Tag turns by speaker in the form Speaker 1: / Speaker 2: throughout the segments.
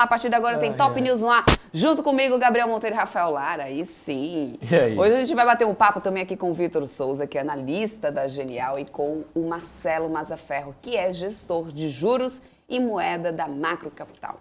Speaker 1: A partir de agora tem Top News no ar, junto comigo, Gabriel Monteiro e Rafael Lara, aí sim.
Speaker 2: E aí?
Speaker 1: Hoje a gente vai bater um papo também aqui com o Vitor Souza, que é analista da Genial, e com o Marcelo Mazzaferro, que é gestor de juros e moeda da Macro Capital.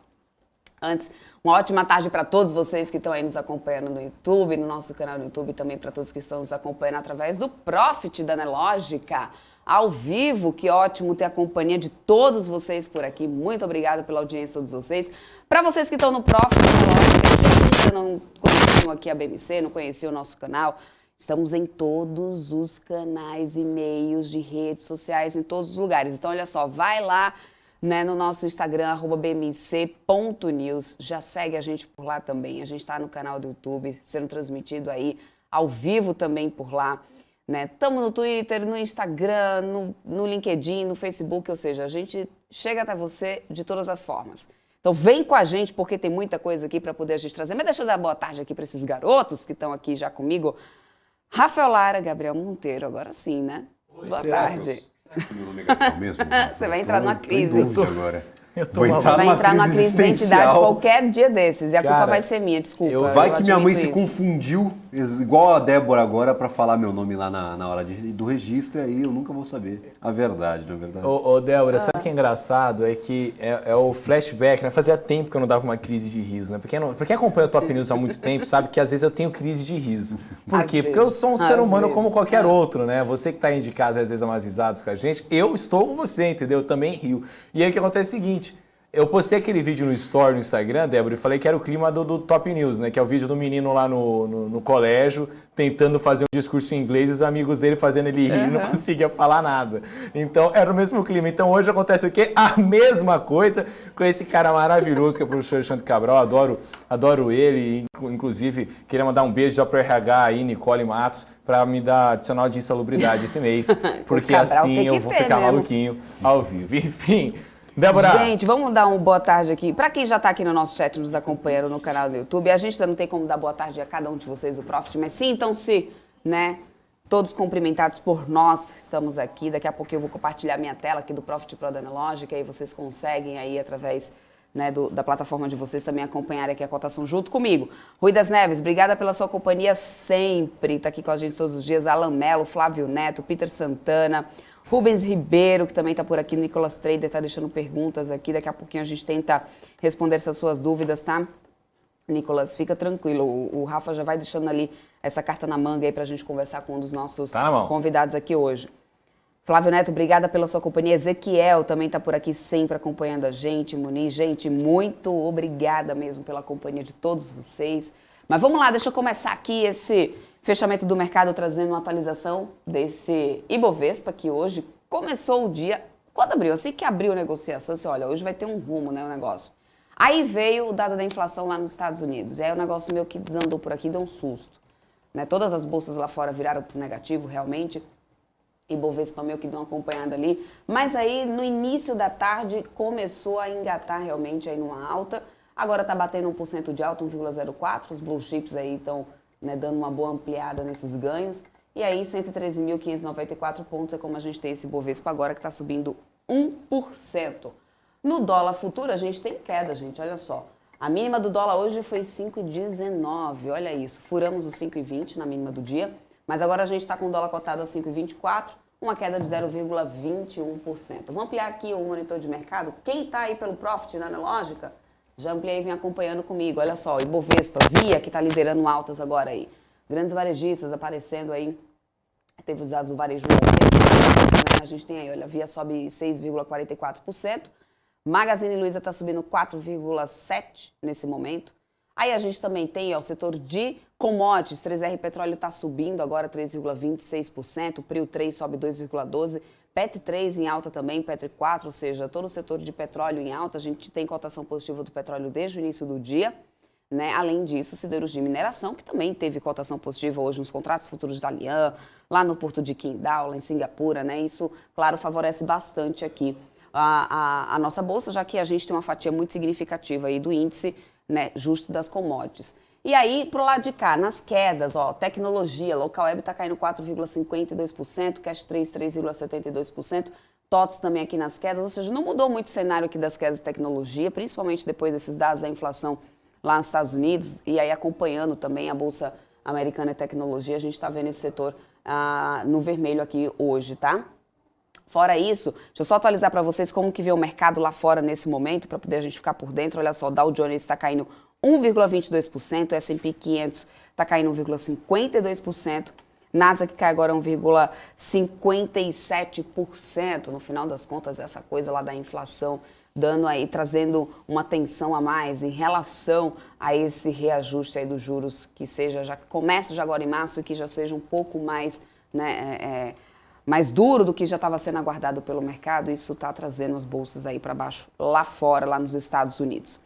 Speaker 1: Antes, uma ótima tarde para todos vocês que estão aí nos acompanhando no YouTube, no nosso canal no YouTube, e também para todos que estão nos acompanhando através do Profit da Nelogica, ao vivo. Que ótimo ter a companhia de todos vocês por aqui. Muito obrigada pela audiência de todos vocês. Para vocês que estão no Profit da Nelogica, que ainda não conheciam aqui a BMC, não conheciam o nosso canal, estamos em todos os canais e meios de redes sociais, em todos os lugares. Então, olha só, vai lá, né, no nosso Instagram, @bmc.news. Já segue a gente por lá também. A gente está no canal do YouTube, sendo transmitido aí ao vivo também por lá. Estamos no Twitter, no Instagram, no LinkedIn, no Facebook, ou seja, a gente chega até você de todas as formas. Então vem com a gente, porque tem muita coisa aqui para poder a gente trazer. Mas deixa eu dar boa tarde aqui para esses garotos que estão aqui já comigo. Rafael Lara, Gabriel Monteiro, agora sim, né?
Speaker 2: Oi,
Speaker 1: boa tarde.
Speaker 3: Meu nome é Gabriel mesmo?
Speaker 1: Você vai entrar numa crise.
Speaker 3: Agora.
Speaker 1: Você vai entrar numa crise de identidade qualquer dia desses. E a culpa vai ser minha, desculpa.
Speaker 3: Vai que minha mãe se confundiu, igual a Débora agora, pra falar meu nome lá na hora do registro, e aí eu nunca vou saber a verdade, na verdade.
Speaker 2: Ô Débora, sabe o que é engraçado? É que é o flashback, né? Fazia tempo que eu não dava uma crise de riso, né? Porque acompanha o Top News há muito tempo sabe que às vezes eu tenho crise de riso. Por quê? Porque eu sou um ser humano como qualquer outro, né? Você que tá aí de casa às vezes dá umas risadas com a gente, eu estou com você, entendeu? Eu também rio. E aí o que acontece é o seguinte: eu postei aquele vídeo no Story, no Instagram, Débora, e falei que era o clima do Top News, né? Que é o vídeo do menino lá no colégio, tentando fazer um discurso em inglês e os amigos dele fazendo ele rir e não conseguia falar nada. Então, era o mesmo clima. Então, hoje acontece o quê? A mesma coisa com esse cara maravilhoso que é o professor Alexandre Cabral. Adoro ele. Inclusive, queria mandar um beijo já para o RH aí, Nicole Matos, para me dar adicional de insalubridade esse mês. Porque assim eu vou ficar maluquinho ao vivo. Enfim. Débora.
Speaker 1: Gente, vamos dar uma boa tarde aqui. Para quem já está aqui no nosso chat, nos acompanhando no canal do YouTube, a gente ainda não tem como dar boa tarde a cada um de vocês, o Profit, mas sintam-se, né, todos cumprimentados por nós. Estamos aqui. Daqui a pouco eu vou compartilhar minha tela aqui do Profit Pro da Nelogica, e aí vocês conseguem aí, através, né, da plataforma de vocês, também acompanhar aqui a cotação junto comigo. Rui das Neves, obrigada pela sua companhia sempre. Está aqui com a gente todos os dias. Alan Mello, Flávio Neto, Peter Santana, Rubens Ribeiro, que também está por aqui, Nicolas Trader está deixando perguntas aqui, daqui a pouquinho a gente tenta responder essas suas dúvidas, tá? Nicolas, fica tranquilo, o Rafa já vai deixando ali essa carta na manga aí para a gente conversar com um dos nossos convidados aqui hoje. Flávio Neto, obrigada pela sua companhia. Ezequiel também está por aqui sempre acompanhando a gente. Muniz, gente, muito obrigada mesmo pela companhia de todos vocês. Mas vamos lá, deixa eu começar aqui esse fechamento do mercado trazendo uma atualização desse Ibovespa, que hoje começou o dia. Quando abriu? Assim que abriu a negociação, você olha, hoje vai ter um rumo, né, o negócio. Aí veio o dado da inflação lá nos Estados Unidos. E aí o negócio meio que desandou por aqui, deu um susto. Né? Todas as bolsas lá fora viraram para o negativo, realmente. Ibovespa meio que deu uma acompanhada ali. Mas aí, no início da tarde, começou a engatar realmente aí numa alta. Agora está batendo 1% de alta, 1,04%. Os blue chips aí estão, né, dando uma boa ampliada nesses ganhos. E aí, 113.594 pontos é como a gente tem esse Bovespa agora, que está subindo 1%. No dólar futuro, a gente tem queda, gente, olha só. A mínima do dólar hoje foi 5,19, olha isso. Furamos os 5,20 na mínima do dia, mas agora a gente está com o dólar cotado a 5,24, uma queda de 0,21%. Vamos ampliar aqui o monitor de mercado. Quem está aí pelo Profit na Nelogica, já ampliei e vem acompanhando comigo. Olha só, Ibovespa, Via, que está liderando altas agora aí. Grandes varejistas aparecendo aí. Teve os dados do varejo ontem, né? A gente tem aí, olha, Via sobe 6,44%. Magazine Luiza está subindo 4,7% nesse momento. Aí a gente também tem o setor de commodities. 3R Petróleo está subindo agora 3,26%. Prio 3 sobe 2,12%. PET 3 em alta também, PET 4, ou seja, todo o setor de petróleo em alta. A gente tem cotação positiva do petróleo desde o início do dia. Né? Além disso, siderurgia e mineração, que também teve cotação positiva hoje nos contratos futuros da Allianz, lá no porto de Qingdao, lá em Singapura. Né? Isso, claro, favorece bastante aqui a nossa bolsa, já que a gente tem uma fatia muito significativa aí do índice, né, justo das commodities. E aí, pro lado de cá, nas quedas, ó, tecnologia, Local Web está caindo 4,52%, Cash 3, 3,72%, TOTS também aqui nas quedas, ou seja, não mudou muito o cenário aqui das quedas de tecnologia, principalmente depois desses dados da inflação lá nos Estados Unidos, e aí acompanhando também a Bolsa Americana de Tecnologia, a gente está vendo esse setor no vermelho aqui hoje, tá? Fora isso, deixa eu só atualizar para vocês como que vê o mercado lá fora nesse momento, para poder a gente ficar por dentro. Olha só, o Dow Jones está caindo 1,22%, o S&P 500 está caindo 1,52%, Nasdaq cai agora 1,57%. No final das contas, essa coisa lá da inflação dando aí, trazendo uma tensão a mais em relação a esse reajuste aí dos juros, que seja, já começa já agora em março e que já seja um pouco mais, né, mais duro do que já estava sendo aguardado pelo mercado. Isso está trazendo as bolsas aí para baixo lá fora, lá nos Estados Unidos.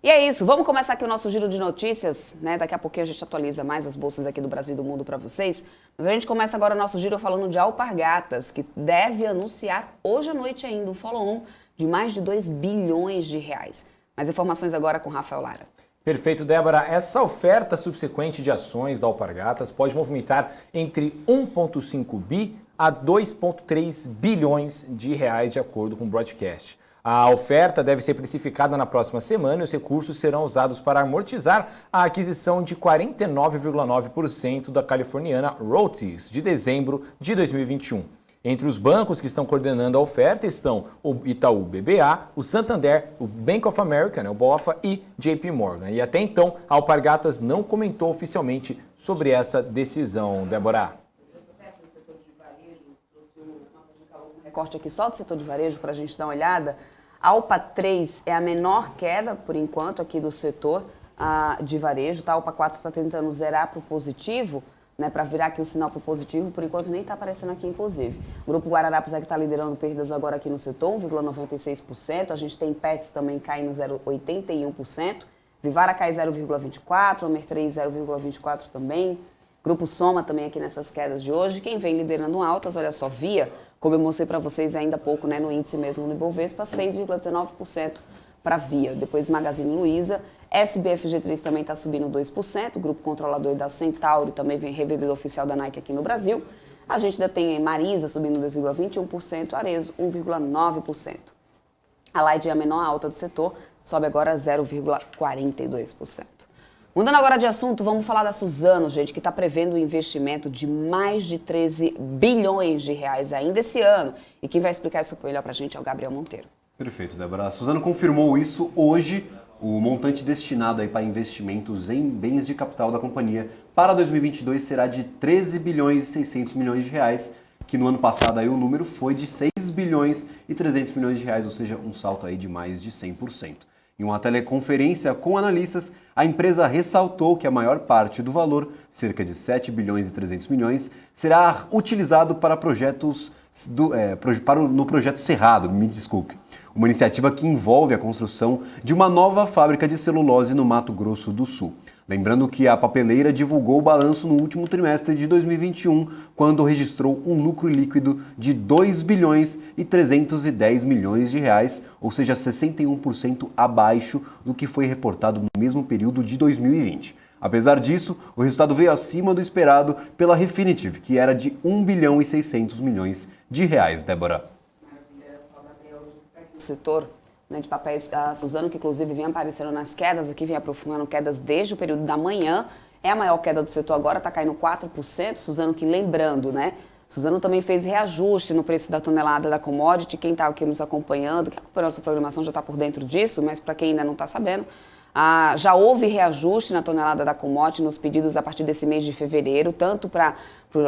Speaker 1: E é isso, vamos começar aqui o nosso giro de notícias, né? Daqui a pouquinho a gente atualiza mais as bolsas aqui do Brasil e do mundo para vocês. Mas a gente começa agora o nosso giro falando de Alpargatas, que deve anunciar hoje à noite ainda um follow-on de mais de 2 bilhões de reais. Mais informações agora com Rafael Lara.
Speaker 2: Perfeito, Débora. Essa oferta subsequente de ações da Alpargatas pode movimentar entre 1,5 bi a 2,3 bilhões de reais, de acordo com o broadcast. A oferta deve ser precificada na próxima semana e os recursos serão usados para amortizar a aquisição de 49,9% da californiana Rothy's de dezembro de 2021. Entre os bancos que estão coordenando a oferta estão o Itaú BBA, o Santander, o Bank of America, né, o BOFA e JP Morgan. E até então, a Alpargatas não comentou oficialmente sobre essa decisão, Débora.
Speaker 1: Um recorte aqui só do setor de varejo para a gente dar uma olhada. A Alpa 3 é a menor queda, por enquanto, aqui do setor de varejo. Tá? A Alpa 4 está tentando zerar para o positivo, né, para virar aqui o sinal para o positivo, por enquanto nem está aparecendo aqui, inclusive. O Grupo Guararapes é que está liderando perdas agora aqui no setor, 1,96%. A gente tem Pets também caindo 0,81%. Vivara cai 0,24%, Homer 3 0,24% também. Grupo Soma também aqui nessas quedas de hoje. Quem vem liderando altas, olha só, Via, como eu mostrei para vocês ainda há pouco, né, no índice mesmo no Ibovespa, 6,19% para Via. Depois Magazine Luiza, SBFG3 também está subindo 2%, o grupo controlador da Centauri também vem revendedor oficial da Nike aqui no Brasil. A gente ainda tem Marisa subindo 2,21%, Arezzo 1,9%. A Light é a menor alta do setor, sobe agora 0,42%. Mudando agora de assunto, vamos falar da Suzano, gente, que está prevendo um investimento de mais de 13 bilhões de reais ainda esse ano. E quem vai explicar isso melhor para a gente é o Gabriel Monteiro.
Speaker 3: Perfeito, Débora. A Suzano confirmou isso hoje. O montante destinado aí para investimentos em bens de capital da companhia para 2022 será de 13 bilhões e 600 milhões de reais, que no ano passado aí o número foi de 6 bilhões e 300 milhões de reais, ou seja, um salto aí de mais de 100%. Em uma teleconferência com analistas, a empresa ressaltou que a maior parte do valor, cerca de 7 bilhões e 300 milhões, será utilizado para projetos no projeto Cerrado, me desculpe. Uma iniciativa que envolve a construção de uma nova fábrica de celulose no Mato Grosso do Sul. Lembrando que a papeleira divulgou o balanço no último trimestre de 2021, quando registrou um lucro líquido de 2 bilhões e 310 milhões de reais, ou seja, 61% abaixo do que foi reportado no mesmo período de 2020. Apesar disso, o resultado veio acima do esperado pela Refinitiv, que era de 1 bilhão e 600 milhões de reais, Débora.
Speaker 1: O setor, né, de papéis, a Suzano, que inclusive vem aparecendo nas quedas, aqui vem aprofundando quedas desde o período da manhã, é a maior queda do setor agora, está caindo 4%. Suzano, que lembrando, né, Suzano também fez reajuste no preço da tonelada da commodity. Quem está aqui nos acompanhando, que acompanhou a nossa programação já está por dentro disso, mas para quem ainda não está sabendo, já houve reajuste na tonelada da commodity nos pedidos a partir desse mês de fevereiro, tanto para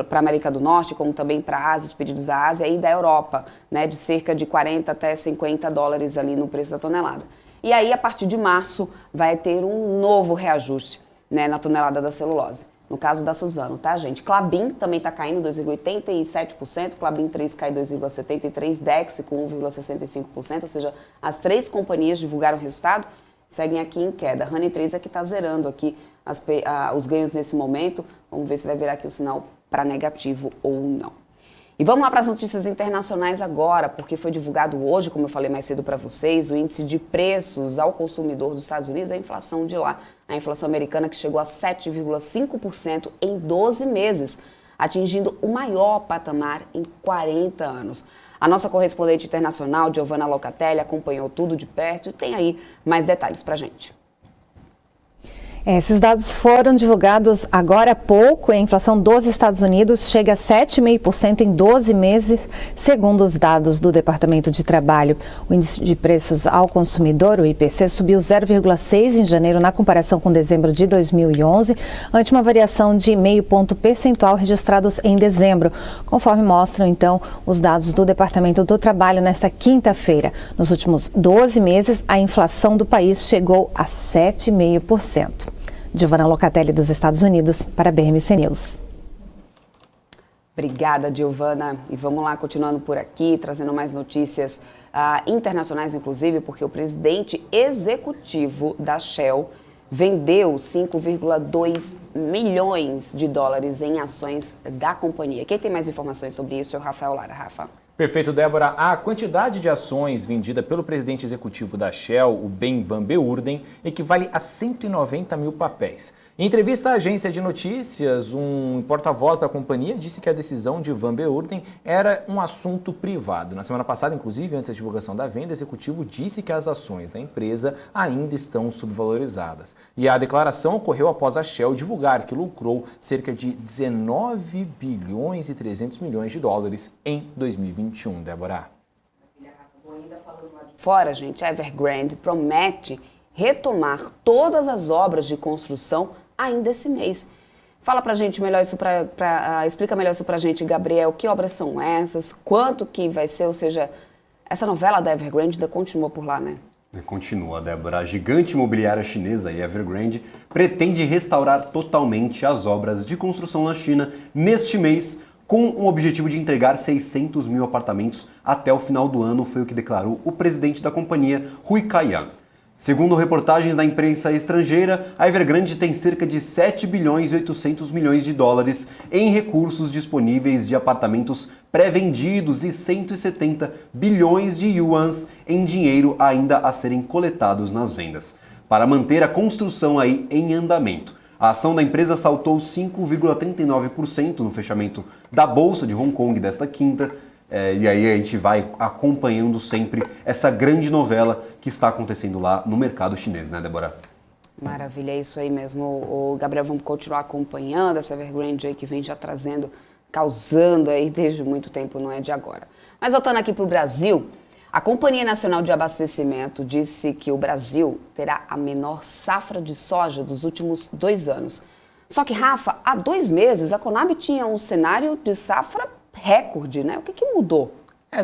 Speaker 1: a América do Norte, como também para a Ásia, os pedidos da Ásia e da Europa, né, de cerca de 40 até 50 dólares ali no preço da tonelada. E aí, a partir de março, vai ter um novo reajuste, né, na tonelada da celulose. No caso da Suzano, tá, gente? Klabin também está caindo 2,87%, Klabin 3 cai 2,73%, Dex com 1,65%, ou seja, as três companhias divulgaram o resultado, seguem aqui em queda. Honey 3 é que está zerando aqui os ganhos nesse momento. Vamos ver se vai virar aqui o sinal para negativo ou não. E vamos lá para as notícias internacionais agora, porque foi divulgado hoje, como eu falei mais cedo para vocês, o índice de preços ao consumidor dos Estados Unidos, a inflação de lá. A inflação americana que chegou a 7,5% em 12 meses, atingindo o maior patamar em 40 anos. A nossa correspondente internacional, Giovanna Locatelli, acompanhou tudo de perto e tem aí mais detalhes pra gente.
Speaker 4: Esses dados foram divulgados agora há pouco. A inflação dos Estados Unidos chega a 7,5% em 12 meses, segundo os dados do Departamento de Trabalho. O índice de preços ao consumidor, o IPC, subiu 0,6% em janeiro na comparação com dezembro de 2011, ante uma variação de 0,5 ponto percentual registrados em dezembro, conforme mostram, então, os dados do Departamento do Trabalho nesta quinta-feira. Nos últimos 12 meses, a inflação do país chegou a 7,5%. Giovanna Locatelli, dos Estados Unidos, para a BMC News.
Speaker 1: Obrigada, Giovanna. E vamos lá, continuando por aqui, trazendo mais notícias internacionais, inclusive, porque o presidente executivo da Shell vendeu 5,2 milhões de dólares em ações da companhia. Quem tem mais informações sobre isso é o Rafael Lara. Rafa.
Speaker 2: Perfeito, Débora. A quantidade de ações vendida pelo presidente executivo da Shell, o Ben van Beurden, equivale a 190 mil papéis. Em entrevista à agência de notícias, um porta-voz da companhia disse que a decisão de van Beurden era um assunto privado. Na semana passada, inclusive, antes da divulgação da venda, o executivo disse que as ações da empresa ainda estão subvalorizadas. E a declaração ocorreu após a Shell divulgar que lucrou cerca de 19 bilhões e 300 milhões de dólares em 2021, Débora.
Speaker 1: Fora, gente, a Evergrande promete retomar todas as obras de construção ainda esse mês. Fala pra gente melhor isso, explica melhor isso pra gente, Gabriel. Que obras são essas? Quanto que vai ser? Ou seja, essa novela da Evergrande ainda continua por lá, né?
Speaker 3: Continua, Débora. A gigante imobiliária chinesa, a Evergrande, pretende restaurar totalmente as obras de construção na China neste mês, com o objetivo de entregar 600 mil apartamentos até o final do ano, foi o que declarou o presidente da companhia, Hui Kaiyan. Segundo reportagens da imprensa estrangeira, a Evergrande tem cerca de 7 bilhões e 800 milhões de dólares em recursos disponíveis de apartamentos pré-vendidos e 170 bilhões de yuans em dinheiro ainda a serem coletados nas vendas, para manter a construção aí em andamento. A ação da empresa saltou 5,39% no fechamento da Bolsa de Hong Kong desta quinta. E aí a gente vai acompanhando sempre essa grande novela que está acontecendo lá no mercado chinês, né, Débora?
Speaker 1: Maravilha, é isso aí mesmo. O Gabriel, vamos continuar acompanhando essa Evergrande aí que vem já trazendo, causando aí desde muito tempo, não é de agora. Mas voltando aqui para o Brasil, a Companhia Nacional de Abastecimento disse que o Brasil terá a menor safra de soja dos últimos 2 anos. Só que, Rafa, há 2 meses a Conab tinha um cenário de safra recorde, né? O que mudou?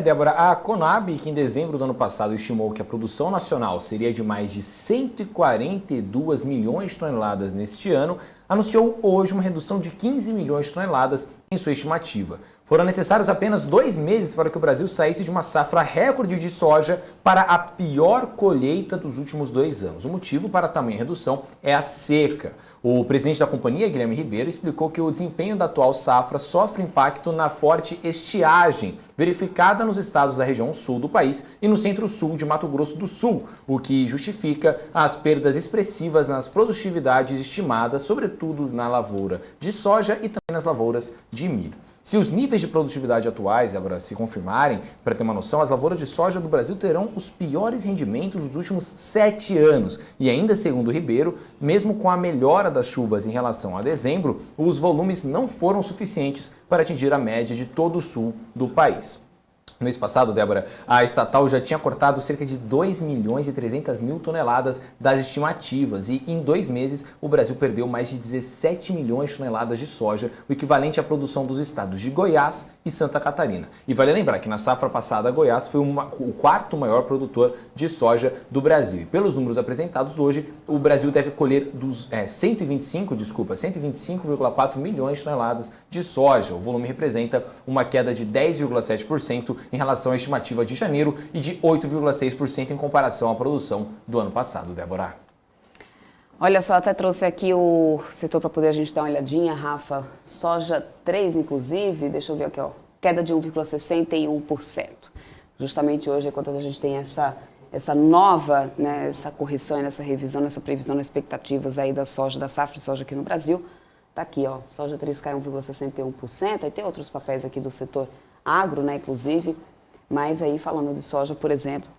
Speaker 2: Débora, a Conab, que em dezembro do ano passado estimou que a produção nacional seria de mais de 142 milhões de toneladas neste ano, anunciou hoje uma redução de 15 milhões de toneladas em sua estimativa. Foram necessários apenas 2 meses para que o Brasil saísse de uma safra recorde de soja para a pior colheita dos últimos 2 anos. O motivo para a tamanha redução é a seca. O presidente da companhia, Guilherme Ribeiro, explicou que o desempenho da atual safra sofre impacto na forte estiagem verificada nos estados da região sul do país e no centro-sul de Mato Grosso do Sul, o que justifica as perdas expressivas nas produtividades estimadas, sobretudo na lavoura de soja e também nas lavouras de milho. Se os níveis de produtividade atuais, Débora, se confirmarem, para ter uma noção, as lavouras de soja do Brasil terão os piores rendimentos dos últimos 7 anos. E ainda segundo Ribeiro, mesmo com a melhora das chuvas em relação a dezembro, os volumes não foram suficientes para atingir a média de todo o sul do país. No mês passado, Débora, a estatal já tinha cortado cerca de 2 milhões e 300 mil toneladas das estimativas e em 2 meses o Brasil perdeu mais de 17 milhões de toneladas de soja, o equivalente à produção dos estados de Goiás e Santa Catarina. E vale lembrar que na safra passada, Goiás foi o 4º maior produtor de soja do Brasil. E pelos números apresentados hoje, o Brasil deve colher 125,4 milhões de toneladas de soja. O volume representa uma queda de 10,7% em relação à estimativa de janeiro e de 8,6% em comparação à produção do ano passado, Débora.
Speaker 1: Olha só, até trouxe aqui o setor para poder a gente dar uma olhadinha, Rafa. Soja 3, inclusive, deixa eu ver aqui, ó, queda de 1,61%. Justamente hoje é quando a gente tem essa nova, né, essa correção, essa revisão, essa previsão, expectativas aí da soja, da safra de soja aqui no Brasil. Tá aqui, ó, soja 3 cai 1,61%, aí tem outros papéis aqui do setor agro, né, inclusive, Mas aí, falando de soja, por exemplo,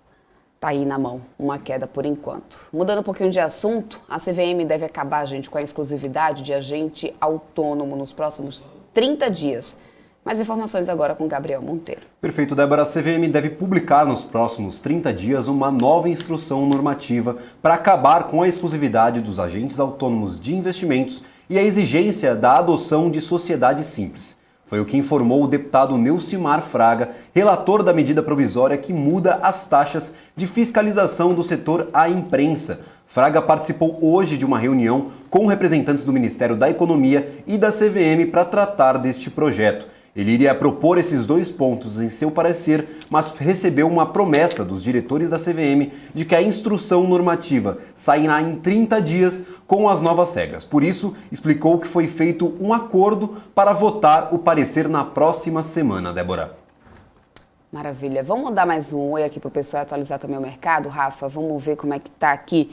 Speaker 1: tá aí na mão, uma queda por enquanto. Mudando um pouquinho de assunto, a CVM deve acabar, gente, com a exclusividade de agente autônomo nos próximos 30 dias. Mais informações agora com Gabriel Monteiro.
Speaker 3: Perfeito, Débora. A CVM deve publicar nos próximos 30 dias uma nova instrução normativa para acabar com a exclusividade dos agentes autônomos de investimentos e a exigência da adoção de sociedade simples. Foi o que informou o deputado Neucimar Fraga, relator da medida provisória que muda as taxas de fiscalização do setor à imprensa. Fraga participou hoje de uma reunião com representantes do Ministério da Economia e da CVM para tratar deste projeto. Ele iria propor esses dois pontos em seu parecer, mas recebeu uma promessa dos diretores da CVM de que a instrução normativa sairá em 30 dias com as novas regras. Por isso, explicou que foi feito um acordo para votar o parecer na próxima semana, Débora.
Speaker 1: Maravilha. Vamos dar mais um oi aqui para o pessoal atualizar também o mercado, Rafa? Vamos ver como é que tá aqui.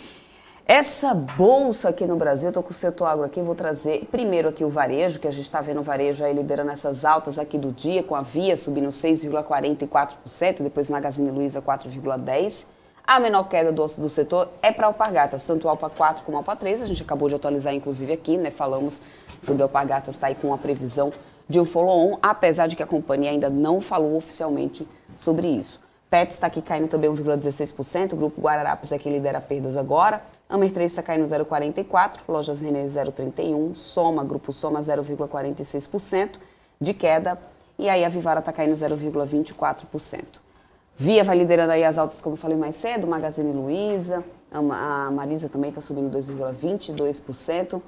Speaker 1: Essa bolsa aqui no Brasil, estou com o setor agro aqui, vou trazer primeiro aqui o varejo, que a gente está vendo o varejo aí liderando essas altas aqui do dia, com a Via subindo 6,44%, depois Magazine Luiza 4,10%. A menor queda do setor é para Alpargatas, tanto Alpa 4 como Alpa 3, a gente acabou de atualizar inclusive aqui, né? Falamos sobre Alpargatas, está aí com a previsão de um follow-on, apesar de que a companhia ainda não falou oficialmente sobre isso. Pets está aqui caindo também 1,16%, o Grupo Guararapes é que lidera perdas agora. Amer 3 está caindo 0,44%, Lojas Renner 0,31%, Soma, Grupo Soma 0,46% de queda, e aí a Vivara está caindo 0,24%. Via vai liderando aí as altas, como eu falei mais cedo, Magazine Luiza, a Marisa também está subindo 2,22%.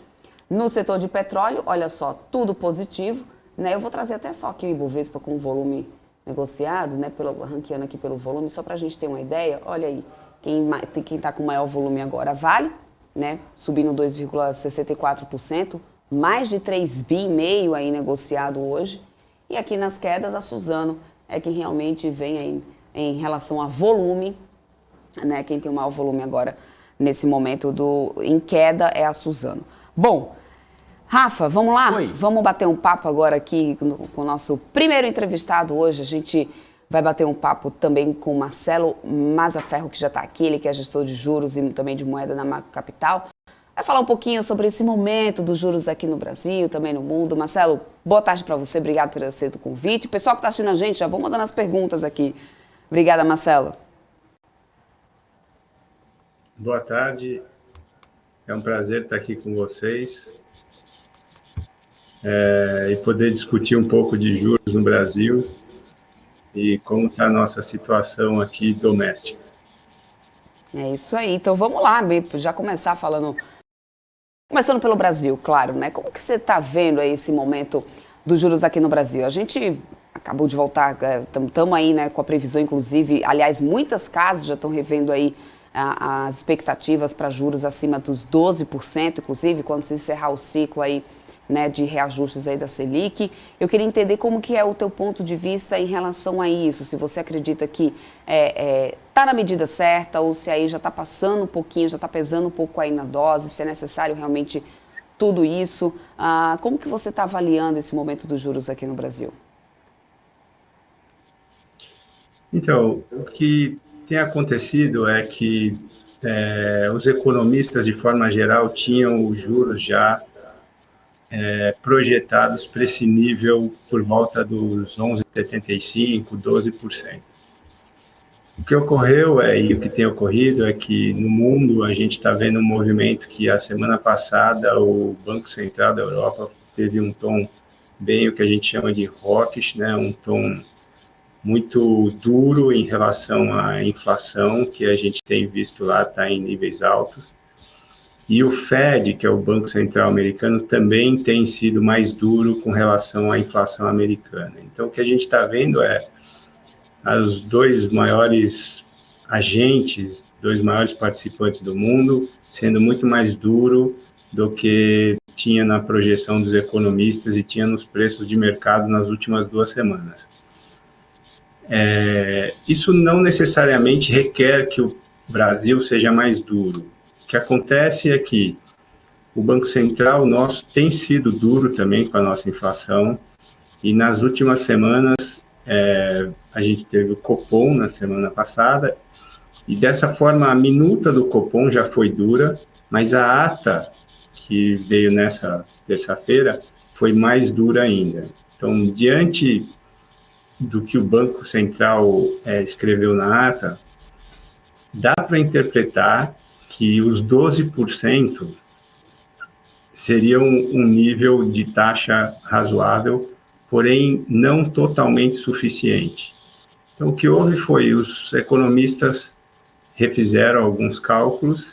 Speaker 1: No setor de petróleo, olha só, tudo positivo, né? Eu vou trazer até só aqui o Ibovespa com o volume negociado, né? Ranqueando aqui pelo volume, só para a gente ter uma ideia, olha aí. Quem está com maior volume agora, Vale, né, subindo 2,64%, mais de 3,5 bi aí negociado hoje. E aqui nas quedas, a Suzano é quem realmente vem aí em relação a volume, né, quem tem o maior volume agora nesse momento em queda é a Suzano. Bom, Rafa, vamos lá?
Speaker 2: Oi.
Speaker 1: Vamos bater um papo agora aqui com o nosso primeiro entrevistado hoje. A gente vai bater um papo também com o Marcelo Mazzaferro, que já está aqui, ele que é gestor de juros e também de moeda na Macro Capital. Vai falar um pouquinho sobre esse momento dos juros aqui no Brasil, também no mundo. Marcelo, boa tarde para você, obrigado por aceito o convite. Pessoal que está assistindo a gente, já vou mandando as perguntas aqui. Obrigada, Marcelo.
Speaker 5: Boa tarde, é um prazer estar aqui com vocês e poder discutir um pouco de juros no Brasil e como está a nossa situação aqui doméstica.
Speaker 1: É isso aí. Então vamos lá, já começar começando pelo Brasil, claro, né? Como que você está vendo aí esse momento dos juros aqui no Brasil? A gente acabou de voltar, estamos aí, né, com a previsão, inclusive, aliás, muitas casas já estão revendo aí as expectativas para juros acima dos 12%, inclusive, quando se encerrar o ciclo aí, né, de reajustes aí da Selic. Eu queria entender como que é o teu ponto de vista em relação a isso, se você acredita que está na medida certa ou se aí já está passando um pouquinho, já está pesando um pouco aí na dose, se é necessário realmente tudo isso. Como que você está avaliando esse momento dos juros aqui no Brasil?
Speaker 5: Então, o que tem acontecido é que os economistas, de forma geral, tinham os juros já projetados para esse nível por volta dos 11,75%, 12%. O que ocorreu e o que tem ocorrido é que no mundo a gente está vendo um movimento que a semana passada o Banco Central da Europa teve um tom bem o que a gente chama de hawkish, né, um tom muito duro em relação à inflação que a gente tem visto lá, está em níveis altos. E o Fed, que é o Banco Central americano, também tem sido mais duro com relação à inflação americana. Então, o que a gente está vendo os dois maiores agentes, dois maiores participantes do mundo, sendo muito mais duro do que tinha na projeção dos economistas e tinha nos preços de mercado nas últimas 2 semanas. Isso não necessariamente requer que o Brasil seja mais duro. O que acontece é que o Banco Central nosso tem sido duro também com a nossa inflação e nas últimas semanas a gente teve o Copom na semana passada, e dessa forma a minuta do Copom já foi dura, mas a ata que veio nessa terça-feira foi mais dura ainda. Então, diante do que o Banco Central escreveu na ata, dá para interpretar que os 12% seriam um nível de taxa razoável, porém não totalmente suficiente. Então, o que houve foi os economistas refizeram alguns cálculos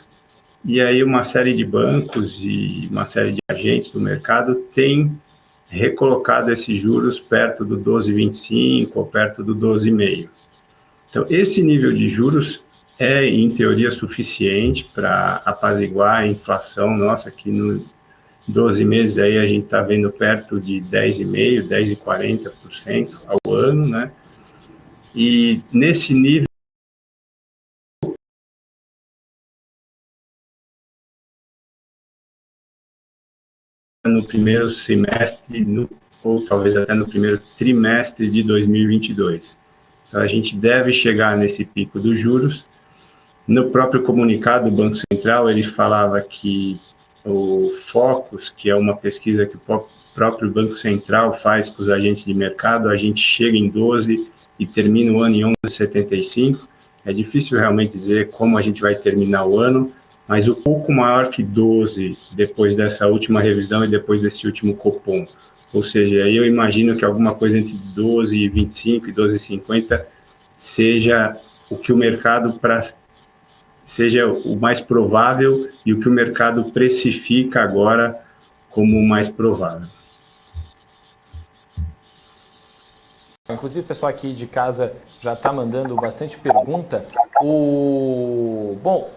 Speaker 5: e aí uma série de bancos e uma série de agentes do mercado têm recolocado esses juros perto do 12,25 ou perto do 12,5. Então, esse nível de juros é, em teoria, suficiente para apaziguar a inflação nossa, que no 12 meses aí a gente está vendo perto de 10,5%, 10,40% ao ano, né? E nesse nível, no primeiro semestre, ou talvez até no primeiro trimestre de 2022. Então, a gente deve chegar nesse pico dos juros. No próprio comunicado do Banco Central, ele falava que o Focus, que é uma pesquisa que o próprio Banco Central faz com os agentes de mercado, a gente chega em 12 e termina o ano em 11,75. É difícil realmente dizer como a gente vai terminar o ano, mas um pouco maior que 12 depois dessa última revisão e depois desse último Copom. Ou seja, aí eu imagino que alguma coisa entre 12,25 e 12,50 seja o que o mercado seja o mais provável e o que o mercado precifica agora como o mais provável.
Speaker 2: Inclusive, o pessoal aqui de casa já está mandando bastante pergunta. Bom,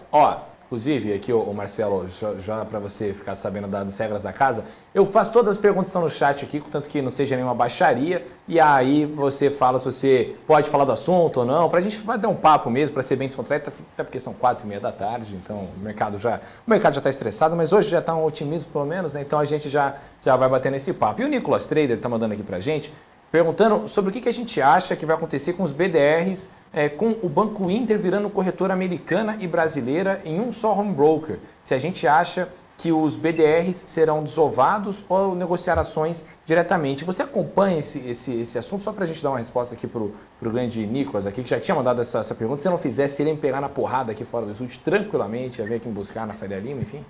Speaker 2: inclusive, aqui o Marcelo, já para você ficar sabendo das regras da casa, eu faço todas as perguntas que estão no chat aqui, contanto que não seja nenhuma baixaria, e aí você fala se você pode falar do assunto ou não, para a gente bater um papo mesmo, para ser bem descontraído, até porque são 4h30 da tarde, então o mercado já está estressado, mas hoje já está um otimismo pelo menos, né? Então a gente já vai bater nesse papo. E o Nicolas Trader está mandando aqui para a gente, perguntando sobre o que a gente acha que vai acontecer com os BDRs, com o Banco Inter virando corretora americana e brasileira em um só home broker. Se a gente acha que os BDRs serão desovados ou negociar ações diretamente. Você acompanha esse assunto? Só para a gente dar uma resposta aqui para o grande Nicolas, aqui, que já tinha mandado essa pergunta. Se não fizesse, ele ia me pegar na porrada aqui fora do estúdio, tranquilamente, ia vir aqui me buscar na Faria Lima, enfim.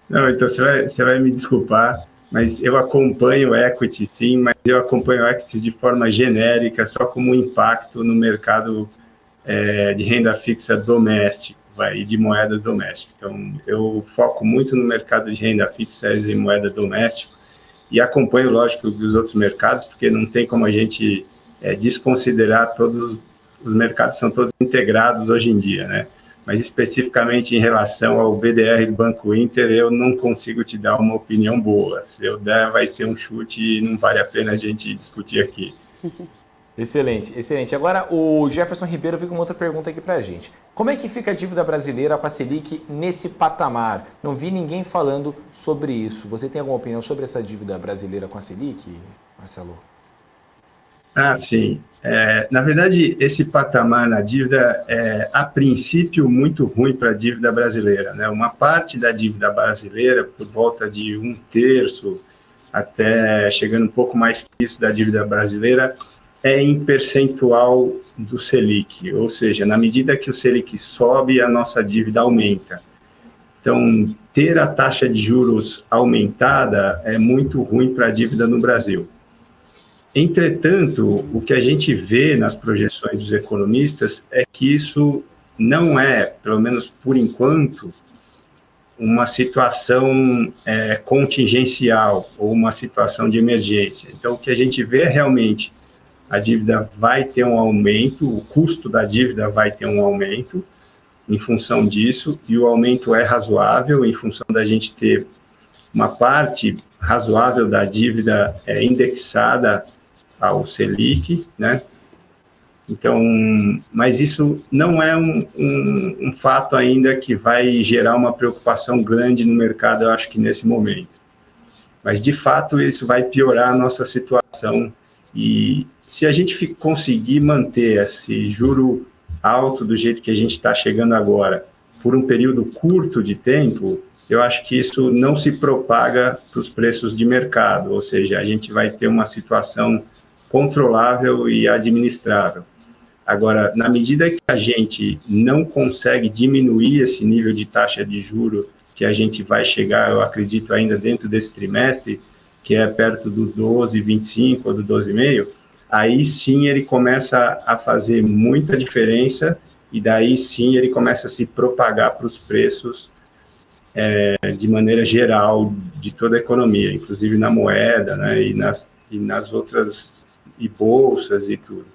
Speaker 5: Não, então você vai me desculpar, mas eu acompanho o equity, sim, mas eu acompanho o equity de forma genérica, só como impacto no mercado de renda fixa doméstico e de moedas domésticas. Então, eu foco muito no mercado de renda fixa e moeda doméstica e acompanho, lógico, os outros mercados, porque não tem como a gente desconsiderar todos os mercados, são todos integrados hoje em dia, né? Mas especificamente em relação ao BDR do Banco Inter, eu não consigo te dar uma opinião boa. Se eu der, vai ser um chute e não vale a pena a gente discutir aqui.
Speaker 2: Excelente, excelente. Agora o Jefferson Ribeiro veio com outra pergunta aqui pra gente. Como é que fica a dívida brasileira com a Selic nesse patamar? Não vi ninguém falando sobre isso. Você tem alguma opinião sobre essa dívida brasileira com a Selic, Marcelo?
Speaker 5: Ah, sim. Na verdade, esse patamar na dívida é, a princípio, muito ruim para a dívida brasileira, né? Uma parte da dívida brasileira, por volta de 1/3, até chegando um pouco mais que isso da dívida brasileira, é em percentual do Selic, ou seja, na medida que o Selic sobe, a nossa dívida aumenta. Então, ter a taxa de juros aumentada é muito ruim para a dívida no Brasil. Entretanto, o que a gente vê nas projeções dos economistas é que isso não é, pelo menos por enquanto, uma situação contingencial ou uma situação de emergência. Então, o que a gente vê é realmente a dívida vai ter um aumento, o custo da dívida vai ter um aumento em função disso, e o aumento é razoável em função da gente ter uma parte razoável da dívida indexada ao Selic, né? Então, mas isso não é um fato ainda que vai gerar uma preocupação grande no mercado, eu acho que nesse momento. Mas, de fato, isso vai piorar a nossa situação E se a gente conseguir manter esse juro alto do jeito que a gente está chegando agora, por um período curto de tempo, eu acho que isso não se propaga para os preços de mercado, ou seja, a gente vai ter uma situação controlável e administrável. Agora, na medida que a gente não consegue diminuir esse nível de taxa de juros, que a gente vai chegar, eu acredito, ainda dentro desse trimestre, que é perto do 12,25 ou do 12,5, aí sim ele começa a fazer muita diferença e daí sim ele começa a se propagar para os preços de maneira geral de toda a economia, inclusive na moeda, né, e nas outras e bolsas e tudo.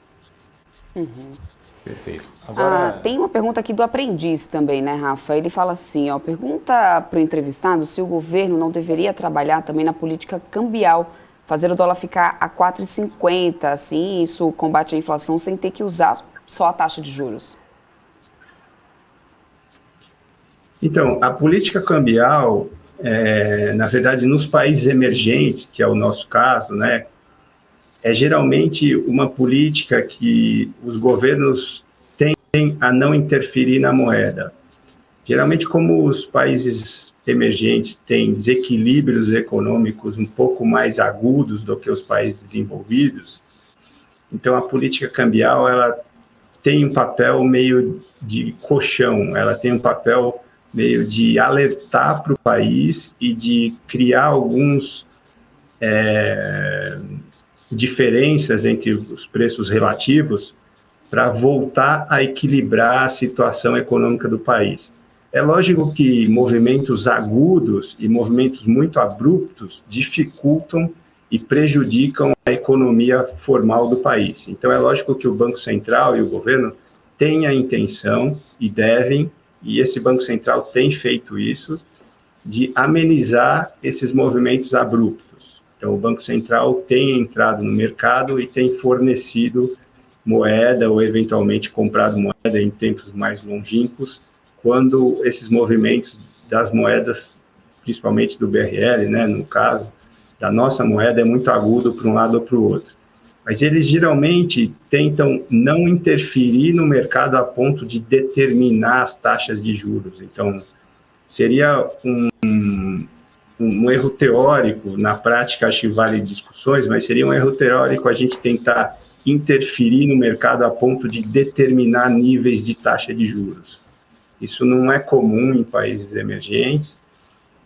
Speaker 2: Perfeito. Agora...
Speaker 1: tem uma pergunta aqui do aprendiz também, né, Rafa? Ele fala assim, ó, pergunta para o entrevistado se o governo não deveria trabalhar também na política cambial, fazer o dólar ficar a 4,50, assim, isso combate a inflação sem ter que usar só a taxa de juros.
Speaker 5: Então, a política cambial, na verdade, nos países emergentes, que é o nosso caso, né, é geralmente uma política que os governos tendem a não interferir na moeda. Geralmente, como os países emergentes têm desequilíbrios econômicos um pouco mais agudos do que os países desenvolvidos, então a política cambial ela tem um papel meio de colchão, ela tem um papel meio de alertar para o país e de criar alguns diferenças entre os preços relativos para voltar a equilibrar a situação econômica do país. É lógico que movimentos agudos e movimentos muito abruptos dificultam e prejudicam a economia formal do país. Então, é lógico que o Banco Central e o governo têm a intenção e devem, e esse Banco Central tem feito isso, de amenizar esses movimentos abruptos. Então, o Banco Central tem entrado no mercado e tem fornecido moeda ou, eventualmente, comprado moeda em tempos mais longínquos, quando esses movimentos das moedas, principalmente do BRL, né, no caso, da nossa moeda, é muito agudo para um lado ou para o outro. Mas eles geralmente tentam não interferir no mercado a ponto de determinar as taxas de juros. Então, seria um erro teórico, na prática acho que vale discussões, mas seria um erro teórico a gente tentar interferir no mercado a ponto de determinar níveis de taxa de juros. Isso não é comum em países emergentes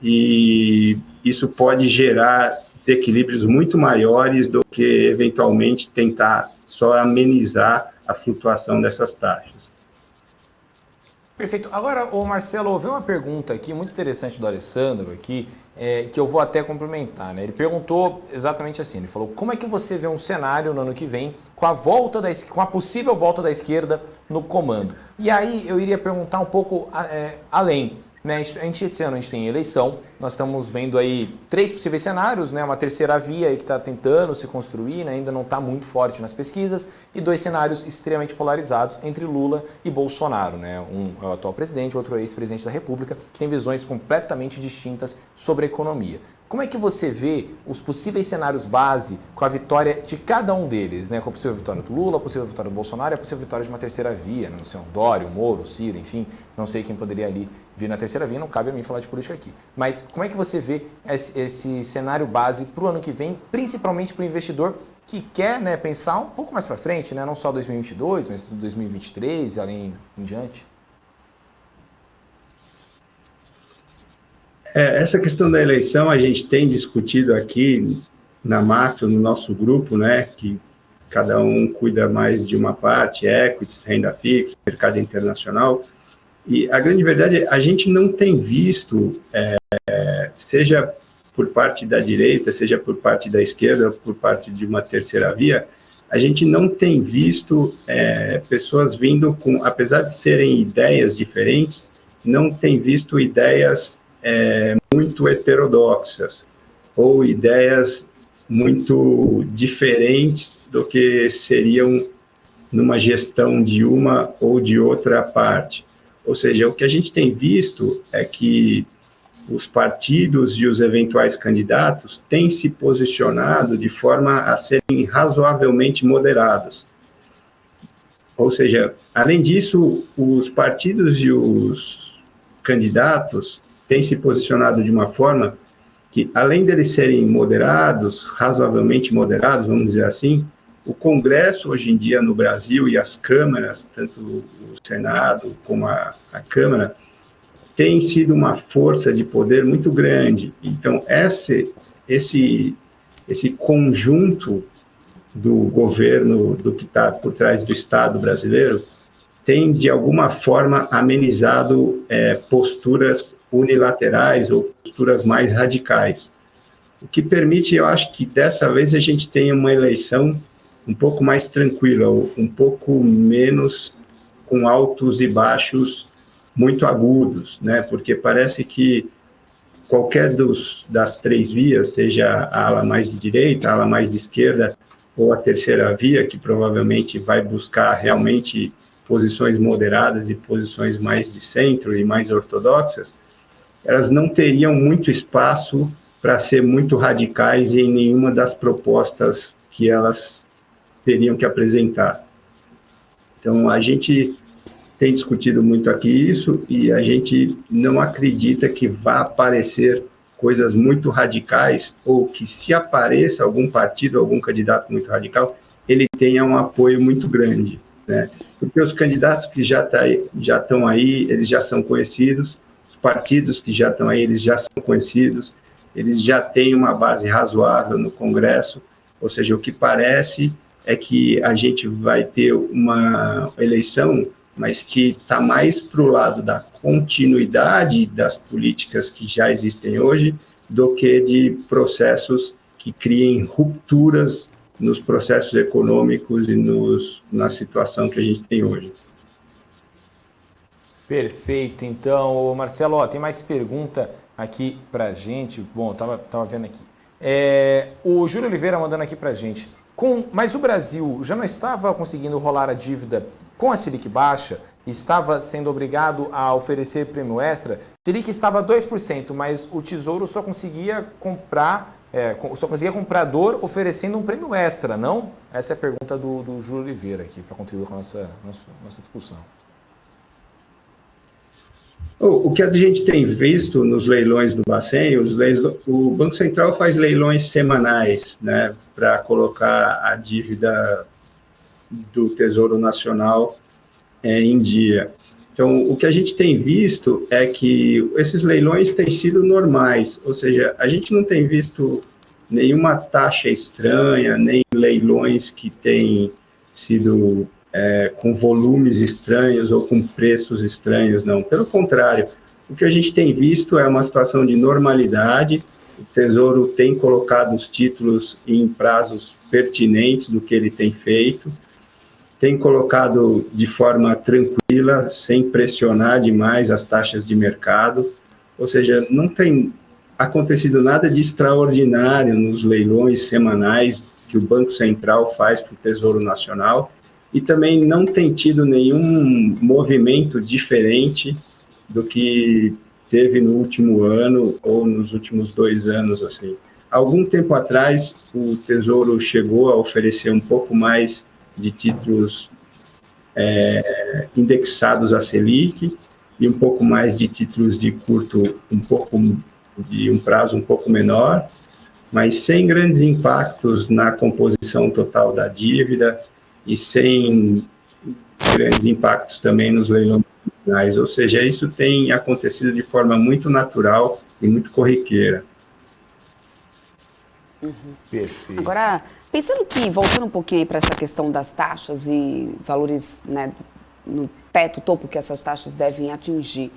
Speaker 5: e isso pode gerar desequilíbrios muito maiores do que, eventualmente, tentar só amenizar a flutuação dessas taxas.
Speaker 2: Perfeito. Agora, ô Marcelo, houve uma pergunta aqui muito interessante do Alessandro aqui, que eu vou até complementar, né? Ele perguntou exatamente assim, ele falou, como é que você vê um cenário no ano que vem com a possível volta da esquerda no comando? E aí eu iria perguntar um pouco além, né? Esse ano a gente tem eleição, nós estamos vendo aí 3 possíveis cenários, né? Uma terceira via aí que está tentando se construir, né? Ainda não está muito forte nas pesquisas, e 2 cenários extremamente polarizados entre Lula e Bolsonaro, né? Um é o atual presidente, outro é o ex-presidente da República, que tem visões completamente distintas sobre a economia. Como é que você vê os possíveis cenários base com a vitória de cada um deles, né? Com a possível vitória do Lula, a possível vitória do Bolsonaro e a possível vitória de uma terceira via, não sei, o Dória, o Moro, o Ciro, enfim, não sei quem poderia ali vir na terceira via, não cabe a mim falar de política aqui. Mas como é que você vê esse cenário base para o ano que vem, principalmente para o investidor que quer, né, pensar um pouco mais para frente, né? Não só 2022, mas 2023 e além em diante?
Speaker 5: Essa questão da eleição a gente tem discutido aqui na macro, no nosso grupo, né, que cada um cuida mais de uma parte, equities, renda fixa, mercado internacional, e a grande verdade é a gente não tem visto, seja por parte da direita, seja por parte da esquerda, por parte de uma terceira via, a gente não tem visto pessoas vindo com, apesar de serem ideias diferentes, não tem visto ideias muito heterodoxas ou ideias muito diferentes do que seriam numa gestão de uma ou de outra parte. Ou seja, o que a gente tem visto é que os partidos e os eventuais candidatos têm se posicionado de forma a serem razoavelmente moderados. Ou seja, além disso, os partidos e os candidatos têm se posicionado de uma forma que, além deles serem moderados, razoavelmente moderados, vamos dizer assim, o Congresso hoje em dia no Brasil e as câmaras, tanto o Senado como a Câmara, tem sido uma força de poder muito grande. Então, esse conjunto do governo, do que está por trás do Estado brasileiro, tem, de alguma forma, amenizado posturas unilaterais ou posturas mais radicais. O que permite, eu acho que dessa vez a gente tenha uma eleição um pouco mais tranquila, um pouco menos com altos e baixos muito agudos, né? Porque parece que qualquer das três vias, seja a ala mais de direita, a ala mais de esquerda, ou a terceira via, que provavelmente vai buscar realmente posições moderadas e posições mais de centro e mais ortodoxas, elas não teriam muito espaço para ser muito radicais em nenhuma das propostas que elas teriam que apresentar. Então, a gente tem discutido muito aqui isso e a gente não acredita que vá aparecer coisas muito radicais ou que, se apareça algum partido, algum candidato muito radical, ele tenha um apoio muito grande, né? Porque os candidatos que já estão aí, eles já são conhecidos, os partidos que já estão aí, eles já são conhecidos, eles já têm uma base razoável no Congresso, ou seja, o que parece é que a gente vai ter uma eleição, mas que está mais para o lado da continuidade das políticas que já existem hoje, do que de processos que criem rupturas nos processos econômicos e na situação que a gente tem hoje.
Speaker 2: Perfeito. Então, Marcelo, ó, tem mais pergunta aqui para a gente. Bom, tava vendo aqui. O Júlio Oliveira mandando aqui para a gente. Mas o Brasil já não estava conseguindo rolar a dívida com a Selic baixa? Estava sendo obrigado a oferecer prêmio extra? Selic estava 2%, mas o Tesouro só conseguia comprador oferecendo um prêmio extra, não? Essa é a pergunta do Júlio Oliveira aqui, para contribuir com a nossa discussão.
Speaker 5: O que a gente tem visto nos leilões do Bacen, o Banco Central faz leilões semanais, né, para colocar a dívida do Tesouro Nacional em dia. Então, o que a gente tem visto é que esses leilões têm sido normais, ou seja, a gente não tem visto nenhuma taxa estranha, nem leilões que têm sido com volumes estranhos ou com preços estranhos, não. Pelo contrário, o que a gente tem visto é uma situação de normalidade. O Tesouro tem colocado os títulos em prazos pertinentes do que ele tem feito, tem colocado de forma tranquila, sem pressionar demais as taxas de mercado, ou seja, não tem acontecido nada de extraordinário nos leilões semanais que o Banco Central faz para o Tesouro Nacional, e também não tem tido nenhum movimento diferente do que teve no último ano ou nos últimos 2 anos, assim. Algum tempo atrás, o Tesouro chegou a oferecer um pouco mais de títulos indexados à Selic e um pouco mais de títulos de de um prazo um pouco menor, mas sem grandes impactos na composição total da dívida e sem grandes impactos também nos leilões finais. Ou seja, isso tem acontecido de forma muito natural e muito corriqueira.
Speaker 2: Perfeito.
Speaker 1: Agora, pensando que, voltando um pouquinho para essa questão das taxas e valores, né, no teto, topo que essas taxas devem atingir,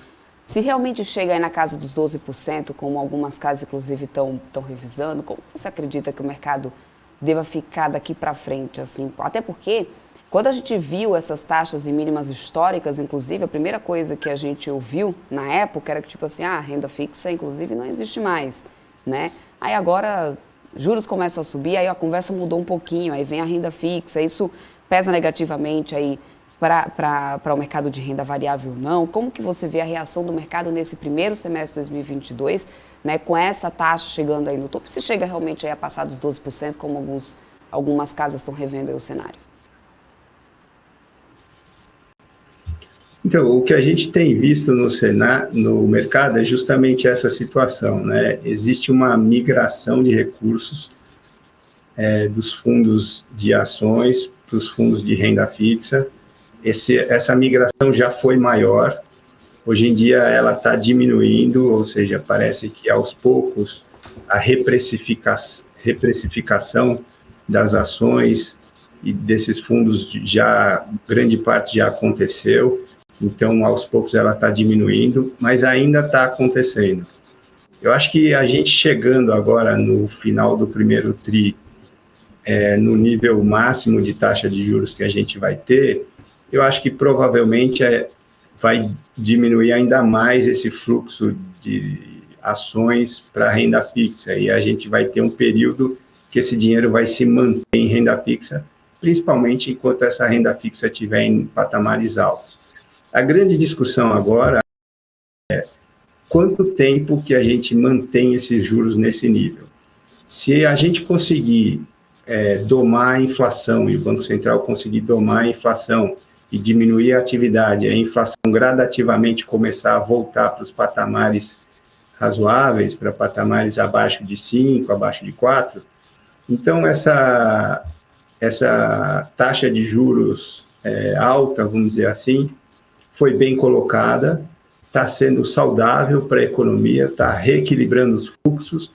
Speaker 1: se realmente chega aí na casa dos 12%, como algumas casas, inclusive, estão revisando, como você acredita que o mercado deva ficar daqui para frente, assim? Até porque, quando a gente viu essas taxas e mínimas históricas, inclusive, a primeira coisa que a gente ouviu na época era que, tipo assim, a renda fixa, inclusive, não existe mais, né? Aí agora, juros começam a subir, aí a conversa mudou um pouquinho, aí vem a renda fixa, isso pesa negativamente aí para o mercado de renda variável não? Como que você vê a reação do mercado nesse primeiro semestre de 2022, né, com essa taxa chegando aí no topo? Se chega realmente aí a passar dos 12%, como algumas casas estão revendo aí o cenário?
Speaker 5: Então, o que a gente tem visto no mercado é justamente essa situação, né? Existe uma migração de recursos dos fundos de ações para os fundos de renda fixa. Essa migração já foi maior, hoje em dia ela está diminuindo, ou seja, parece que aos poucos a reprecificação das ações e desses fundos grande parte já aconteceu, então aos poucos ela está diminuindo, mas ainda está acontecendo. Eu acho que a gente chegando agora no final do primeiro TRI, no nível máximo de taxa de juros que a gente vai ter, eu acho que provavelmente vai diminuir ainda mais esse fluxo de ações para renda fixa, e a gente vai ter um período que esse dinheiro vai se manter em renda fixa, principalmente enquanto essa renda fixa estiver em patamares altos. A grande discussão agora é quanto tempo que a gente mantém esses juros nesse nível. Se a gente conseguir domar a inflação, e o Banco Central conseguir domar a inflação e diminuir a atividade, a inflação gradativamente começar a voltar para os patamares razoáveis, para patamares abaixo de 5, abaixo de 4, então essa taxa de juros alta, vamos dizer assim, foi bem colocada, está sendo saudável para a economia, está reequilibrando os fluxos,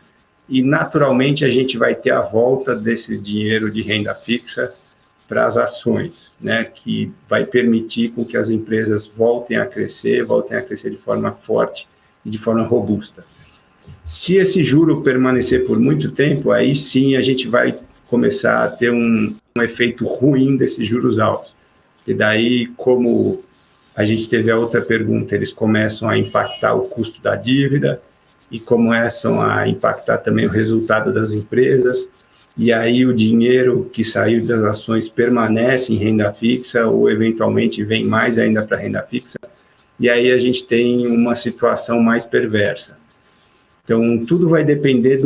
Speaker 5: e naturalmente a gente vai ter a volta desse dinheiro de renda fixa para as ações, né, que vai permitir com que as empresas voltem a crescer de forma forte e de forma robusta. Se esse juro permanecer por muito tempo, aí sim a gente vai começar a ter um efeito ruim desses juros altos. E daí, como a gente teve a outra pergunta, eles começam a impactar o custo da dívida, e começam a impactar também o resultado das empresas, e aí o dinheiro que saiu das ações permanece em renda fixa, ou eventualmente vem mais ainda para renda fixa, e aí a gente tem uma situação mais perversa. Então, tudo vai depender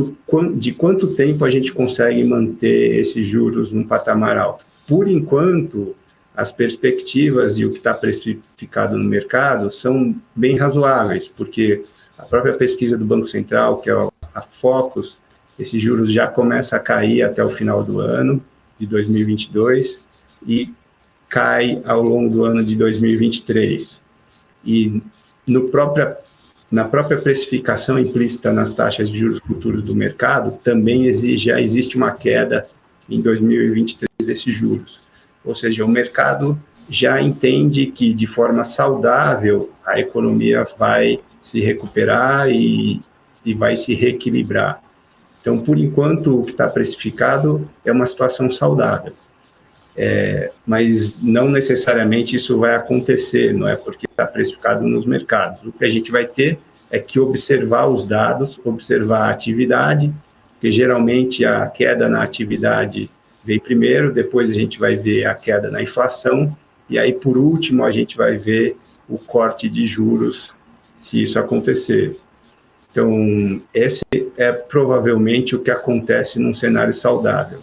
Speaker 5: de quanto tempo a gente consegue manter esses juros num patamar alto. Por enquanto, as perspectivas e o que está precificado no mercado são bem razoáveis, porque a própria pesquisa do Banco Central, que é a Focus, esses juros já começa a cair até o final do ano de 2022 e cai ao longo do ano de 2023. E na própria precificação implícita nas taxas de juros futuros do mercado, também já existe uma queda em 2023 desses juros. Ou seja, o mercado já entende que, de forma saudável, a economia vai se recuperar e vai se reequilibrar. Então, por enquanto, o que está precificado é uma situação saudável. Mas não necessariamente isso vai acontecer, não é porque está precificado nos mercados. O que a gente vai ter é que observar os dados, observar a atividade, porque geralmente a queda na atividade vem primeiro, depois a gente vai ver a queda na inflação, e aí, por último, a gente vai ver o corte de juros, se isso acontecer. Então, esse é provavelmente o que acontece num cenário saudável.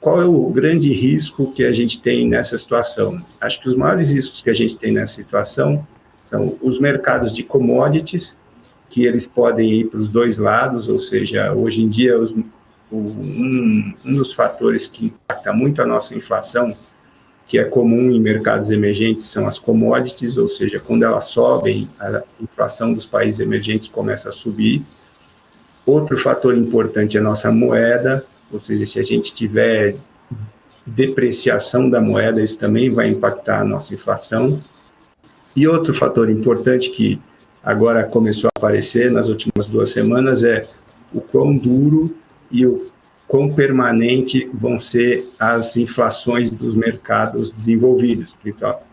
Speaker 5: Qual é o grande risco que a gente tem nessa situação? Acho que os maiores riscos que a gente tem nessa situação são os mercados de commodities, que eles podem ir para os dois lados, ou seja, hoje em dia, um dos fatores que impacta muito a nossa inflação, que é comum em mercados emergentes, são as commodities, ou seja, quando elas sobem, a inflação dos países emergentes começa a subir. Outro fator importante é a nossa moeda, ou seja, se a gente tiver depreciação da moeda, isso também vai impactar a nossa inflação. E outro fator importante que agora começou a aparecer nas últimas 2 semanas é o quão duro e o quão permanente vão ser as inflações dos mercados desenvolvidos,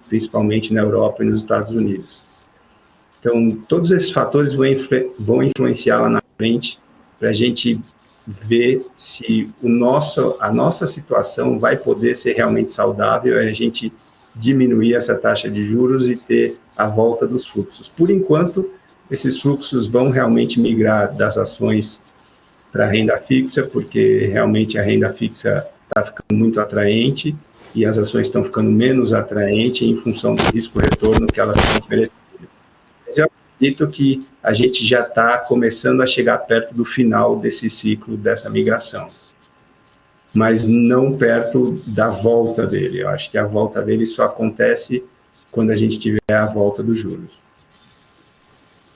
Speaker 5: principalmente na Europa e nos Estados Unidos. Então, todos esses fatores vão influenciar lá na frente para a gente ver se a nossa situação vai poder ser realmente saudável, a gente diminuir essa taxa de juros e ter a volta dos fluxos. Por enquanto, esses fluxos vão realmente migrar das ações para a renda fixa, porque realmente a renda fixa está ficando muito atraente e as ações estão ficando menos atraentes em função do risco-retorno que elas estão oferecendo. Mas eu acredito que a gente já está começando a chegar perto do final desse ciclo, dessa migração, mas não perto da volta dele. Eu acho que a volta dele só acontece quando a gente tiver a volta dos juros.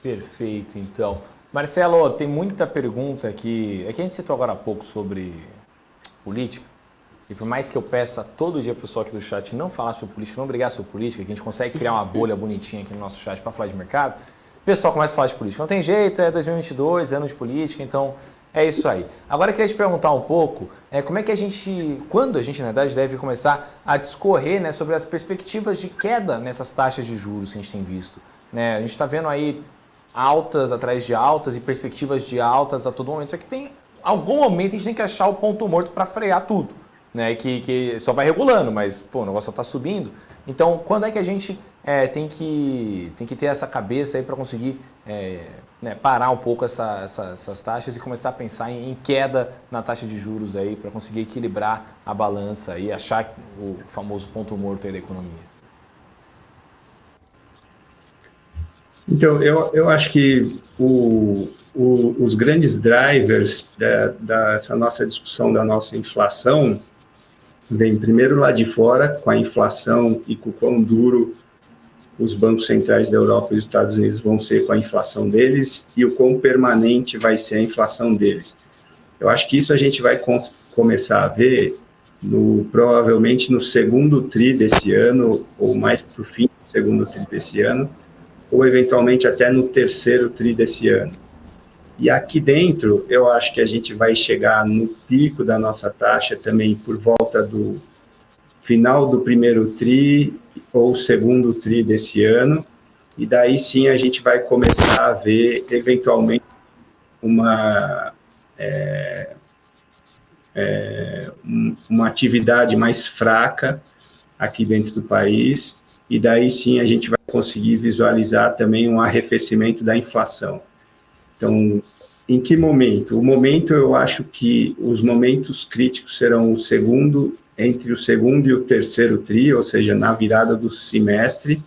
Speaker 2: Perfeito, então. Marcelo, tem muita pergunta aqui. É que a gente citou agora há pouco sobre política. E por mais que eu peça todo dia para o pessoal aqui do chat não falar sobre política, não brigar sobre política, que a gente consegue criar uma bolha bonitinha aqui no nosso chat para falar de mercado, o pessoal começa a falar de política. Não tem jeito, é 2022, ano de política, então é isso aí. Agora eu queria te perguntar um pouco, como é que quando a gente, na verdade, deve começar a discorrer, né, sobre as perspectivas de queda nessas taxas de juros que a gente tem visto. Né? A gente está vendo aí altas atrás de altas e perspectivas de altas a todo momento, só que tem algum momento a gente tem que achar o ponto morto para frear tudo, né? Que só vai regulando, mas pô, o negócio só está subindo. Então, quando é que a gente tem que ter essa cabeça aí para conseguir né, parar um pouco essas taxas e começar a pensar em queda na taxa de juros aí para conseguir equilibrar a balança e achar o famoso ponto morto aí da economia?
Speaker 5: Então, eu acho que os grandes drivers dessa nossa discussão da nossa inflação vem primeiro lá de fora, com a inflação e com o quão duro os bancos centrais da Europa e dos Estados Unidos vão ser com a inflação deles e o quão permanente vai ser a inflação deles. Eu acho que isso a gente vai começar a ver provavelmente no segundo tri desse ano, ou mais para o fim do segundo tri desse ano, ou eventualmente até no terceiro tri desse ano. E aqui dentro, eu acho que a gente vai chegar no pico da nossa taxa também por volta do final do primeiro tri ou segundo tri desse ano, e daí sim a gente vai começar a ver eventualmente uma atividade mais fraca aqui dentro do país, e daí sim a gente vai conseguir visualizar também um arrefecimento da inflação. Então, em que momento? O momento, eu acho que os momentos críticos serão entre o segundo e o terceiro tri, ou seja, na virada do semestre,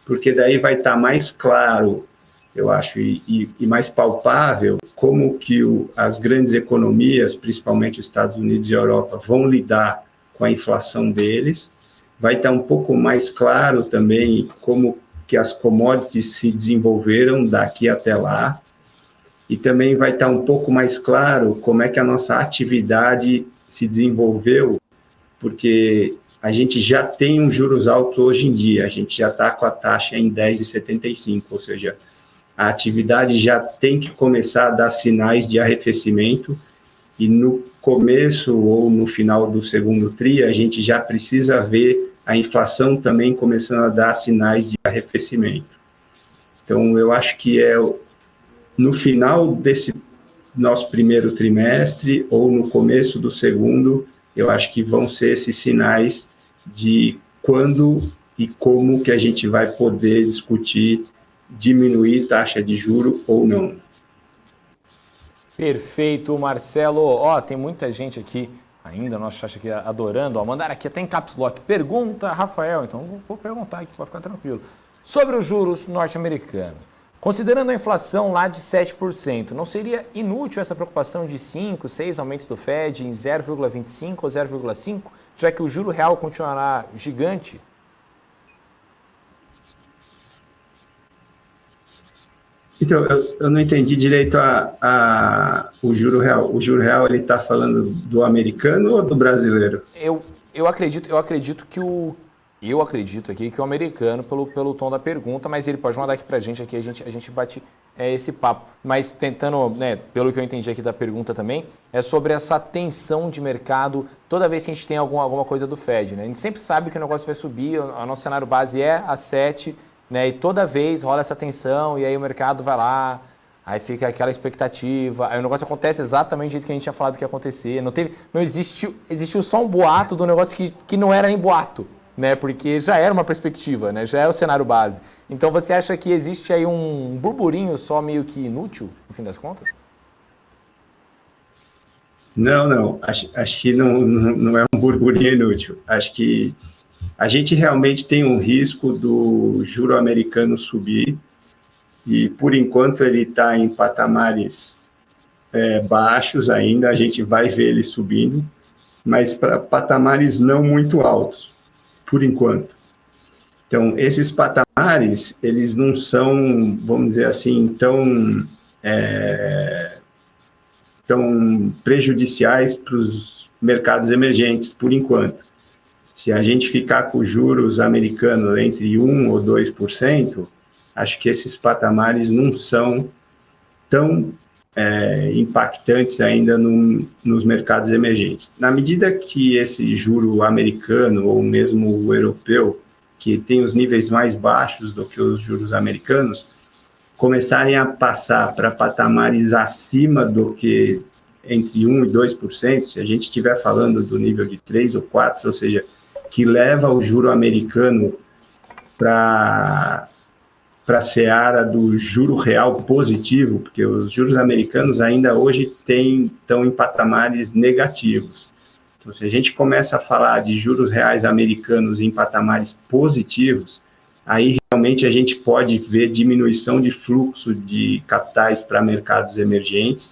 Speaker 5: porque daí vai estar mais claro, eu acho, e mais palpável, como que as grandes economias, principalmente os Estados Unidos e a Europa, vão lidar com a inflação deles. Vai estar um pouco mais claro também como que as commodities se desenvolveram daqui até lá, e também vai estar um pouco mais claro como é que a nossa atividade se desenvolveu, porque a gente já tem um juros alto hoje em dia, a gente já está com a taxa em 10,75, ou seja, a atividade já tem que começar a dar sinais de arrefecimento, e no começo ou no final do segundo tri, a gente já precisa ver a inflação também começando a dar sinais de arrefecimento. Então, eu acho que no final desse nosso primeiro trimestre ou no começo do segundo, eu acho que vão ser esses sinais de quando e como que a gente vai poder discutir diminuir taxa de juro ou não.
Speaker 2: Perfeito, Marcelo. Tem muita gente aqui ainda, nosso chat aqui adorando. Mandaram aqui até em caps lock. Pergunta, Rafael. Então, vou perguntar aqui para ficar tranquilo. Sobre os juros norte-americanos. Considerando a inflação lá de 7%, não seria inútil essa preocupação de 5, 6 aumentos do Fed em 0,25 ou 0,5, já que o juro real continuará gigante?
Speaker 5: Então, eu não entendi direito o juro real. O juro real, ele está falando do americano ou do brasileiro?
Speaker 2: Eu acredito que eu acredito aqui que o americano, pelo tom da pergunta, mas ele pode mandar aqui pra gente, aqui a gente bate esse papo. Mas tentando, né, pelo que eu entendi aqui da pergunta também, é sobre essa tensão de mercado toda vez que a gente tem alguma coisa do Fed, né? A gente sempre sabe que o negócio vai subir, o nosso cenário base é a 7, né? E toda vez rola essa tensão e aí o mercado vai lá, aí fica aquela expectativa, aí o negócio acontece exatamente do jeito que a gente tinha falado que ia acontecer. Existiu só um boato do negócio que não era nem boato. né? Porque já era uma perspectiva, né? Já é o cenário base. Então você acha que existe aí um burburinho só meio que inútil, no fim das contas?
Speaker 5: Não. Acho que não é um burburinho inútil. Acho que a gente realmente tem um risco do juro americano subir e, por enquanto, ele está em patamares baixos ainda. A gente vai ver ele subindo, mas para patamares não muito altos, por enquanto. Então, esses patamares, eles não são, vamos dizer assim, tão prejudiciais para os mercados emergentes, por enquanto. Se a gente ficar com os juros americanos entre 1% ou 2%, acho que esses patamares não são tão impactantes ainda nos mercados emergentes. Na medida que esse juro americano, ou mesmo o europeu, que tem os níveis mais baixos do que os juros americanos, começarem a passar para patamares acima do que entre 1% e 2%, se a gente estiver falando do nível de 3 ou 4, ou seja, que leva o juro americano para a seara do juro real positivo, porque os juros americanos ainda hoje estão em patamares negativos. Então, se a gente começa a falar de juros reais americanos em patamares positivos, aí realmente a gente pode ver diminuição de fluxo de capitais para mercados emergentes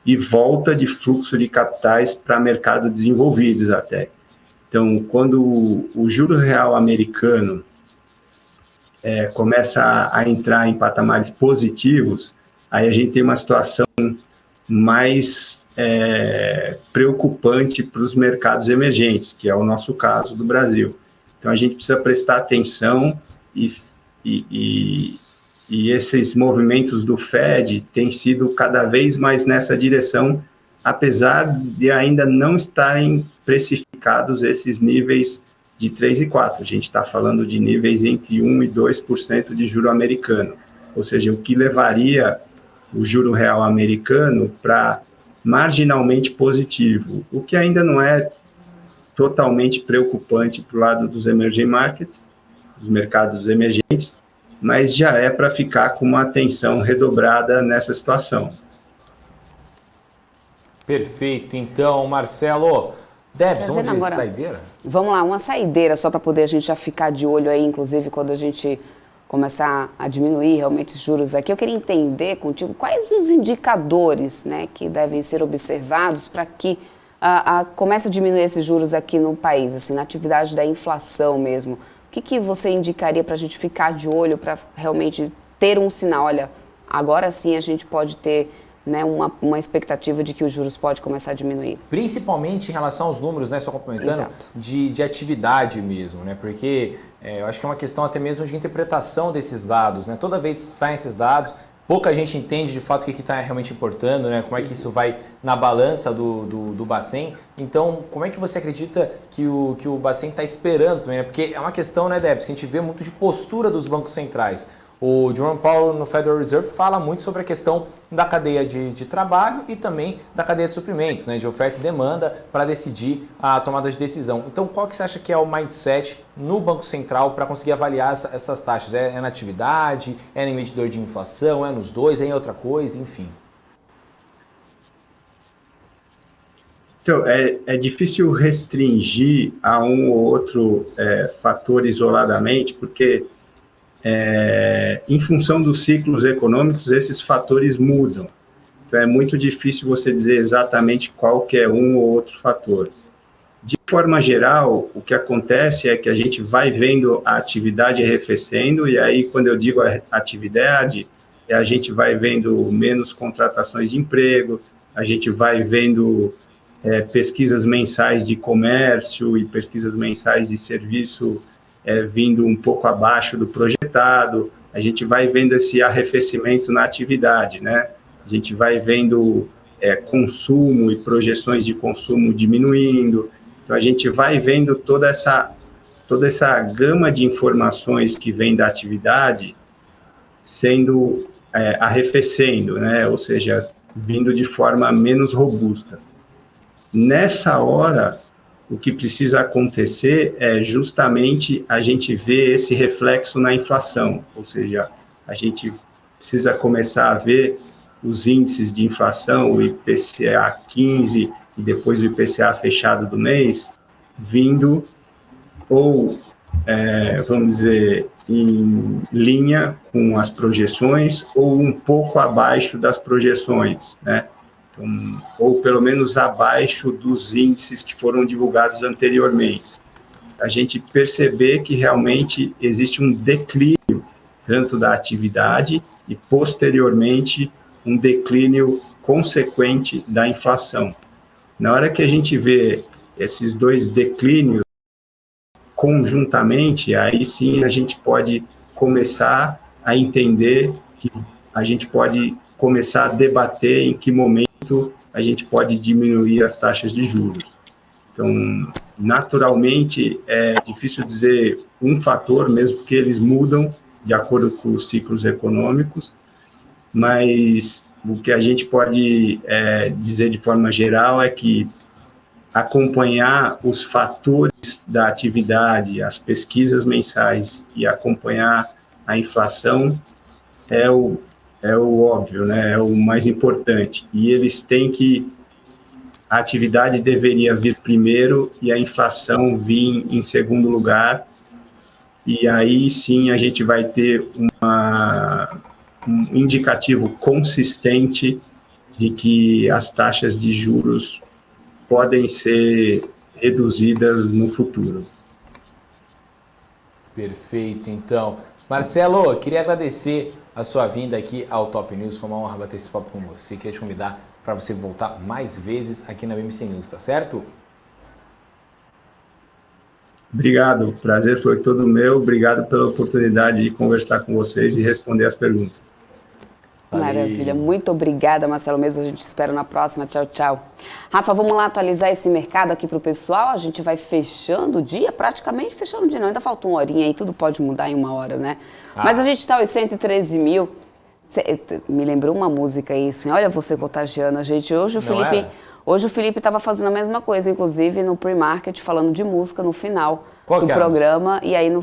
Speaker 5: e volta de fluxo de capitais para mercados desenvolvidos até. Então, quando o juro real americano começa a entrar em patamares positivos, aí a gente tem uma situação mais preocupante para os mercados emergentes, que é o nosso caso do Brasil. Então, a gente precisa prestar atenção e esses movimentos do Fed têm sido cada vez mais nessa direção, apesar de ainda não estarem precificados esses níveis de 3 e 4. A gente está falando de níveis entre 1% e 2% de juro americano, ou seja, o que levaria o juro real americano para marginalmente positivo, o que ainda não é totalmente preocupante para o lado dos emerging markets, dos mercados emergentes, mas já é para ficar com uma atenção redobrada nessa situação.
Speaker 2: Perfeito. Então, Marcelo, Debs, vamos de
Speaker 1: agora,
Speaker 2: saideira?
Speaker 1: Vamos lá, uma saideira só para poder a gente já ficar de olho aí, inclusive quando a gente começar a diminuir realmente os juros aqui. Eu queria entender contigo quais os indicadores, né, que devem ser observados para que comece a diminuir esses juros aqui no país, assim, na atividade da inflação mesmo. O que você indicaria para a gente ficar de olho para realmente ter um sinal? Olha, agora sim a gente pode ter, né, uma expectativa de que os juros podem começar a diminuir.
Speaker 2: Principalmente em relação aos números, né, só complementando, de atividade mesmo, né, porque eu acho que é uma questão até mesmo de interpretação desses dados, né, toda vez que saem esses dados, pouca gente entende de fato o que está realmente importando, né, como é que isso vai na balança do Bacen. Então, como é que você acredita que o Bacen está esperando também, né, porque é uma questão, né, Debs, que a gente vê muito de postura dos bancos centrais. O Jerome Powell no Federal Reserve fala muito sobre a questão da cadeia de trabalho e também da cadeia de suprimentos, né, de oferta e demanda para decidir a tomada de decisão. Então, qual que você acha que é o mindset no Banco Central para conseguir avaliar essas taxas? É na atividade, é no medidor de inflação, é nos dois, é em outra coisa, enfim?
Speaker 5: Então, é difícil restringir a um ou outro fator isoladamente, porque em função dos ciclos econômicos, esses fatores mudam. Então, é muito difícil você dizer exatamente qual que é um ou outro fator. De forma geral, o que acontece é que a gente vai vendo a atividade arrefecendo, e aí, quando eu digo atividade, a gente vai vendo menos contratações de emprego, a gente vai vendo pesquisas mensais de comércio e pesquisas mensais de serviço vindo um pouco abaixo do projetado, a gente vai vendo esse arrefecimento na atividade, né? A gente vai vendo consumo e projeções de consumo diminuindo, então a gente vai vendo toda essa gama de informações que vem da atividade sendo arrefecendo, né? Ou seja, vindo de forma menos robusta. Nessa hora, o que precisa acontecer é justamente a gente ver esse reflexo na inflação, ou seja, a gente precisa começar a ver os índices de inflação, o IPCA 15 e depois o IPCA fechado do mês, vindo ou, vamos dizer, em linha com as projeções ou um pouco abaixo das projeções, né? Então, ou pelo menos abaixo dos índices que foram divulgados anteriormente. A gente perceber que realmente existe um declínio tanto da atividade e, posteriormente, um declínio consequente da inflação. Na hora que a gente vê esses dois declínios conjuntamente, aí sim a gente pode começar a entender que a gente pode começar a debater em que momento a gente pode diminuir as taxas de juros. Então, naturalmente, é difícil dizer um fator, mesmo porque eles mudam de acordo com os ciclos econômicos, mas o que a gente pode dizer de forma geral é que acompanhar os fatores da atividade, as pesquisas mensais e acompanhar a inflação é o óbvio, né? É o mais importante. E eles têm que... A atividade deveria vir primeiro e a inflação vir em segundo lugar, e aí sim a gente vai ter um indicativo consistente de que as taxas de juros podem ser reduzidas no futuro.
Speaker 2: Perfeito, então. Marcelo, queria agradecer a sua vinda aqui ao Top News, foi uma honra bater esse papo com você, queria te convidar para você voltar mais vezes aqui na BMC News, tá certo?
Speaker 5: Obrigado, o prazer foi todo meu, obrigado pela oportunidade de conversar com vocês e responder as perguntas.
Speaker 1: Maravilha, muito obrigada, Marcelo Mesmo, a gente espera na próxima, tchau, tchau. Rafa, vamos lá atualizar esse mercado aqui para o pessoal, a gente vai fechando o dia, praticamente fechando o dia, não, ainda falta uma horinha aí, tudo pode mudar em uma hora, né? Mas a gente está aos 113 mil, me lembrou uma música isso, olha você contagiando a gente, hoje o Felipe estava fazendo a mesma coisa, inclusive no pre-market, falando de música no final do programa, e aí no...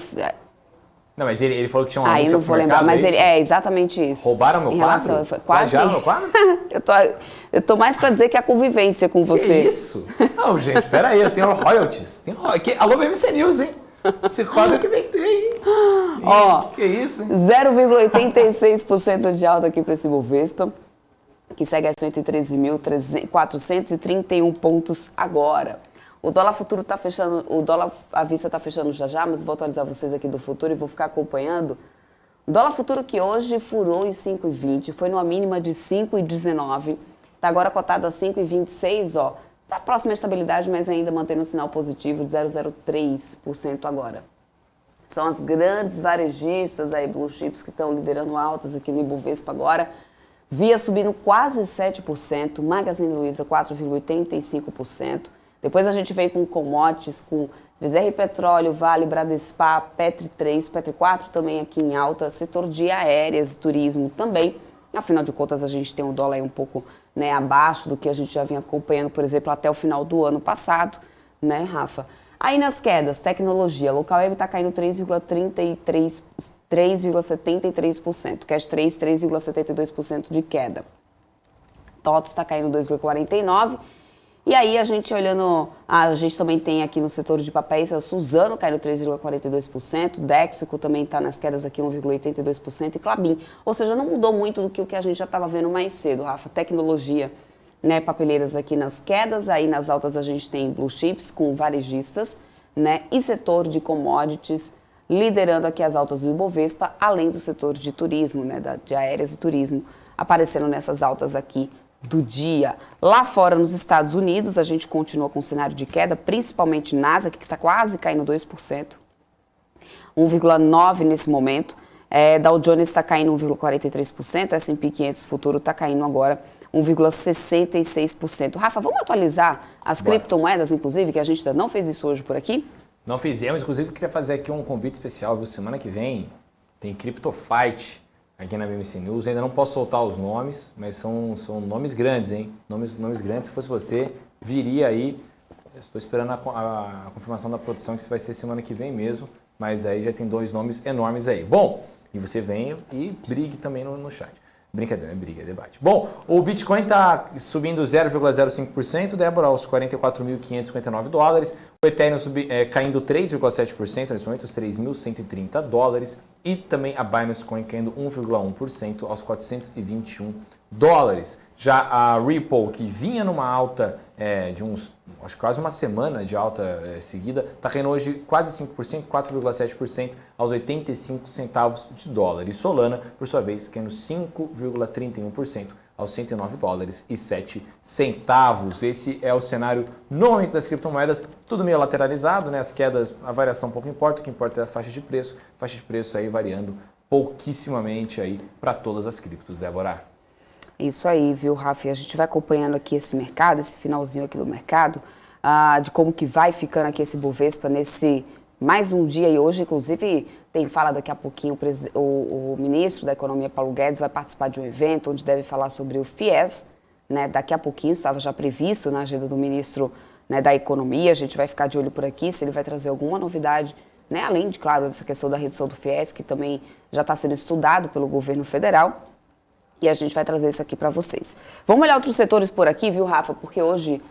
Speaker 2: Não, mas ele falou que tinha uma música.
Speaker 1: Aí não vou lembrar, mas ele é exatamente isso.
Speaker 2: Roubaram meu quadro?
Speaker 1: Quase.
Speaker 2: Meu quadro?
Speaker 1: eu tô mais pra dizer que é a convivência com você.
Speaker 2: Que isso? Não, gente, peraí, eu tenho royalties. Alô, BMC News, hein? Esse quadro que inventei, hein?
Speaker 1: Ó,
Speaker 2: que isso, hein?
Speaker 1: 0,86% de alta aqui para esse Bovespa, que segue a 113.431 pontos agora. O dólar futuro está fechando, o dólar à vista está fechando já, mas vou atualizar vocês aqui do futuro e vou ficar acompanhando. O dólar futuro que hoje furou em 5,20, foi numa mínima de 5,19, está agora cotado a 5,26, ó. Está próximo à estabilidade, mas ainda mantendo um sinal positivo de 0,03% agora. São as grandes varejistas aí, blue chips, que estão liderando altas aqui no Ibovespa agora. Via subindo quase 7%, Magazine Luiza 4,85%. Depois a gente veio com commodities, com 3R Petróleo, Vale, Bradespar, Petri 3, Petri 4 também aqui em alta, setor de aéreas, turismo também. Afinal de contas, a gente tem o dólar aí um pouco, né, abaixo do que a gente já vinha acompanhando, por exemplo, até o final do ano passado, né, Rafa? Aí nas quedas, tecnologia, local web está caindo 3,73%, Cash 3, 3,72% de queda. TOTS está caindo 2,49%. E aí a gente olhando, a gente também tem aqui no setor de papéis, a Suzano caindo 3,42%, Dexico também está nas quedas aqui 1,82% e Klabin. Ou seja, não mudou muito do que a gente já estava vendo mais cedo, Rafa. Tecnologia, né, papeleiras aqui nas quedas, aí nas altas a gente tem blue chips com varejistas, né, e setor de commodities liderando aqui as altas do Ibovespa, além do setor de turismo, né, de aéreas e turismo, aparecendo nessas altas aqui do dia. Lá fora, nos Estados Unidos, a gente continua com um cenário de queda, principalmente Nasdaq, que está quase caindo 2%, 1,9% nesse momento. Dow Jones está caindo 1,43%, S&P 500 futuro está caindo agora 1,66%. Rafa, vamos atualizar as criptomoedas, inclusive, que a gente ainda não fez isso hoje por aqui?
Speaker 2: Não fizemos, inclusive eu queria fazer aqui um convite especial, viu? Semana que vem tem Crypto Fight aqui na BMC News. Ainda não posso soltar os nomes, mas são nomes grandes, hein? Nomes grandes. Se fosse você, viria aí Estou esperando a confirmação da produção, que isso vai ser semana que vem mesmo, mas aí já tem 2 nomes enormes aí. Bom, e você vem e brigue também no chat. Brincadeira, briga, debate. Bom, o Bitcoin está subindo 0,05%, Débora, aos 44.559 dólares. O Ethereum caindo 3,7% nesse momento, aos 3.130 dólares. E também a Binance Coin caindo 1,1% aos 421 dólares. Já a Ripple, que vinha numa alta de acho que quase uma semana de alta seguida, está caindo hoje quase 5%, 4,7% aos 85 centavos de dólar. E Solana, por sua vez, caindo 5,31% aos 109 dólares e 7 centavos. Esse é o cenário no momento das criptomoedas, tudo meio lateralizado, né? As quedas, a variação pouco importa, o que importa é a faixa de preço aí variando pouquissimamente aí para todas as criptos, Débora.
Speaker 1: Isso aí, viu, Rafa? A gente vai acompanhando aqui esse mercado, esse finalzinho aqui do mercado, de como que vai ficando aqui esse Bovespa nesse mais um dia. E hoje, inclusive, tem fala daqui a pouquinho, o ministro da Economia, Paulo Guedes, vai participar de um evento onde deve falar sobre o FIES, né? Daqui a pouquinho, estava já previsto na agenda do ministro, né, da Economia. A gente vai ficar de olho por aqui, se ele vai trazer alguma novidade, né? Além de, claro, dessa questão da redução do FIES, que também já está sendo estudado pelo governo federal. E a gente vai trazer isso aqui para vocês. Vamos olhar outros setores por aqui, viu, Rafa? Porque hoje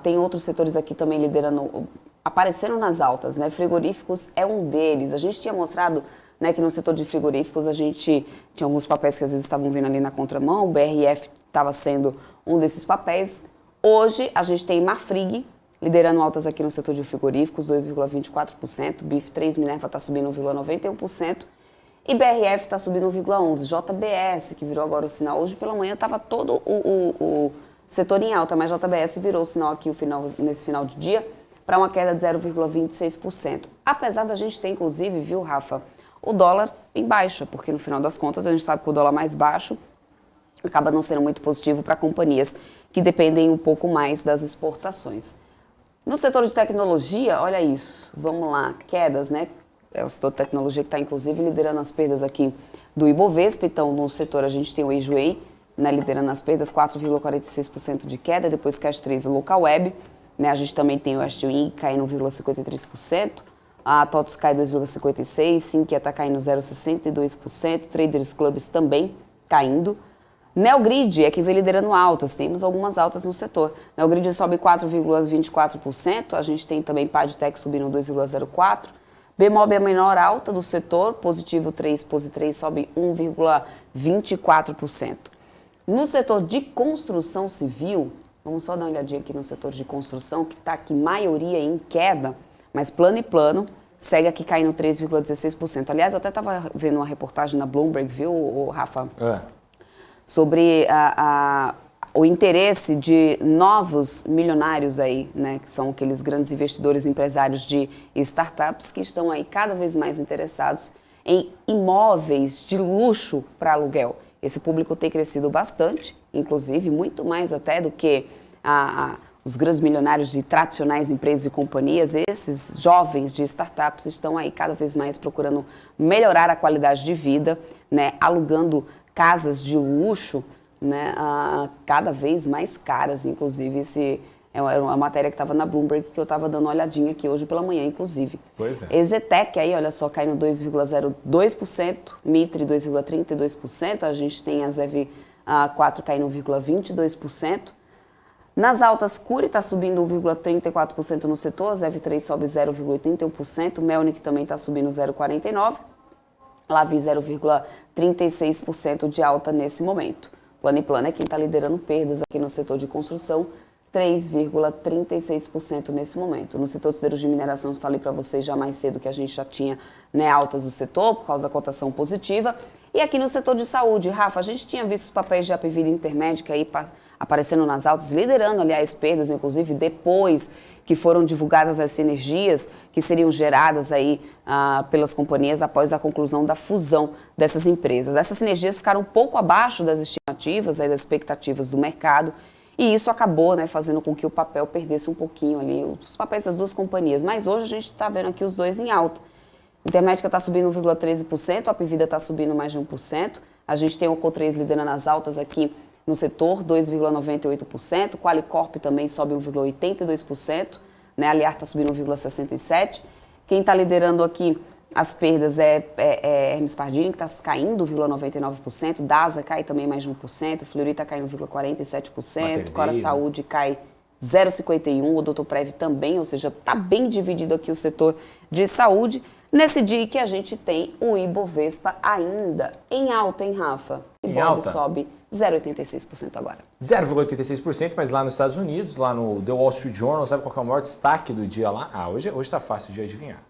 Speaker 1: tem outros setores aqui também liderando, aparecendo nas altas, né? Frigoríficos é um deles. A gente tinha mostrado, né, que no setor de frigoríficos a gente tinha alguns papéis que às vezes estavam vindo ali na contramão. O BRF estava sendo um desses papéis. Hoje a gente tem Marfrig liderando altas aqui no setor de frigoríficos, 2,24%. BIF3 Minerva está subindo 1,91%. E BRF está subindo 1,11%. JBS, que virou agora o sinal. Hoje pela manhã estava todo o setor em alta, mas JBS virou o sinal aqui nesse final de dia para uma queda de 0,26%. Apesar da gente ter, inclusive, viu, Rafa, o dólar em baixa, porque no final das contas a gente sabe que o dólar mais baixo acaba não sendo muito positivo para companhias que dependem um pouco mais das exportações. No setor de tecnologia, olha isso, vamos lá, quedas, né? É o setor de tecnologia que está, inclusive, liderando as perdas aqui do Ibovespa. Então, no setor, a gente tem o Ajoei, né, liderando as perdas, 4,46% de queda. Depois, Cash 3 e Local Web. Né, a gente também tem o STWIN caindo 1,53%. A TOTOS cai 2,56%. Sinqia está caindo 0,62%. Traders Clubs também caindo. Neogrid é que vem liderando altas. Temos algumas altas no setor. Neogrid sobe 4,24%. A gente tem também Padtech subindo 2,04%. Bemob é a menor alta do setor, positivo 3, POSI 3 sobe 1,24%. No setor de construção civil, vamos só dar uma olhadinha aqui no setor de construção, que está aqui maioria em queda, mas plano e plano, segue aqui caindo 3,16%. Aliás, eu até estava vendo uma reportagem na Bloomberg, viu, Rafa? Sobre o interesse de novos milionários aí, né, que são aqueles grandes investidores empresários de startups que estão aí cada vez mais interessados em imóveis de luxo para aluguel. Esse público tem crescido bastante, inclusive muito mais até do que os grandes milionários de tradicionais empresas e companhias. Esses jovens de startups estão aí cada vez mais procurando melhorar a qualidade de vida, né, alugando casas de luxo, né, cada vez mais caras. Inclusive, esse é uma matéria que estava na Bloomberg, que eu estava dando uma olhadinha aqui hoje pela manhã, inclusive.
Speaker 2: Pois é.
Speaker 1: Exetec aí, olha só, caindo 2,02%, Mitre 2,32%, a gente tem a ZEV 4 caindo 1,22%. Nas altas, Cury está subindo 1,34% no setor, a ZEV 3 sobe 0,81%, Melnick também está subindo 0,49%, Lavi 0,36% de alta nesse momento. Plano e Plano é quem está liderando perdas aqui no setor de construção, 3,36% nesse momento. No setor de siderurgia de mineração, eu falei para vocês já mais cedo que a gente já tinha, né, altas do setor por causa da cotação positiva. E aqui no setor de saúde, Rafa, a gente tinha visto os papéis de Apivida Intermédica aí aparecendo nas altas, liderando, aliás, perdas, inclusive, depois que foram divulgadas as sinergias que seriam geradas aí pelas companhias após a conclusão da fusão dessas empresas. Essas sinergias ficaram um pouco abaixo das estimativas, aí, das expectativas do mercado, e isso acabou, né, fazendo com que o papel perdesse um pouquinho ali, os papéis das duas companhias. Mas hoje a gente está vendo aqui os dois em alta. Intermédica está subindo 1,13%, a Apivida está subindo mais de 1%. A gente tem o Co3 liderando as altas aqui no setor, 2,98%. Qualicorp também sobe 1,82%. Né? A Aliar está subindo 1,67%. Quem está liderando aqui as perdas é Hermes Pardini, que está caindo 1,99%. DASA cai também mais de 1%. Fleury está caindo 1,47%. Cora Saúde cai 0,51%. O Doutorprev também, ou seja, está bem dividido aqui o setor de saúde. Nesse dia que a gente tem o Ibovespa ainda em alta, hein, Rafa? Ibov sobe 0,86% agora.
Speaker 2: 0,86%, mas lá nos Estados Unidos, lá no The Wall Street Journal, sabe qual é o maior destaque do dia lá? Hoje está fácil de adivinhar.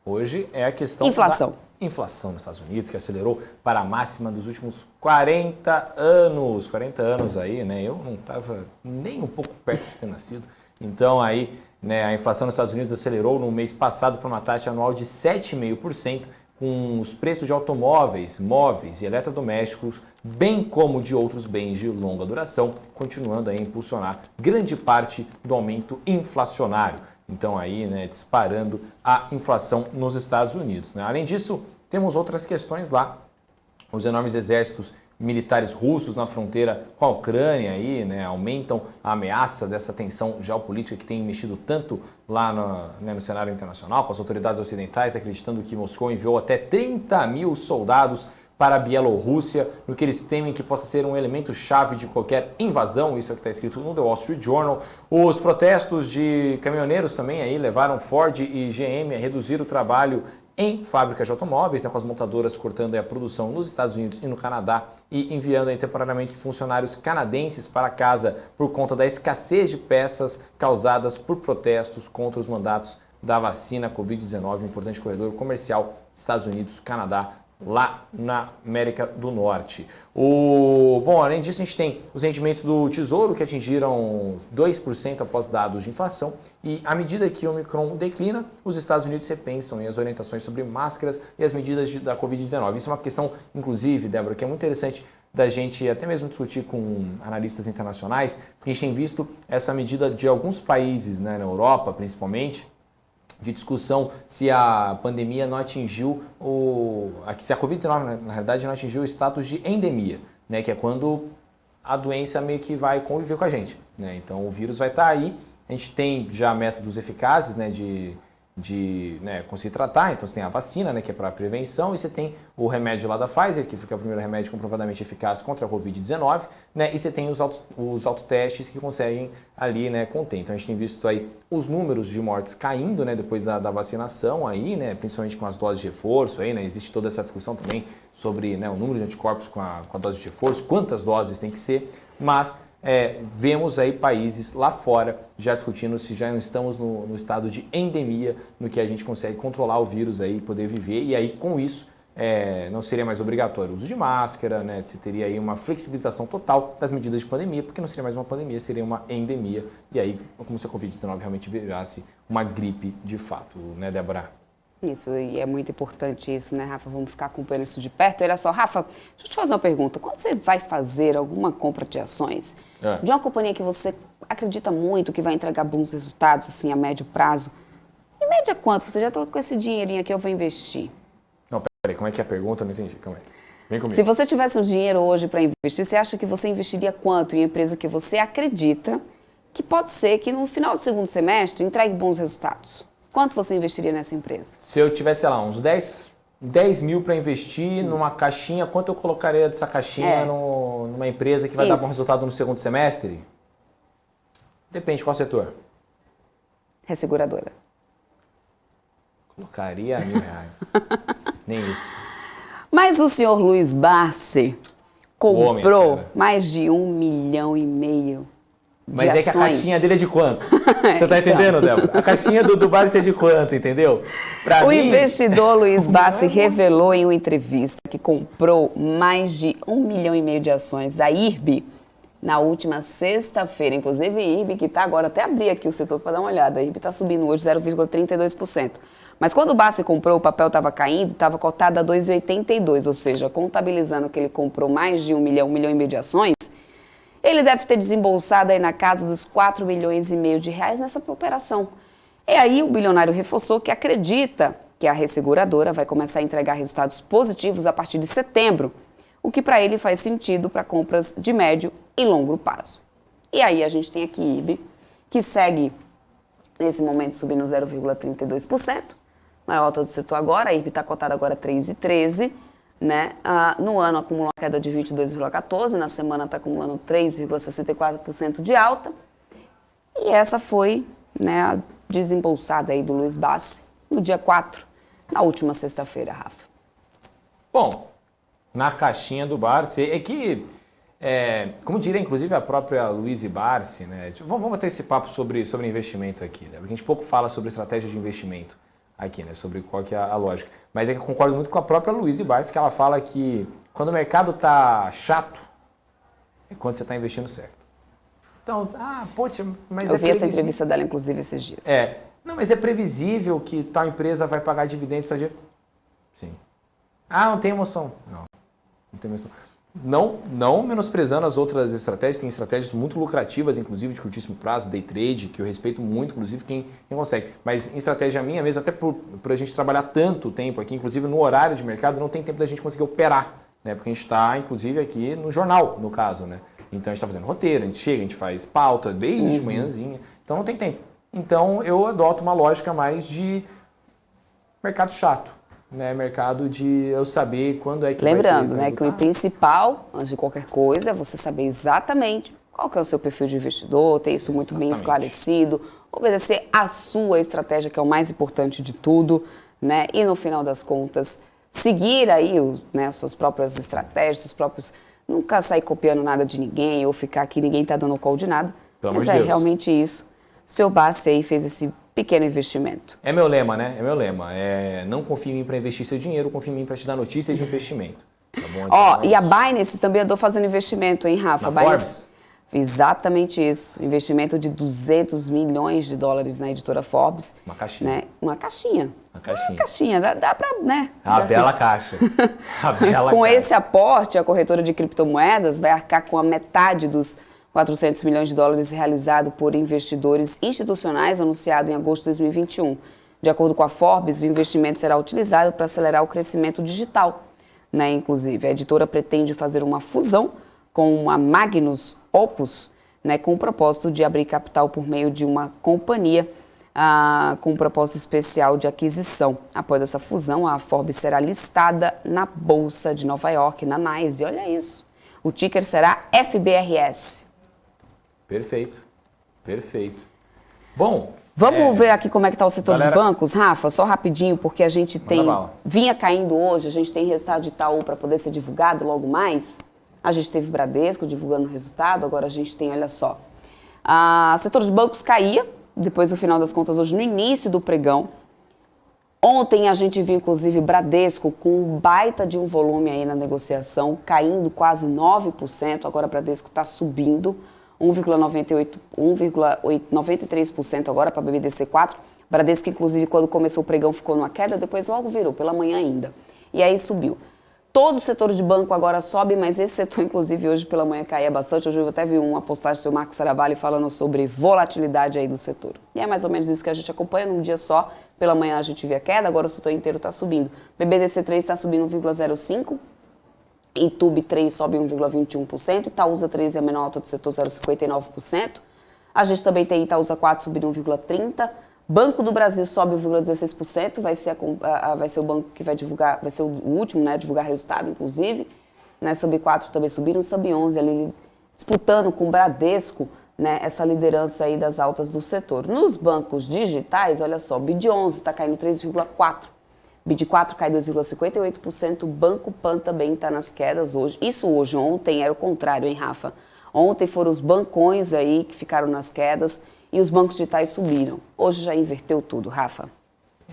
Speaker 2: Hoje é a questão
Speaker 1: inflação.
Speaker 2: Da inflação nos Estados Unidos, que acelerou para a máxima dos últimos 40 anos. 40 anos aí, né? Eu não estava nem um pouco perto de ter nascido. Então aí, né, a inflação nos Estados Unidos acelerou no mês passado para uma taxa anual de 7,5%, com os preços de automóveis, móveis e eletrodomésticos, bem como de outros bens de longa duração, continuando a impulsionar grande parte do aumento inflacionário. Então aí, né, disparando a inflação nos Estados Unidos. Né? Além disso, temos outras questões lá. Os enormes exércitos militares russos na fronteira com a Ucrânia aí, né, aumentam a ameaça dessa tensão geopolítica que tem mexido tanto lá no cenário internacional, com as autoridades ocidentais acreditando que Moscou enviou até 30 mil soldados para a Bielorrússia, no que eles temem que possa ser um elemento-chave de qualquer invasão. Isso é o que está escrito no The Wall Street Journal. Os protestos de caminhoneiros também aí levaram Ford e GM a reduzir o trabalho em fábricas de automóveis, né, com as montadoras cortando a produção nos Estados Unidos e no Canadá e enviando aí, temporariamente funcionários canadenses para casa por conta da escassez de peças causadas por protestos contra os mandatos da vacina Covid-19, um importante corredor comercial Estados Unidos-Canadá, lá na América do Norte. Bom, além disso, a gente tem os rendimentos do Tesouro, que atingiram 2% após dados de inflação, e à medida que o Omicron declina, os Estados Unidos repensam as orientações sobre máscaras e as medidas da Covid-19. Isso é uma questão, inclusive, Débora, que é muito interessante da gente até mesmo discutir com analistas internacionais, porque a gente tem visto essa medida de alguns países, né, na Europa, principalmente, de discussão se a pandemia não atingiu se a Covid-19, na realidade, não atingiu o status de endemia, né, que é quando a doença meio que vai conviver com a gente, né? Então o vírus vai estar aí, a gente tem já métodos eficazes, né, de conseguir tratar. Então você tem a vacina, né, que é para prevenção, e você tem o remédio lá da Pfizer, que fica o primeiro remédio comprovadamente eficaz contra a Covid-19, né, e você tem os autotestes que conseguem ali, né, conter. Então a gente tem visto aí os números de mortes caindo, né, depois da vacinação aí, né, principalmente com as doses de reforço aí, né, existe toda essa discussão também sobre, né, o número de anticorpos com a dose de reforço, quantas doses tem que ser, mas vemos aí países lá fora já discutindo se já não estamos no estado de endemia, no que a gente consegue controlar o vírus aí, poder viver, e aí com isso não seria mais obrigatório o uso de máscara, né? Se teria aí uma flexibilização total das medidas de pandemia, porque não seria mais uma pandemia, seria uma endemia, e aí como se a Covid-19 realmente virasse uma gripe de fato, né, Débora?
Speaker 1: Isso, e é muito importante isso, né, Rafa? Vamos ficar acompanhando isso de perto. Olha só, Rafa, deixa eu te fazer uma pergunta. Quando você vai fazer alguma compra de ações de uma companhia que você acredita muito que vai entregar bons resultados, assim, a médio prazo, em média quanto? Você já está com esse dinheirinho aqui, eu vou investir?
Speaker 2: Não, peraí, como é que é a pergunta? Eu não entendi, calma aí. Vem comigo.
Speaker 1: Se você tivesse um dinheiro hoje para investir, você acha que você investiria quanto em empresa que você acredita que pode ser que no final do segundo semestre entregue bons resultados? Quanto você investiria nessa empresa?
Speaker 2: Se eu tivesse, sei lá, uns 10 mil para investir numa caixinha, quanto eu colocaria dessa caixinha numa empresa que vai dar bom resultado no segundo semestre? Depende qual setor.
Speaker 1: Resseguradora.
Speaker 2: Colocaria R$1.000. Nem isso.
Speaker 1: Mas o senhor Luiz Barsi comprou mais de 1,5 milhão.
Speaker 2: Mas é que a caixinha dele é de quanto? Você tá entendendo, Débora? A caixinha do Barsi é de quanto, entendeu?
Speaker 1: Investidor Luiz Barsi revelou em uma entrevista que comprou mais de 1,5 milhão de ações da IRB na última sexta-feira. Inclusive, a IRB, que está agora, até abri aqui o setor para dar uma olhada, a IRB está subindo hoje 0,32%. Mas quando o Barsi comprou, o papel estava caindo, estava cotado a 2,82, ou seja, contabilizando que ele comprou mais de 1 milhão de ações, ele deve ter desembolsado aí na casa dos 4,5 milhões de reais nessa operação. E aí o bilionário reforçou que acredita que a resseguradora vai começar a entregar resultados positivos a partir de setembro. o que para ele faz sentido para compras de médio e longo prazo. E aí a gente tem aqui IB, que segue nesse momento subindo 0,32%, maior alta do setor agora, a IB está cotada agora 3,13%, né? No ano acumula uma queda de 22,14%, na semana está acumulando 3,64% de alta. E essa foi, né, a desembolsada aí do Luiz Bassi no dia 4, na última sexta-feira, Rafa.
Speaker 2: Bom, na caixinha do Barsi, é que, como diria inclusive a própria Luiz Barsi, né, vamos ter esse papo sobre investimento aqui, né, porque a gente pouco fala sobre estratégia de investimento aqui, né, sobre qual que é a lógica. Mas é que eu concordo muito com a própria Luiz Barsi, que ela fala que quando o mercado está chato, é quando você está investindo certo. Então, poxa, mas
Speaker 1: eu vi essa entrevista dela, inclusive, esses dias.
Speaker 2: Não, mas é previsível que tal empresa vai pagar dividendos tal dia? Sim. Não tem emoção. Não tem emoção. Não menosprezando as outras estratégias, tem estratégias muito lucrativas, inclusive de curtíssimo prazo, day trade, que eu respeito muito, inclusive quem consegue. Mas em estratégia minha mesmo, até por a gente trabalhar tanto tempo aqui, inclusive no horário de mercado, não tem tempo da gente conseguir operar, né? Porque a gente está, inclusive, aqui no jornal, no caso, né? Então a gente está fazendo roteiro, a gente chega, a gente faz pauta desde manhãzinha, então não tem tempo. Então eu adoto uma lógica mais de mercado chato. Né, mercado de eu saber quando é que
Speaker 1: lembrando,
Speaker 2: vai ter
Speaker 1: né, que o principal, antes de qualquer coisa, é você saber exatamente qual que é o seu perfil de investidor, ter isso muito bem esclarecido, obedecer a sua estratégia, que é o mais importante de tudo, né, e no final das contas, seguir aí, né, as suas próprias estratégias, seus próprios, nunca sair copiando nada de ninguém ou ficar aqui, ninguém tá dando call de nada, mas é realmente isso. O seu Bassi aí fez esse pequeno investimento.
Speaker 2: É meu lema, né? É meu lema. Não confie em mim para investir seu dinheiro, confie em mim para te dar notícias de investimento. Tá bom?
Speaker 1: E a Binance também andou fazendo investimento, hein, Rafa?
Speaker 2: Na Forbes?
Speaker 1: Exatamente isso. Investimento de 200 milhões de dólares na editora Forbes.
Speaker 2: Uma caixinha.
Speaker 1: Né? Uma caixinha.
Speaker 2: Uma
Speaker 1: caixinha. Dá pra, né?
Speaker 2: A bela caixa.
Speaker 1: Com esse aporte, a corretora de criptomoedas vai arcar com a metade dos 400 milhões de dólares realizado por investidores institucionais, anunciado em agosto de 2021. De acordo com a Forbes, o investimento será utilizado para acelerar o crescimento digital. Né? Inclusive, a editora pretende fazer uma fusão com a Magnus Opus, né, com o propósito de abrir capital por meio de uma companhia com um propósito especial de aquisição. Após essa fusão, a Forbes será listada na Bolsa de Nova York, na NYSE. Olha isso. O ticker será FBRS.
Speaker 2: Perfeito. Bom,
Speaker 1: vamos ver aqui como é que está o setor de bancos, Rafa, só rapidinho, porque a gente vinha caindo hoje, a gente tem resultado de Itaú para poder ser divulgado logo mais. A gente teve Bradesco divulgando o resultado, agora a gente tem, olha só. O setor de bancos caía, depois no final das contas, hoje no início do pregão. Ontem a gente viu, inclusive, Bradesco com um baita de um volume aí na negociação, caindo quase 9%, agora Bradesco está subindo. 1,93% agora para a BBDC4. Bradesco, inclusive, quando começou o pregão, ficou numa queda, depois logo virou, pela manhã ainda. E aí subiu. Todo o setor de banco agora sobe, mas esse setor, inclusive, hoje pela manhã caía bastante. Hoje eu até vi uma postagem do seu Marcos Saravalli falando sobre volatilidade aí do setor. E é mais ou menos isso que a gente acompanha num dia só. Pela manhã a gente vê a queda, agora o setor inteiro está subindo. BBDC3 está subindo 1,05%. Itube 3 sobe 1,21%, Itaúsa 3 é a menor alta do setor, 0,59%. A gente também tem Itaúsa 4 subindo 1,30%. Banco do Brasil sobe 1,16%, vai ser o banco que vai divulgar, vai ser o último, né, divulgar resultado, inclusive. Né, Sub 4 também subiram, Sub 11 ali disputando com o Bradesco, né, essa liderança aí das altas do setor. Nos bancos digitais, olha só, BID 11 está caindo 3,4%. BID 4 cai 2,58%, Banco Pan também está nas quedas hoje. Isso hoje, ontem era o contrário, hein, Rafa? Ontem foram os bancões aí que ficaram nas quedas e os bancos digitais subiram. Hoje já inverteu tudo, Rafa.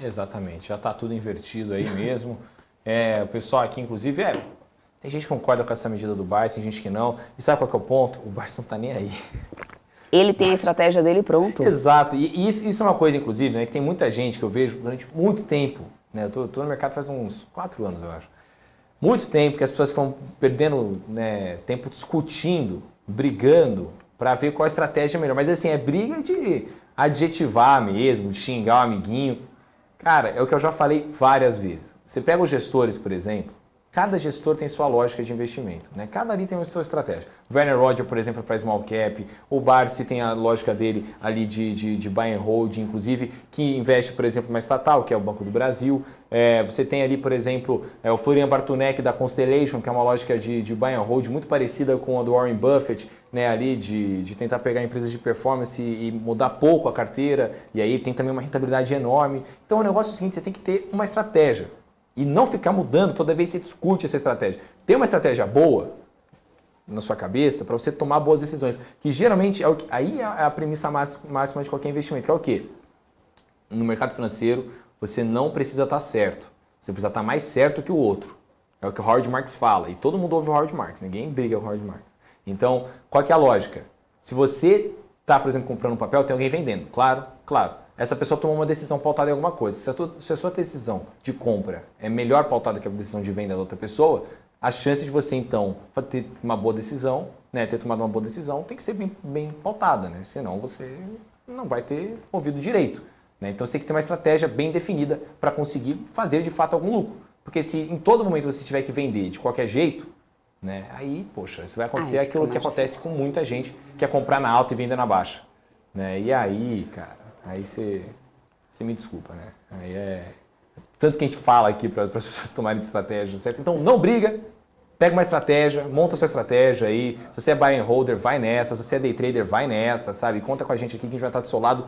Speaker 2: Exatamente, já está tudo invertido aí mesmo. O pessoal aqui, inclusive, tem gente que concorda com essa medida do Barsi, tem gente que não. E sabe qual que é o ponto? O Barsi não está nem aí.
Speaker 1: Ele tem a estratégia dele pronto.
Speaker 2: Exato, e isso é uma coisa, inclusive, né, que tem muita gente que eu vejo durante muito tempo. Né, eu tô no mercado faz uns 4 anos, eu acho. Muito tempo que as pessoas ficam perdendo, né, tempo discutindo, brigando, para ver qual a estratégia é melhor. Mas assim, é briga de adjetivar mesmo, de xingar o amiguinho. Cara, é o que eu já falei várias vezes. Você pega os gestores, por exemplo, Cada gestor tem sua lógica de investimento, né? Cada ali tem a sua estratégia. O Werner Roger, por exemplo, para small cap. O Bartz tem a lógica dele ali de buy and hold, inclusive, que investe, por exemplo, numa estatal, que é o Banco do Brasil. Você tem ali, por exemplo, o Florian Bartunek da Constellation, que é uma lógica de buy and hold muito parecida com a do Warren Buffett, né? Ali de tentar pegar empresas de performance e mudar pouco a carteira. E aí tem também uma rentabilidade enorme. Então o negócio é o seguinte, você tem que ter uma estratégia. E não ficar mudando toda vez que você discute essa estratégia. Tem uma estratégia boa na sua cabeça para você tomar boas decisões. Que geralmente, aí é a premissa máxima de qualquer investimento, que é o quê? No mercado financeiro, você não precisa estar certo. Você precisa estar mais certo que o outro. É o que o Howard Marks fala. E todo mundo ouve o Howard Marks. Ninguém briga com o Howard Marks. Então, qual que é a lógica? Se você está, por exemplo, comprando um papel, tem alguém vendendo. Claro. Essa pessoa tomou uma decisão pautada em alguma coisa. Se a sua decisão de compra é melhor pautada que a decisão de venda da outra pessoa, a chance de você, então, ter uma boa decisão, né, ter tomado uma boa decisão, tem que ser bem pautada, né? Senão você não vai ter ouvido direito. Né? Então você tem que ter uma estratégia bem definida para conseguir fazer de fato algum lucro. Porque se em todo momento você tiver que vender de qualquer jeito, né, aí, poxa, isso vai acontecer aquilo que acontece com muita gente, que é comprar na alta e vender na baixa. Né? E aí, cara... Aí você me desculpa, né? Aí tanto que a gente fala aqui para as pessoas tomarem estratégia, certo? Então não briga, pega uma estratégia, monta a sua estratégia aí. Se você é buy and holder, vai nessa. Se você é day trader, vai nessa, sabe? Conta com a gente aqui que a gente vai estar do seu lado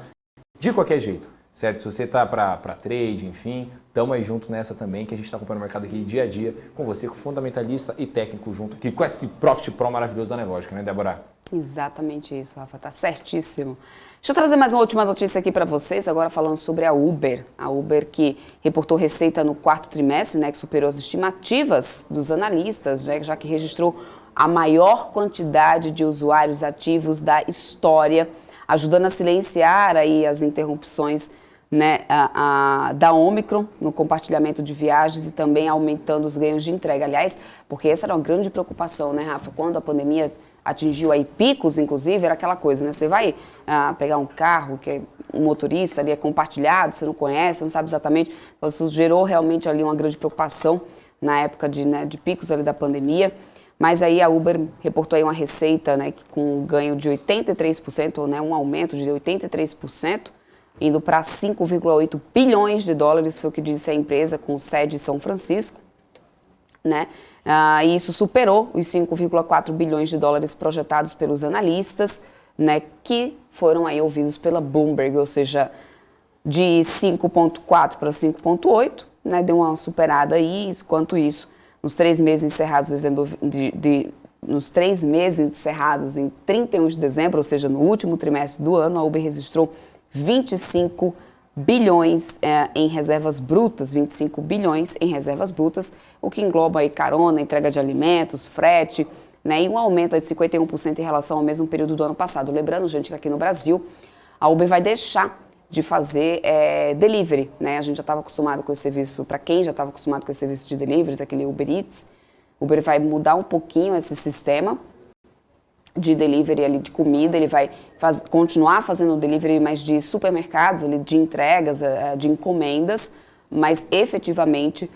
Speaker 2: de qualquer jeito, certo? Se você está para trade, enfim, tamo aí junto nessa também, que a gente está acompanhando o mercado aqui dia a dia com você, com fundamentalista e técnico junto aqui, com esse Profit Pro maravilhoso da Nelógica, né, Débora?
Speaker 1: Exatamente isso, Rafa, tá certíssimo. Deixa eu trazer mais uma última notícia aqui para vocês, agora falando sobre a Uber. A Uber que reportou receita no quarto trimestre, né, que superou as estimativas dos analistas, né, já que registrou a maior quantidade de usuários ativos da história, ajudando a silenciar aí as interrupções, né, da Omicron no compartilhamento de viagens e também aumentando os ganhos de entrega. Aliás, porque essa era uma grande preocupação, né, Rafa? Quando a pandemia atingiu aí picos, inclusive, era aquela coisa, né? Você vai pegar um carro que é um motorista ali, é compartilhado, você não conhece, não sabe exatamente. Então, isso gerou realmente ali uma grande preocupação na época de picos ali da pandemia. Mas aí a Uber reportou aí uma receita, né, com um ganho de 83%, né, um aumento de 83%, indo para 5,8 bilhões de dólares, foi o que disse a empresa, com sede em São Francisco, né? E isso superou os 5,4 bilhões de dólares projetados pelos analistas, né, que foram aí ouvidos pela Bloomberg, ou seja, de 5,4 para 5,8, né, deu uma superada aí. Quanto isso, nos 3 meses encerrados nos 3 meses encerrados em 31 de dezembro, ou seja, no último trimestre do ano, a Uber registrou 25 bilhões em reservas brutas, 25 bilhões em reservas brutas, o que engloba aí carona, entrega de alimentos, frete, né, e um aumento de 51% em relação ao mesmo período do ano passado. Lembrando, gente, que aqui no Brasil, a Uber vai deixar de fazer delivery, né? A gente já estava acostumado com esse serviço, para quem já estava acostumado com esse serviço de deliveries, aquele Uber Eats, o Uber vai mudar um pouquinho esse sistema de delivery ali de comida, ele vai continuar fazendo delivery, mas de supermercados, ali, de entregas, de encomendas, mas efetivamente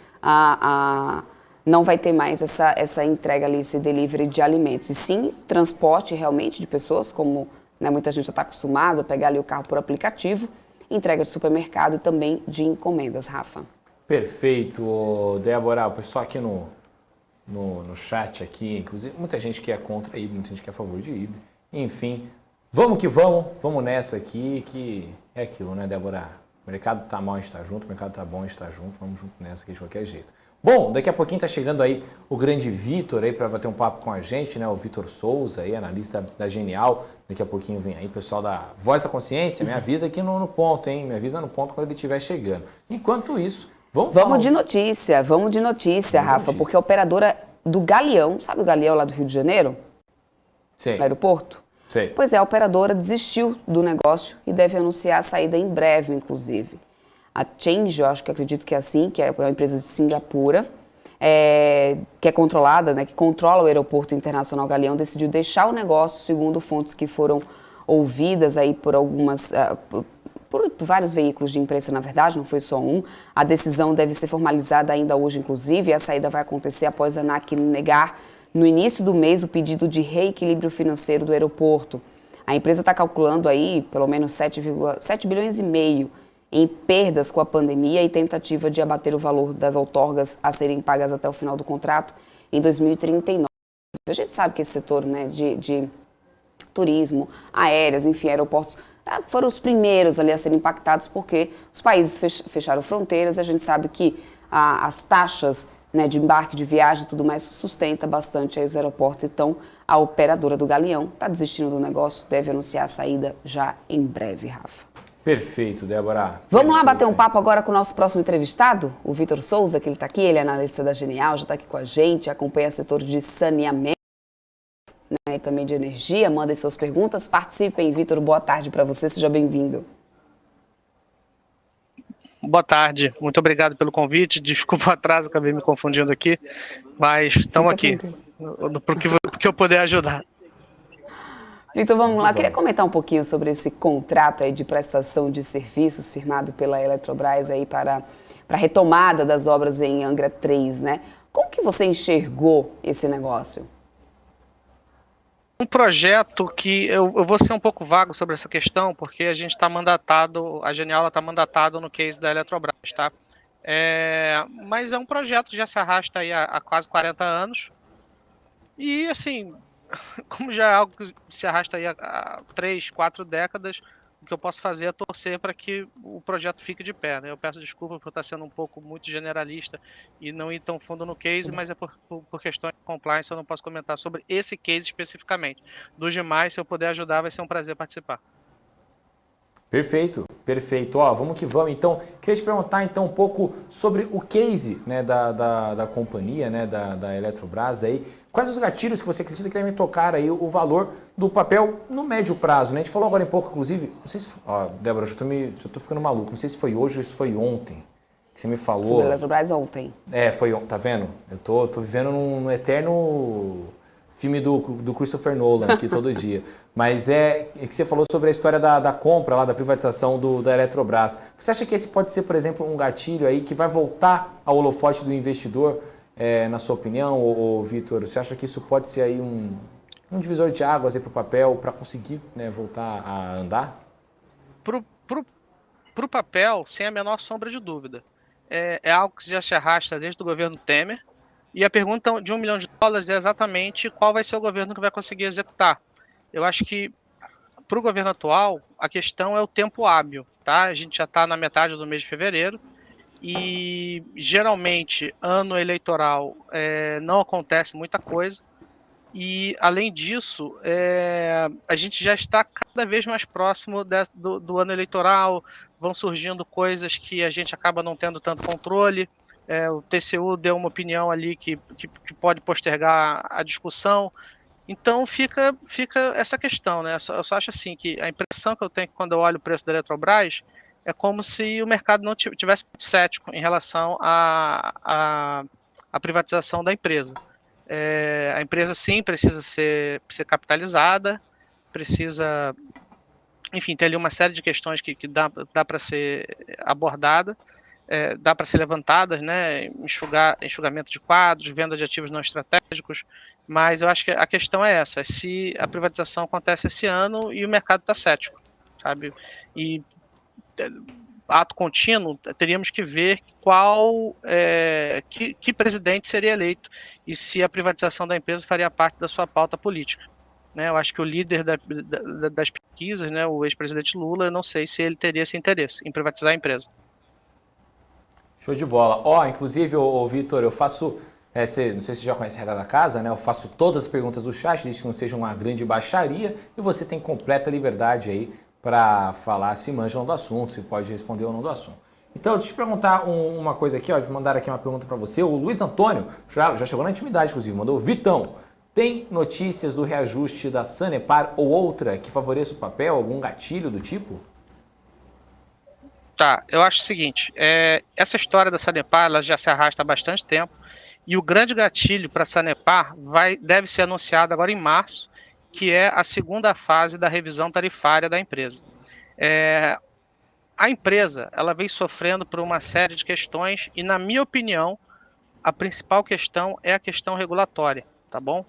Speaker 1: não vai ter mais essa entrega ali, esse delivery de alimentos. E sim, transporte realmente de pessoas, como, né, muita gente já está acostumado a pegar ali o carro por aplicativo, entrega de supermercado e também de encomendas, Rafa.
Speaker 2: Perfeito, Débora. O pessoal aqui no chat aqui, inclusive muita gente que é contra a IB, muita gente que é a favor de IB. Enfim, vamos que vamos nessa aqui, que é aquilo, né, Débora? O mercado tá mal, a gente tá junto, o mercado tá bom, a gente tá junto, vamos junto nessa aqui de qualquer jeito. Bom, daqui a pouquinho tá chegando aí o grande Vitor aí para bater um papo com a gente, né? O Vitor Souza aí, analista da Genial. Daqui a pouquinho vem aí o pessoal da Voz da Consciência, me avisa aqui no ponto, hein? Me avisa no ponto quando ele estiver chegando. Enquanto isso, vamos de notícia,
Speaker 1: Rafa, porque a operadora do Galeão, sabe o Galeão lá do Rio de Janeiro?
Speaker 2: Sei.
Speaker 1: No aeroporto?
Speaker 2: Sei.
Speaker 1: Pois é, a operadora desistiu do negócio e deve anunciar a saída em breve, inclusive. A Change, eu acredito que é assim, que é uma empresa de Singapura, que é controlada, né, que controla o Aeroporto Internacional Galeão, decidiu deixar o negócio, segundo fontes que foram ouvidas aí por por vários veículos de imprensa, na verdade, não foi só um. A decisão deve ser formalizada ainda hoje, inclusive, e a saída vai acontecer após a ANAC negar, no início do mês, o pedido de reequilíbrio financeiro do aeroporto. A empresa está calculando aí pelo menos 7,7 bilhões e meio em perdas com a pandemia e tentativa de abater o valor das outorgas a serem pagas até o final do contrato em 2039. A gente sabe que esse setor, né, de turismo, aéreas, enfim, aeroportos, foram os primeiros ali a serem impactados porque os países fecharam fronteiras. A gente sabe que as taxas, né, de embarque, de viagem e tudo mais sustenta bastante aí os aeroportos. Então, a operadora do Galeão está desistindo do negócio, deve anunciar a saída já em breve, Rafa.
Speaker 2: Perfeito, Débora.
Speaker 1: Vamos lá bater um papo agora com o nosso próximo entrevistado, o Vitor Souza, que ele está aqui, ele é analista da Genial, já está aqui com a gente, acompanha o setor de saneamento, né, e também de energia. Mandem suas perguntas, participem. Vitor, boa tarde para você, seja bem-vindo.
Speaker 6: Boa tarde, muito obrigado pelo convite. Desculpa o atraso, acabei me confundindo aqui, mas estamos aqui, porque eu puder ajudar.
Speaker 1: Então vamos lá, queria comentar um pouquinho sobre esse contrato aí de prestação de serviços firmado pela Eletrobras aí para a retomada das obras em Angra 3, né? Como que você enxergou esse negócio?
Speaker 6: Um projeto que eu vou ser um pouco vago sobre essa questão, porque a gente está mandatado, a Genial está mandatado no case da Eletrobras, tá? Mas é um projeto que já se arrasta aí há quase 40 anos e, assim, como já é algo que se arrasta aí há 3, 4 décadas, o que eu posso fazer é torcer para que o projeto fique de pé, né? Eu peço desculpa por estar sendo um pouco muito generalista e não ir tão fundo no case, mas é por questões de compliance, eu não posso comentar sobre esse case especificamente. Dos demais, se eu puder ajudar, vai ser um prazer participar.
Speaker 2: Perfeito, perfeito. Ó, vamos que vamos. Então, queria te perguntar então um pouco sobre o case, né, da companhia, né, da Eletrobras aí. Quais os gatilhos que você acredita que devem tocar aí o valor do papel no médio prazo, né? A gente falou agora em pouco, inclusive, não sei se... Ó, Débora, eu tô ficando maluco. Não sei se foi hoje ou se foi ontem que você me falou.
Speaker 1: Sobre a Eletrobras ontem.
Speaker 2: Foi ontem, tá vendo? Eu tô vivendo num eterno filme do Christopher Nolan aqui todo dia. Mas é que você falou sobre a história da compra lá, da privatização da Eletrobras. Você acha que esse pode ser, por exemplo, um gatilho aí que vai voltar ao holofote do investidor, na sua opinião, ou Vitor? Você acha que isso pode ser aí um divisor de águas para o papel, para conseguir, né, voltar a andar?
Speaker 6: Pro papel, sem a menor sombra de dúvida. É algo que já se arrasta desde o governo Temer. E a pergunta de $1 milhão é exatamente qual vai ser o governo que vai conseguir executar. Eu acho que, para o governo atual, a questão é o tempo hábil, tá? A gente já está na metade do mês de fevereiro e, geralmente, ano eleitoral não acontece muita coisa. E, além disso, a gente já está cada vez mais próximo do ano eleitoral, vão surgindo coisas que a gente acaba não tendo tanto controle. O TCU deu uma opinião ali que pode postergar a discussão. Então fica essa questão, né? Eu só acho assim que a impressão que eu tenho quando eu olho o preço da Eletrobras é como se o mercado não tivesse muito cético em relação à privatização da empresa. A empresa sim precisa ser capitalizada, precisa, enfim, ter ali uma série de questões que dá para ser abordada. Dá para ser levantadas, né? Enxugamento de quadros, venda de ativos não estratégicos, mas eu acho que a questão é essa, se a privatização acontece esse ano e o mercado está cético, sabe? E ato contínuo, teríamos que ver que presidente seria eleito e se a privatização da empresa faria parte da sua pauta política. Né? Eu acho que o líder das pesquisas, né, o ex-presidente Lula, eu não sei se ele teria esse interesse em privatizar a empresa.
Speaker 2: Show de bola. Inclusive, Vitor, eu faço, não sei se você já conhece a regra da casa, né? Eu faço todas as perguntas do chat, desde que não seja uma grande baixaria, e você tem completa liberdade aí para falar se manja ou não do assunto, se pode responder ou não do assunto. Então, deixa eu te perguntar uma coisa aqui, mandaram aqui uma pergunta para você. O Luiz Antônio já chegou na intimidade, inclusive, mandou: Vitão, tem notícias do reajuste da Sanepar ou outra que favoreça o papel, algum gatilho do tipo?
Speaker 6: Tá, eu acho o seguinte, essa história da Sanepar, ela já se arrasta há bastante tempo, e o grande gatilho para a Sanepar deve ser anunciado agora em março, que é a segunda fase da revisão tarifária da empresa. a empresa, ela vem sofrendo por uma série de questões e, na minha opinião, a principal questão é a questão regulatória, tá bom?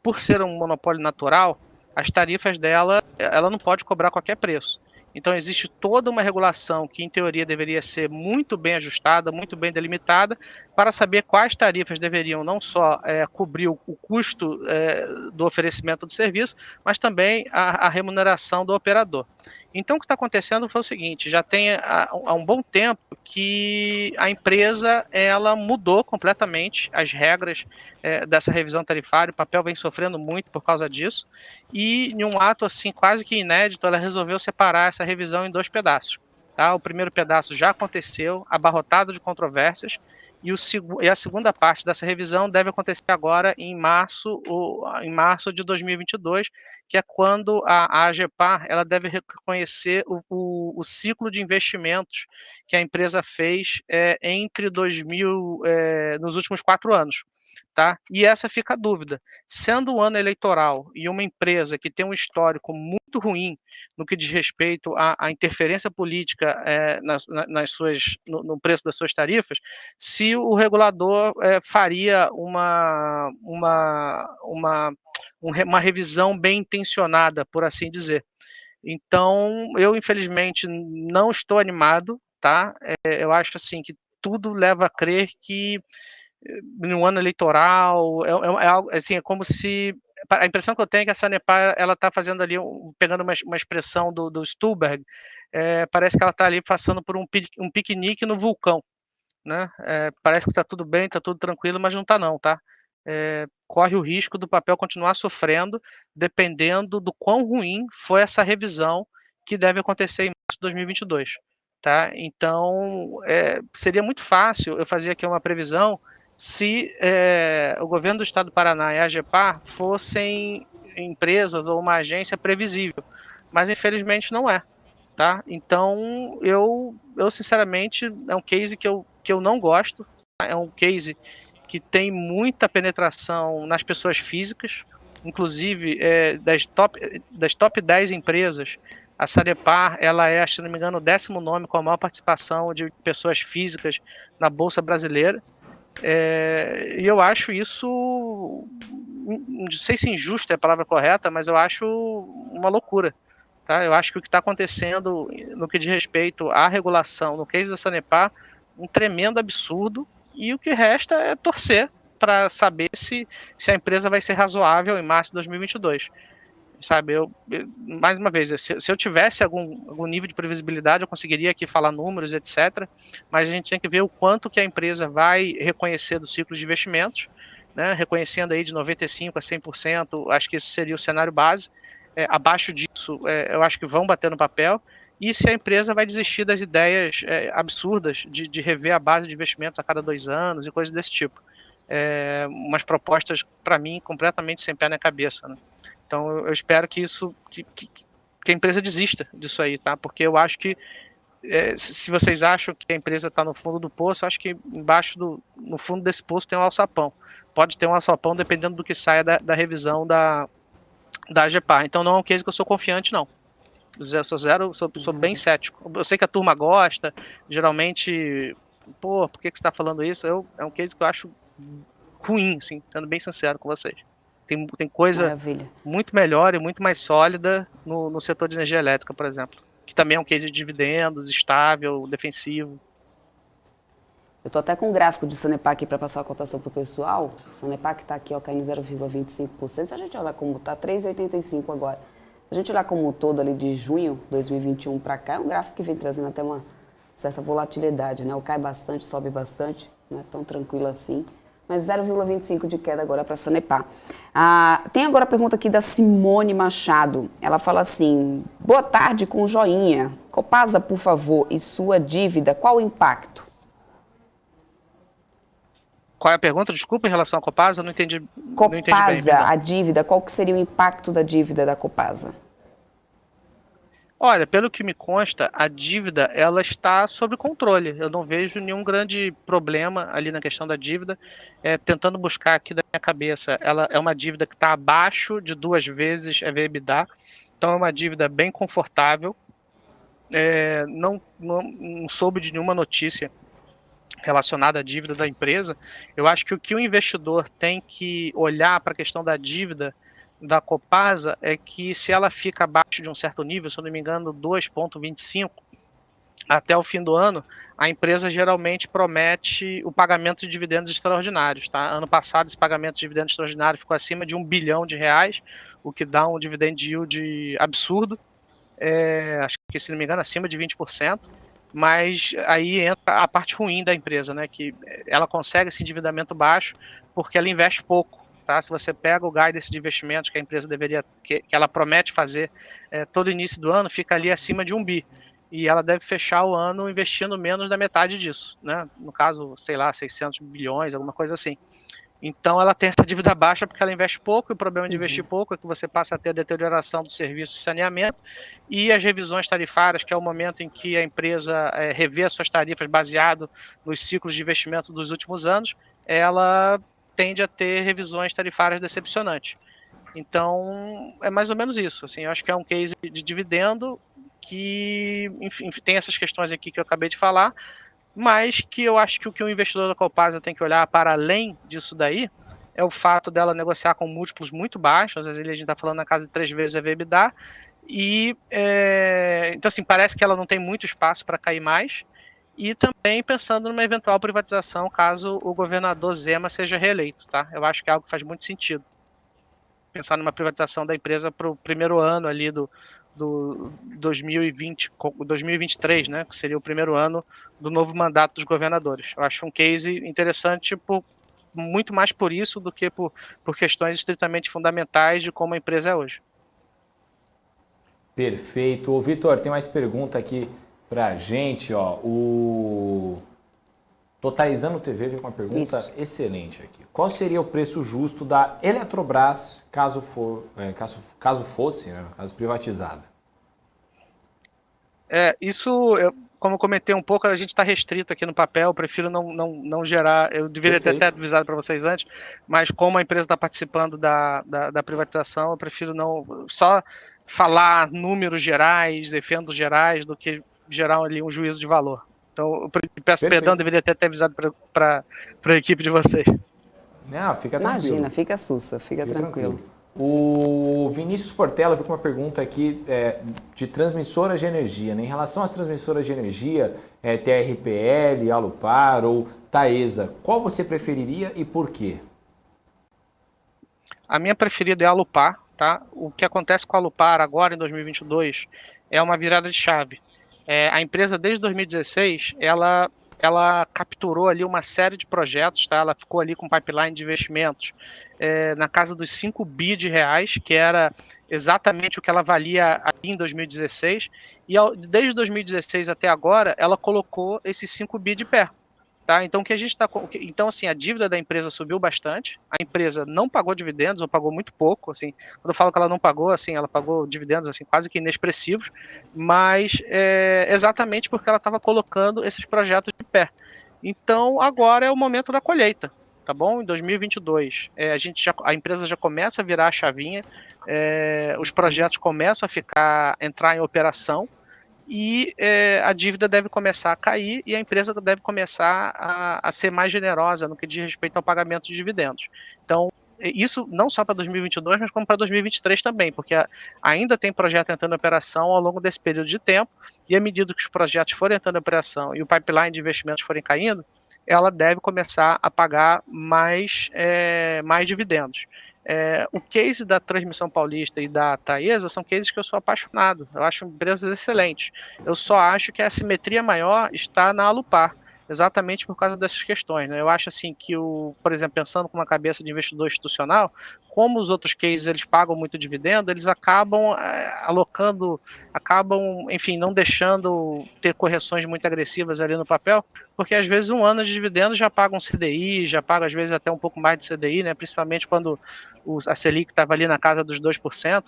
Speaker 6: Por ser um monopólio natural, as tarifas dela, ela não pode cobrar qualquer preço. Então, existe toda uma regulação que, em teoria, deveria ser muito bem ajustada, muito bem delimitada, para saber quais tarifas deveriam não só cobrir o custo do oferecimento do serviço, mas também a remuneração do operador. Então, o que está acontecendo foi o seguinte: já tem há um bom tempo que a empresa ela mudou completamente as regras dessa revisão tarifária, o papel vem sofrendo muito por causa disso, e em um ato assim quase que inédito, ela resolveu separar essa revisão em 2 pedaços. Tá? O primeiro pedaço já aconteceu, abarrotado de controvérsias, e a segunda parte dessa revisão deve acontecer agora em março de 2022, que é quando a AGEPAR ela deve reconhecer o ciclo de investimentos que a empresa fez nos últimos 4 anos. Tá? E essa fica a dúvida. Sendo o ano eleitoral e uma empresa que tem um histórico muito ruim no que diz respeito à interferência política no preço das suas tarifas, se o regulador faria uma revisão bem intencionada, por assim dizer. Então, eu infelizmente não estou animado, tá? Eu acho assim que tudo leva a crer que no ano eleitoral é algo assim, é como se a impressão que eu tenho é que a Sanepar ela está fazendo ali pegando uma expressão do Stuhlberg, parece que ela está ali passando por um piquenique no vulcão, né? Parece que está tudo bem, está tudo tranquilo, mas não está não, tá? Corre o risco do papel continuar sofrendo, dependendo do quão ruim foi essa revisão que deve acontecer em março de 2022, tá? Então, seria muito fácil eu fazer aqui uma previsão se o governo do estado do Paraná e a AGEPAR fossem empresas ou uma agência previsível, mas infelizmente não é. Tá? Então, eu sinceramente, é um case que eu não gosto, tá? É um case que tem muita penetração nas pessoas físicas, inclusive das top 10 empresas, a Sanepar, ela se não me engano, o 10º nome com a maior participação de pessoas físicas na Bolsa Brasileira, e eu acho isso, não sei se injusto é a palavra correta, mas eu acho uma loucura. Tá? Eu acho que o que está acontecendo no que diz respeito à regulação, no case da Sanepar, um tremendo absurdo, e o que resta é torcer para saber se a empresa vai ser razoável em março de 2022. Sabe, mais uma vez, se eu tivesse algum nível de previsibilidade, eu conseguiria aqui falar números, etc. Mas a gente tem que ver o quanto que a empresa vai reconhecer do ciclo de investimentos, né, reconhecendo aí de 95% a 100%, acho que esse seria o cenário base. Abaixo disso, eu acho que vão bater no papel, e se a empresa vai desistir das ideias absurdas de rever a base de investimentos a cada 2 anos e coisas desse tipo. Umas propostas, para mim, completamente sem pé na cabeça, né? Então, eu espero que a empresa desista disso aí, tá? Porque eu acho que, se vocês acham que a empresa está no fundo do poço, eu acho que no fundo desse poço tem um alçapão. Pode ter um alçapão dependendo do que saia da revisão da AGEPAR. Então, não é um case que eu sou confiante, não. Sou bem cético. Eu sei que a turma gosta, geralmente, por que você está falando isso? É um case que eu acho ruim, assim, sendo bem sincero com vocês. Tem coisa
Speaker 1: Maravilha.
Speaker 6: muito melhor e muito mais sólida no setor de energia elétrica, por exemplo, que também é um case de dividendos, estável, defensivo.
Speaker 1: Eu tô até com um gráfico de Sanepar aqui para passar a cotação pro pessoal. Sanepar que está aqui, ó, caindo 0,25%. Se a gente olhar como tá, 3,85 agora. Se a gente olhar como um todo ali de junho de 2021 para cá, é um gráfico que vem trazendo até uma certa volatilidade, né? O cai bastante, sobe bastante, não é tão tranquilo assim. Mas 0,25 de queda agora para Sanepar. Tem agora a pergunta aqui da Simone Machado. Ela fala assim: boa tarde com joinha. Copasa, por favor, e sua dívida, qual o impacto?
Speaker 6: Qual é a pergunta? Desculpa, em relação à Copasa, não entendi.
Speaker 1: Copasa,
Speaker 6: não entendi bem,
Speaker 1: a dívida, qual que seria o impacto da dívida da Copasa?
Speaker 6: Olha, pelo que me consta, a dívida ela está sob controle. Eu não vejo nenhum grande problema ali na questão da dívida. Tentando buscar aqui da minha cabeça, ela é uma dívida que está abaixo de 2 vezes a EBITDA. Então é uma dívida bem confortável. não soube de nenhuma notícia relacionada à dívida da empresa. Eu acho que o que o investidor tem que olhar para a questão da dívida da Copasa é que se ela fica abaixo de um certo nível, se eu não me engano, 2,25, até o fim do ano, a empresa geralmente promete o pagamento de dividendos extraordinários. Tá? Ano passado, esse pagamento de dividendos extraordinário ficou acima de R$ 1 bilhão, o que dá um dividend yield absurdo. Acho que, se não me engano, acima de 20%. Mas aí entra a parte ruim da empresa, né? Que ela consegue esse endividamento baixo porque ela investe pouco. Tá? Se você pega o guidance de investimentos que a empresa que ela promete fazer todo início do ano, fica ali acima de 1 bi. E ela deve fechar o ano investindo menos da metade disso, né? No caso, sei lá, 600 bilhões, alguma coisa assim. Então ela tem essa dívida baixa porque ela investe pouco, e o problema de investir pouco é que você passa a ter a deterioração do serviço de saneamento e as revisões tarifárias, que é o momento em que a empresa revê as suas tarifas baseado nos ciclos de investimento dos últimos anos, ela tende a ter revisões tarifárias decepcionantes. Então, é mais ou menos isso. Assim, eu acho que é um case de dividendo que, enfim, tem essas questões aqui que eu acabei de falar, mas que eu acho que o que o investidor da Copasa tem que olhar para além disso daí é o fato dela negociar com múltiplos muito baixos. Às vezes a gente está falando na casa de 3 vezes a EBITDA, e então assim, parece que ela não tem muito espaço para cair mais, e também pensando numa eventual privatização caso o governador Zema seja reeleito, tá? Eu acho que é algo que faz muito sentido. Pensar numa privatização da empresa para o primeiro ano ali do 2023, né, que seria o primeiro ano do novo mandato dos governadores. Eu acho um case interessante muito mais por isso do que por questões estritamente fundamentais de como a empresa é hoje.
Speaker 2: Perfeito. Ô, Vitor, tem mais pergunta aqui pra gente, ó. O Totalizando TV veio com uma pergunta excelente aqui. Qual seria o preço justo da Eletrobras caso fosse, né, caso privatizada?
Speaker 6: Como eu comentei um pouco, a gente está restrito aqui no papel, eu prefiro não gerar, eu deveria ter até avisado para vocês antes, mas como a empresa está participando da privatização, eu prefiro não só falar números gerais, efeitos gerais, do que gerar ali um juízo de valor. Então, eu peço perdão, deveria ter até avisado para a equipe de vocês.
Speaker 2: Não, fica tranquilo.
Speaker 1: Imagina, fica sussa, fica tranquilo.
Speaker 2: O Vinícius Portela veio com uma pergunta aqui de transmissoras de energia. Né? Em relação às transmissoras de energia, TRPL, Alupar ou Taesa, qual você preferiria e por quê?
Speaker 6: A minha preferida é a Alupar. Tá? O que acontece com a Alupar agora, em 2022, é uma virada de chave. A empresa, desde 2016, ela capturou ali uma série de projetos, tá? Ela ficou ali com pipeline de investimentos na casa dos 5 bi de reais, que era exatamente o que ela valia em 2016, e desde 2016 até agora, ela colocou esses 5 bi de pé. Tá? Então, então, assim, a dívida da empresa subiu bastante, a empresa não pagou dividendos, ou pagou muito pouco, assim, quando eu falo que ela não pagou, assim, ela pagou dividendos, assim, quase que inexpressivos, mas exatamente porque ela estava colocando esses projetos de pé. Então, agora é o momento da colheita, tá bom? Em 2022, a empresa já começa a virar a chavinha, os projetos começam a entrar em operação, e a dívida deve começar a cair e a empresa deve começar a ser mais generosa no que diz respeito ao pagamento de dividendos. Então, isso não só para 2022, mas como para 2023 também, porque ainda tem projeto entrando em operação ao longo desse período de tempo, e à medida que os projetos forem entrando em operação e o pipeline de investimentos forem caindo, ela deve começar a pagar mais dividendos. O case da Transmissão Paulista e da Taesa são cases que eu sou apaixonado, eu acho empresas excelentes. Eu só acho que a assimetria maior está na Alupar, exatamente por causa dessas questões. Né? Eu acho assim que, por exemplo, pensando com uma cabeça de investidor institucional, como os outros cases eles pagam muito dividendo, eles acabam enfim, não deixando ter correções muito agressivas ali no papel, porque às vezes um ano de dividendos já paga um CDI, já paga às vezes até um pouco mais de CDI, né? Principalmente quando a Selic estava ali na casa dos 2%.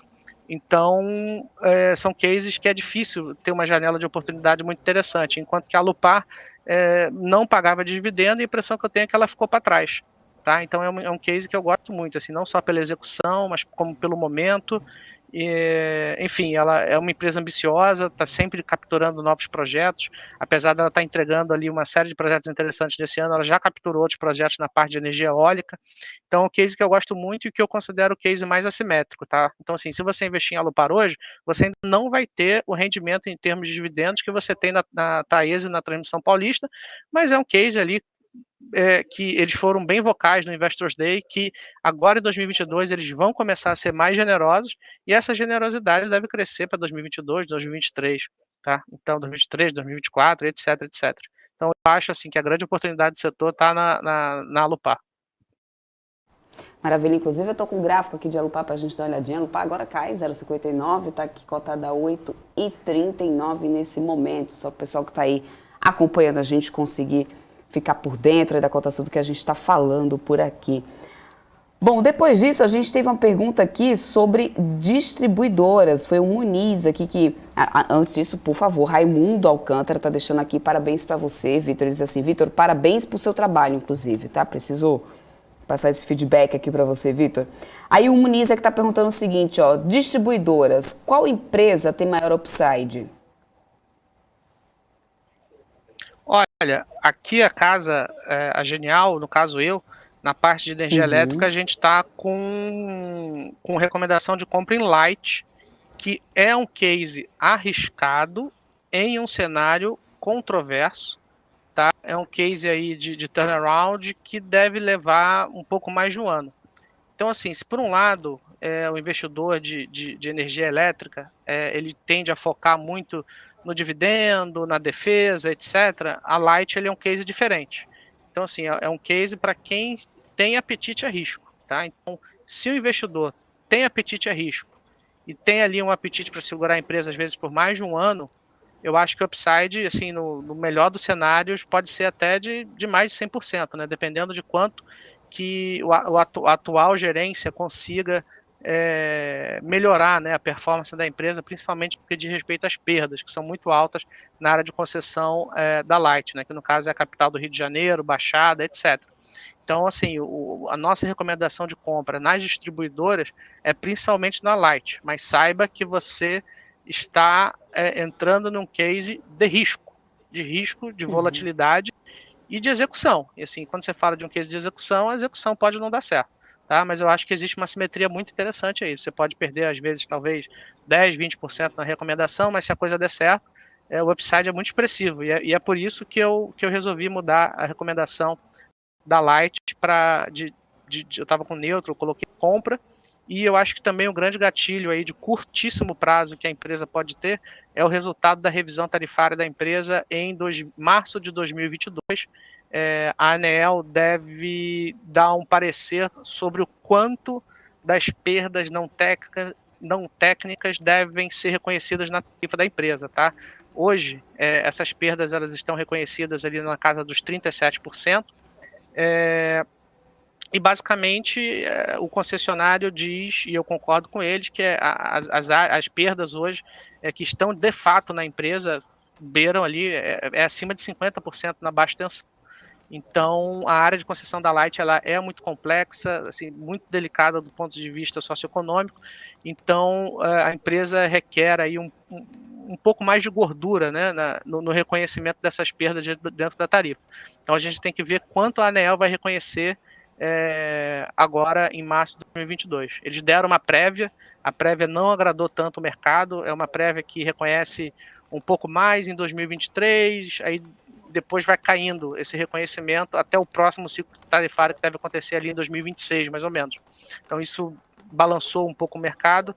Speaker 6: Então, são cases que é difícil ter uma janela de oportunidade muito interessante, enquanto que a Alupar não pagava dividendo e a impressão que eu tenho é que ela ficou para trás. Tá? Então, é um case que eu gosto muito, assim, não só pela execução, mas como pelo momento Enfim, ela é uma empresa ambiciosa, está sempre capturando novos projetos, apesar dela estar entregando ali uma série de projetos interessantes desse ano, ela já capturou outros projetos na parte de energia eólica. Então, o case que eu gosto muito e que eu considero o case mais assimétrico, tá? Então, assim, se você investir em Alupar hoje, você ainda não vai ter o rendimento em termos de dividendos que você tem na Taesa e na Transmissão Paulista, mas é um case ali que eles foram bem vocais no Investors Day, que agora em 2022 eles vão começar a ser mais generosos, e essa generosidade deve crescer para 2022, 2023, tá? Então, 2023, 2024, etc, etc. Então, eu acho assim que a grande oportunidade do setor está na Alupar.
Speaker 1: Maravilha, inclusive eu estou com um gráfico aqui de Alupar para a gente dar uma olhadinha. Alupar agora cai 0,59, está aqui cotada a 8,39 nesse momento. Só para o pessoal que está aí acompanhando a gente conseguir ficar por dentro aí da cotação do que a gente está falando por aqui. Bom, depois disso a gente teve uma pergunta aqui sobre distribuidoras. Foi o Muniz aqui que, antes disso, por favor, Raimundo Alcântara está deixando aqui parabéns para você, Vitor. Ele diz assim, Vitor, parabéns por seu trabalho, inclusive, tá? Preciso passar esse feedback aqui para você, Vitor. Aí o Muniz é que está perguntando o seguinte, ó, distribuidoras, qual empresa tem maior upside?
Speaker 6: Olha, aqui a casa, a Genial, no caso eu, na parte de energia elétrica, a gente está com recomendação de compra em Light, que é um case arriscado em um cenário controverso, tá? É um case aí de turnaround que deve levar um pouco mais de um ano. Então, assim, se por um lado o investidor de energia elétrica ele tende a focar muito no dividendo, na defesa, etc., a Light ele é um case diferente. Então, assim, é um case para quem tem apetite a risco, tá? Então, se o investidor tem apetite a risco e tem ali um apetite para segurar a empresa, às vezes, por mais de um ano, eu acho que o upside, assim, no melhor dos cenários, pode ser até de mais de 100%, né? Dependendo de quanto que a atual gerência consiga melhorar, né, a performance da empresa, principalmente porque diz respeito às perdas, que são muito altas na área de concessão da Light, né, que no caso é a capital do Rio de Janeiro, Baixada, etc. Então, assim, a nossa recomendação de compra nas distribuidoras é principalmente na Light, mas saiba que você está entrando num case de risco, de volatilidade e de execução. E assim, quando você fala de um case de execução, a execução pode não dar certo. Tá? Mas eu acho que existe uma simetria muito interessante aí. Você pode perder, às vezes, talvez 10%, 20% na recomendação, mas se a coisa der certo, o upside é muito expressivo. E é por isso que eu resolvi mudar a recomendação da Light para... eu estava com neutro, eu coloquei compra, e eu acho que também o grande gatilho aí de curtíssimo prazo que a empresa pode ter é o resultado da revisão tarifária da empresa em março de 2022. A ANEEL deve dar um parecer sobre o quanto das perdas não técnicas devem ser reconhecidas na tarifa da empresa, tá? Hoje, essas perdas elas estão reconhecidas ali na casa dos 37%, e basicamente o concessionário diz, e eu concordo com eles, que as perdas hoje que estão de fato na empresa beiram ali, acima de 50% na baixa tensão. Então, a área de concessão da Light ela é muito complexa, assim, muito delicada do ponto de vista socioeconômico. Então, a empresa requer aí um pouco mais de gordura, né, no reconhecimento dessas perdas dentro da tarifa. Então, a gente tem que ver quanto a ANEEL vai reconhecer agora em março de 2022. Eles deram uma prévia, a prévia não agradou tanto o mercado, é uma prévia que reconhece um pouco mais em 2023, aí depois vai caindo esse reconhecimento até o próximo ciclo tarifário que deve acontecer ali em 2026, mais ou menos. Então isso balançou um pouco o mercado,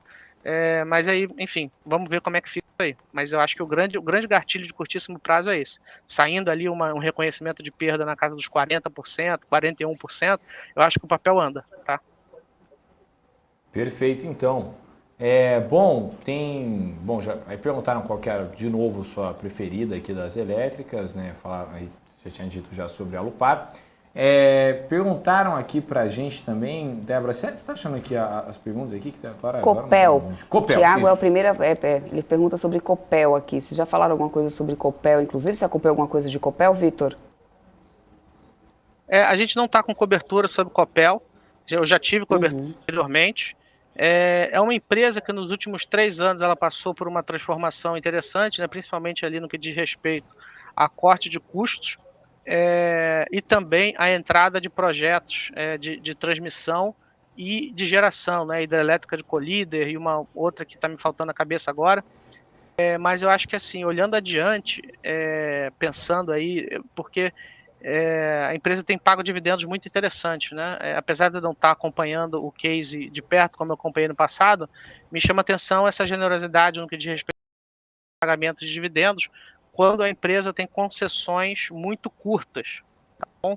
Speaker 6: mas aí, enfim, vamos ver como é que fica aí. Mas eu acho que o grande gatilho de curtíssimo prazo é esse. Saindo ali um reconhecimento de perda na casa dos 40%, 41%, eu acho que o papel anda, tá?
Speaker 2: Perfeito, então. Já aí perguntaram qual que era, de novo, sua preferida aqui das elétricas, né? Falaram, aí já tinha dito já sobre a Alupar. Perguntaram aqui pra gente também, Débora, você está achando aqui as perguntas aqui?
Speaker 1: Copel.
Speaker 2: Copel.
Speaker 1: Tiago é o primeiro, ele pergunta sobre Copel aqui. Vocês já falaram alguma coisa sobre Copel? Inclusive, você acompanhou alguma coisa de Copel, Vitor?
Speaker 6: A gente não está com cobertura sobre Copel. Eu já tive cobertura anteriormente. É uma empresa que nos últimos 3 anos ela passou por uma transformação interessante, né, principalmente ali no que diz respeito a corte de custos, e também a entrada de projetos de transmissão e de geração, né, hidrelétrica de Colíder e uma outra que está me faltando na cabeça agora. Mas eu acho que assim, olhando adiante, pensando aí, porque a empresa tem pago dividendos muito interessantes, né? Apesar de eu não estar acompanhando o case de perto, como eu acompanhei no passado, me chama atenção essa generosidade no que diz respeito ao pagamento de dividendos, quando a empresa tem concessões muito curtas. Tá bom?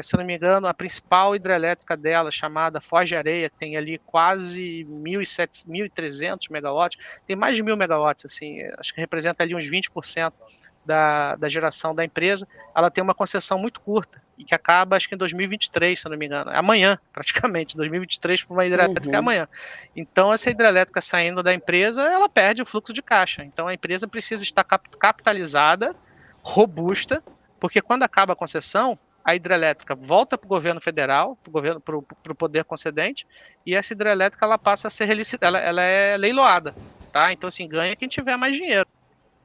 Speaker 6: Se eu não me engano, a principal hidrelétrica dela, chamada Foz de Areia, tem ali quase 1.300 megawatts, tem mais de 1.000 megawatts, assim, acho que representa ali uns 20% da geração da empresa. Ela tem uma concessão muito curta e que acaba, acho que em 2023, se eu não me engano, é amanhã, praticamente, 2023 para uma hidrelétrica é amanhã. Então, essa hidrelétrica saindo da empresa, ela perde o fluxo de caixa. Então, a empresa precisa estar capitalizada, robusta, porque quando acaba a concessão, a hidrelétrica volta para o governo federal, para o poder concedente, e essa hidrelétrica ela passa a ser ela é leiloada, tá? Então assim, ganha quem tiver mais dinheiro,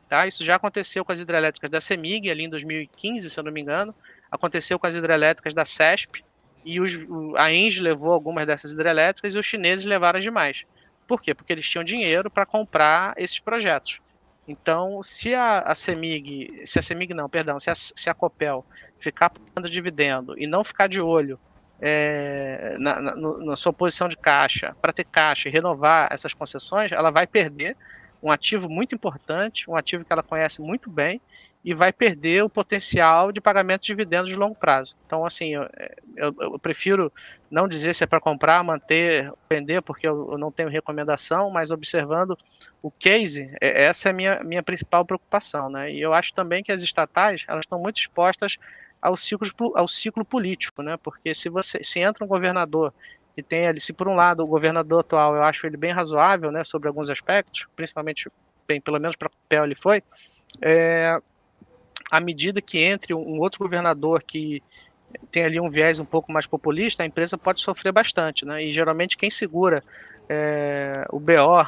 Speaker 6: tá? Isso já aconteceu com as hidrelétricas da CEMIG ali em 2015, se eu não me engano, aconteceu com as hidrelétricas da CESP, e a ENGIE levou algumas dessas hidrelétricas e os chineses levaram as demais. Por quê? Porque eles tinham dinheiro para comprar esses projetos. Então, se a CEMIG, se a Copel ficar pagando dividendo e não ficar de olho na sua posição de caixa, para ter caixa e renovar essas concessões, ela vai perder um ativo muito importante, um ativo que ela conhece muito bem, e vai perder o potencial de pagamento de dividendos de longo prazo. Então, assim, eu prefiro não dizer se é para comprar, manter, vender, porque eu não tenho recomendação, mas observando o case, essa é a minha principal preocupação, né? E eu acho também que as estatais, elas estão muito expostas ao ciclo político, né? Porque se entra um governador que tem ali, se por um lado o governador atual, eu acho ele bem razoável, né, sobre alguns aspectos, principalmente, bem, pelo menos para o papel ele foi, à medida que entre um outro governador que tem ali um viés um pouco mais populista, a empresa pode sofrer bastante, né? E geralmente quem segura o BO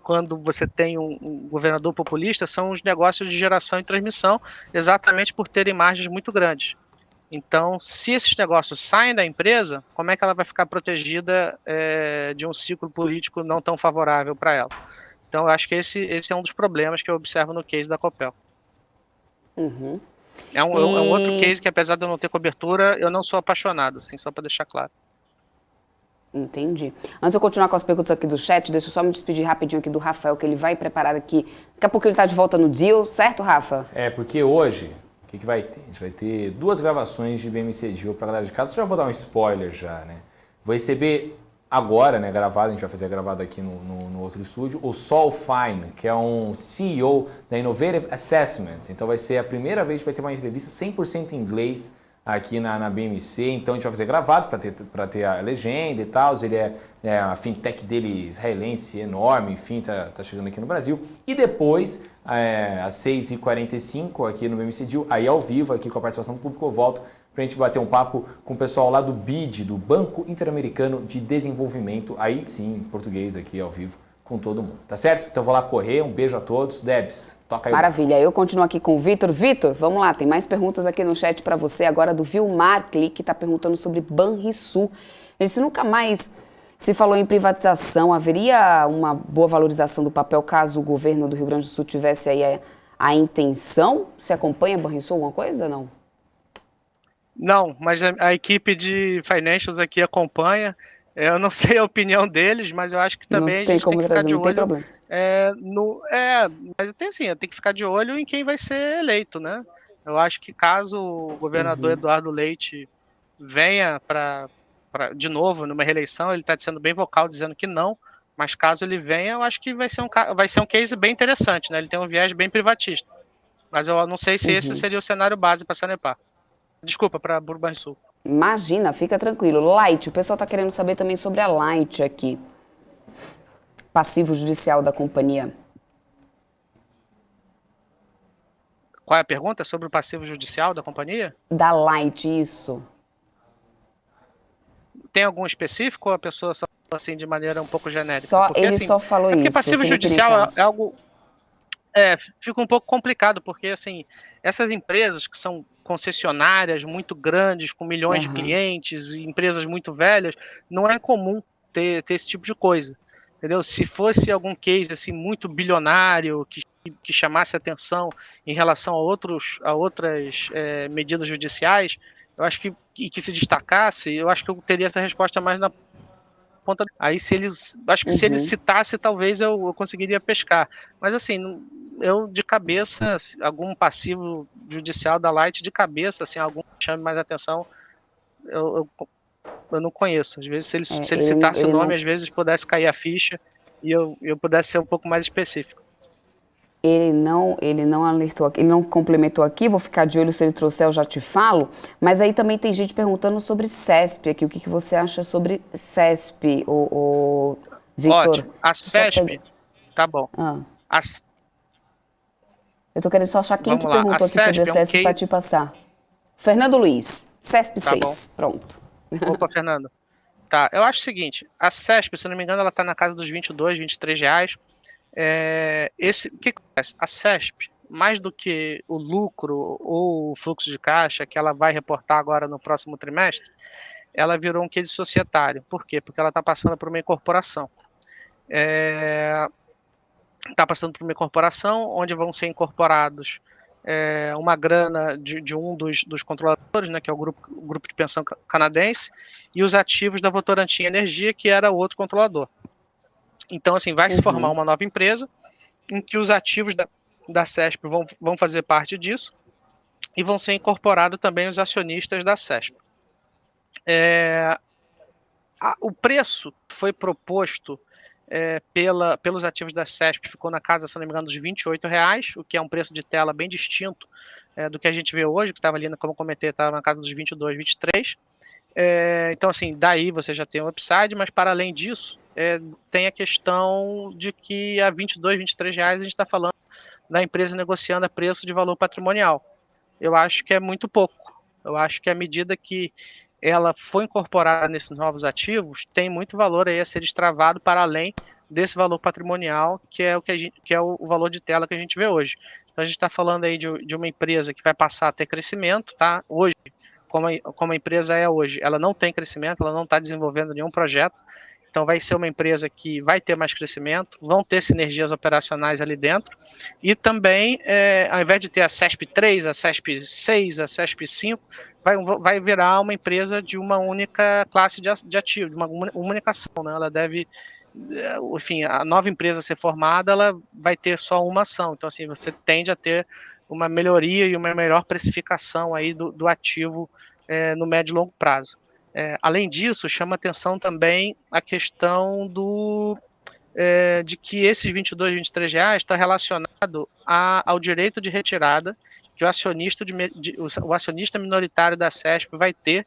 Speaker 6: quando você tem um governador populista são os negócios de geração e transmissão, exatamente por terem margens muito grandes. Então, se esses negócios saem da empresa, como é que ela vai ficar protegida de um ciclo político não tão favorável para ela? Então, eu acho que esse é um dos problemas que eu observo no case da Copel. É um outro case que, apesar de eu não ter cobertura, eu não sou apaixonado, assim, só para deixar claro.
Speaker 1: Entendi. Antes de eu continuar com as perguntas aqui do chat, deixa eu só me despedir rapidinho aqui do Rafael, que ele vai preparar aqui. Daqui a pouco ele está de volta no Deal, certo, Rafa?
Speaker 2: Porque hoje, o que vai ter? A gente vai ter 2 gravações de BMC Deal para galera de casa. Eu já vou dar um spoiler já, né? Vou receber agora, né, gravado, a gente vai fazer gravado aqui no outro estúdio, o Sol Fine, que é um CEO da Innovative Assessments. Então vai ser a primeira vez que vai ter uma entrevista 100% em inglês aqui na BMC, então a gente vai fazer gravado para ter a legenda e tal. Ele a fintech dele israelense enorme, enfim, tá chegando aqui no Brasil. E depois, às 6h45 aqui no BMC Deal, aí ao vivo, aqui com a participação do público, eu volto para a gente bater um papo com o pessoal lá do BID, do Banco Interamericano de Desenvolvimento, aí sim, em português aqui ao vivo, com todo mundo, tá certo? Então eu vou lá correr, um beijo a todos. Debs, toca aí.
Speaker 1: Maravilha, eu continuo aqui com o Vitor. Vitor, vamos lá, tem mais perguntas aqui no chat para você, agora do Vilmar Clique, que está perguntando sobre Banrisul. Ele disse, nunca mais se falou em privatização, haveria uma boa valorização do papel caso o governo do Rio Grande do Sul tivesse aí a intenção? Você acompanha Banrisul alguma coisa, não?
Speaker 6: Não, mas a equipe de financials aqui acompanha. Eu não sei a opinião deles, mas eu acho que também a gente tem que ficar de olho. Mas tem assim, tem que ficar de olho em quem vai ser eleito, né? Eu acho que caso o governador Eduardo Leite venha de novo numa reeleição, ele está sendo bem vocal dizendo que não, mas caso ele venha, eu acho que vai ser um case bem interessante, né? Ele tem um viés bem privatista, mas eu não sei se esse seria o cenário base para a Sanepar. Desculpa, para Banrisul.
Speaker 1: Imagina, fica tranquilo. Light, o pessoal está querendo saber também sobre a Light aqui. Passivo judicial da companhia.
Speaker 6: Qual é a pergunta? Sobre o passivo judicial da companhia?
Speaker 1: Da Light, isso.
Speaker 6: Tem algum específico ou a pessoa só... assim, de maneira um pouco genérica.
Speaker 1: Ele
Speaker 6: assim,
Speaker 1: só falou
Speaker 6: porque
Speaker 1: isso,
Speaker 6: passivo
Speaker 1: Felipe
Speaker 6: judicial
Speaker 1: Nicásio.
Speaker 6: é algo... fica um pouco complicado, porque assim, essas empresas que são concessionárias muito grandes, com milhões de clientes, e empresas muito velhas, não é comum ter esse tipo de coisa, entendeu? Se fosse algum case assim, muito bilionário, que chamasse atenção em relação a outras medidas judiciais, eu acho que se destacasse, eu acho que eu teria essa resposta mais na ponta. Aí se ele citasse, talvez eu conseguiria pescar. Mas assim, eu de cabeça, algum passivo judicial da Light de cabeça, assim, algum que chame mais atenção, eu não conheço. Às vezes, se ele citasse o nome, às vezes pudesse cair a ficha e eu pudesse ser um pouco mais específico.
Speaker 1: Ele não alertou aqui, ele não complementou aqui, vou ficar de olho, se ele trouxer eu já te falo, mas aí também tem gente perguntando sobre CESP aqui, o que você acha sobre CESP, o Victor?
Speaker 6: Ótimo, a CESP, tá bom.
Speaker 1: Eu tô querendo só achar quem que
Speaker 6: lá.
Speaker 1: perguntou aqui sobre a CESP para te passar. Fernando Luiz, CESP 6, pronto.
Speaker 6: Opa, Fernando. Tá, eu acho o seguinte, a CESP, se não me engano, ela tá na casa dos R$22, R$23. O que acontece? A CESP, mais do que o lucro ou o fluxo de caixa que ela vai reportar agora no próximo trimestre, ela virou um case societário. Por quê? Porque ela está passando por uma incorporação. Está passando por uma incorporação onde vão ser incorporados uma grana de um dos controladores, né, que é o grupo de pensão canadense, e os ativos da Votorantim Energia, que era outro controlador. Então, assim, vai se formar uma nova empresa em que os ativos da CESP vão fazer parte disso e vão ser incorporados também os acionistas da CESP. O preço foi proposto pelos ativos da CESP, ficou na casa, se não me engano, dos R$28, o que é um preço de tela bem distinto do que a gente vê hoje, que estava ali, como eu comentei, estava na casa dos 22, 23. Então, assim, daí você já tem um upside, mas para além disso, tem a questão de que a 22, R$23 a gente está falando da empresa negociando a preço de valor patrimonial. Eu acho que é muito pouco. Eu acho que à medida que ela foi incorporada nesses novos ativos, tem muito valor aí a ser destravado para além desse valor patrimonial, que é o valor de tela que a gente vê hoje. Então a gente está falando aí de uma empresa que vai passar a ter crescimento, tá? Hoje, como a empresa é hoje, ela não tem crescimento, ela não está desenvolvendo nenhum projeto, então vai ser uma empresa que vai ter mais crescimento, vão ter sinergias operacionais ali dentro, e também, ao invés de ter a CESP 3, a CESP 6, a CESP 5, vai virar uma empresa de uma única classe de ativo, de uma única ação, né? Ela deve, enfim, a nova empresa a ser formada, ela vai ter só uma ação, então assim, você tende a ter uma melhoria e uma melhor precificação aí do ativo no médio e longo prazo. Além disso, chama atenção também a questão de que esses 22, R$23 está relacionado ao direito de retirada que o acionista minoritário da CESP vai ter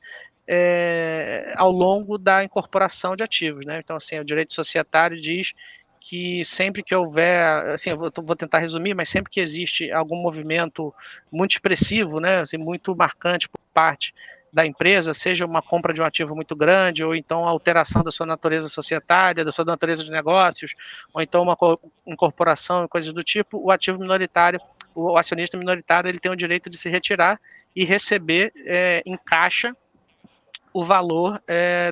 Speaker 6: ao longo da incorporação de ativos, né? Então, assim, o direito societário diz que sempre que houver, assim, eu vou tentar resumir, mas sempre que existe algum movimento muito expressivo, né, assim, muito marcante por parte da empresa, seja uma compra de um ativo muito grande, ou então a alteração da sua natureza societária, da sua natureza de negócios, ou então uma incorporação e coisas do tipo, o ativo minoritário, o acionista minoritário, ele tem o direito de se retirar e receber em caixa o valor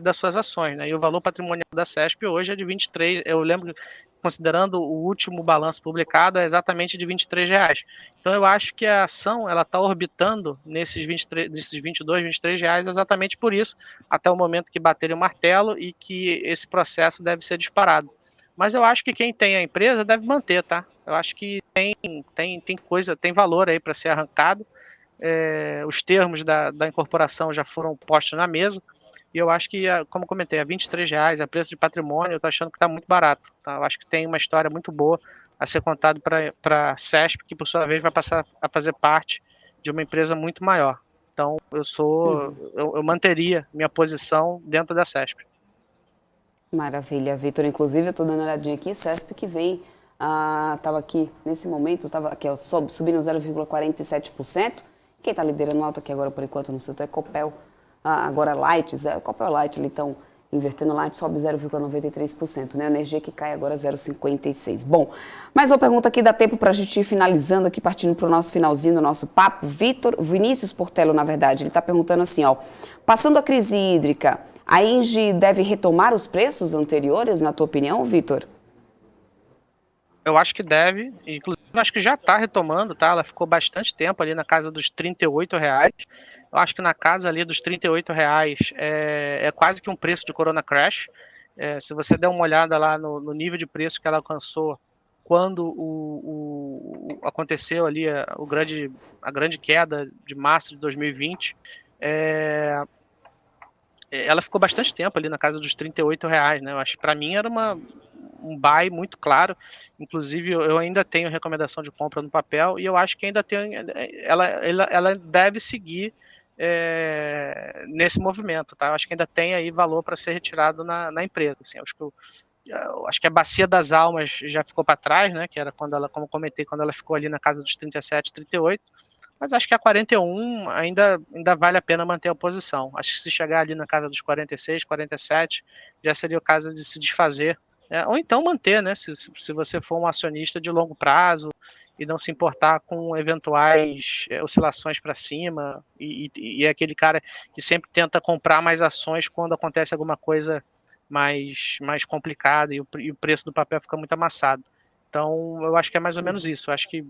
Speaker 6: das suas ações, né? E o valor patrimonial da CESP hoje é de 23, eu lembro, considerando o último balanço publicado, é exatamente de R$23. Então eu acho que a ação ela está orbitando nesses 22, R$23 exatamente por isso, até o momento que baterem o martelo e que esse processo deve ser disparado. Mas eu acho que quem tem a empresa deve manter, tá? Eu acho que tem valor aí para ser arrancado. Os termos da incorporação já foram postos na mesa, e eu acho que, como comentei, a R$23, a preço de patrimônio, eu estou achando que está muito barato. Tá? Eu acho que tem uma história muito boa a ser contada para a CESP, que por sua vez vai passar a fazer parte de uma empresa muito maior. Então, eu manteria minha posição dentro da CESP.
Speaker 1: Maravilha, Vitor. Inclusive, eu estou dando uma olhadinha aqui, CESP que vem, estava aqui, nesse momento, estava aqui, ó, subindo 0,47%. Quem está liderando alto aqui agora, por enquanto, no setor é Copel. Agora Lights, Copel Light, então, Invertendo lá, a gente sobe 0,93%, né? A energia que cai agora 0,56%. Bom, mais uma pergunta aqui, dá tempo para a gente ir finalizando aqui, partindo para o nosso finalzinho do nosso papo. Vinícius Portelo, na verdade, ele está perguntando assim, ó, passando a crise hídrica, a ENGIE deve retomar os preços anteriores, na tua opinião, Vitor?
Speaker 6: Eu acho que deve, inclusive acho que já está retomando, tá? Ela ficou bastante tempo ali na casa dos R$38. Eu acho que na casa ali dos R$38 é quase que um preço de Corona Crash. Se você der uma olhada lá no nível de preço que ela alcançou quando aconteceu ali a grande queda de março de 2020, ela ficou bastante tempo ali na casa dos R$38, né? Eu acho que para mim era um buy muito claro. Inclusive, eu ainda tenho recomendação de compra no papel e eu acho que ainda ela deve seguir nesse movimento, tá? Eu acho que ainda tem aí valor para ser retirado na empresa. Assim, eu acho que a bacia das almas já ficou para trás, né? Que era quando ela, como comentei, quando ela ficou ali na casa dos 37, 38. Mas acho que a 41 ainda vale a pena manter a posição. Acho que se chegar ali na casa dos 46, 47, já seria o caso de se desfazer. Ou então manter, né? Se você for um acionista de longo prazo e não se importar com eventuais oscilações para cima e é aquele cara que sempre tenta comprar mais ações quando acontece alguma coisa mais complicada e o preço do papel fica muito amassado. Então, eu acho que é mais ou menos isso. Eu acho que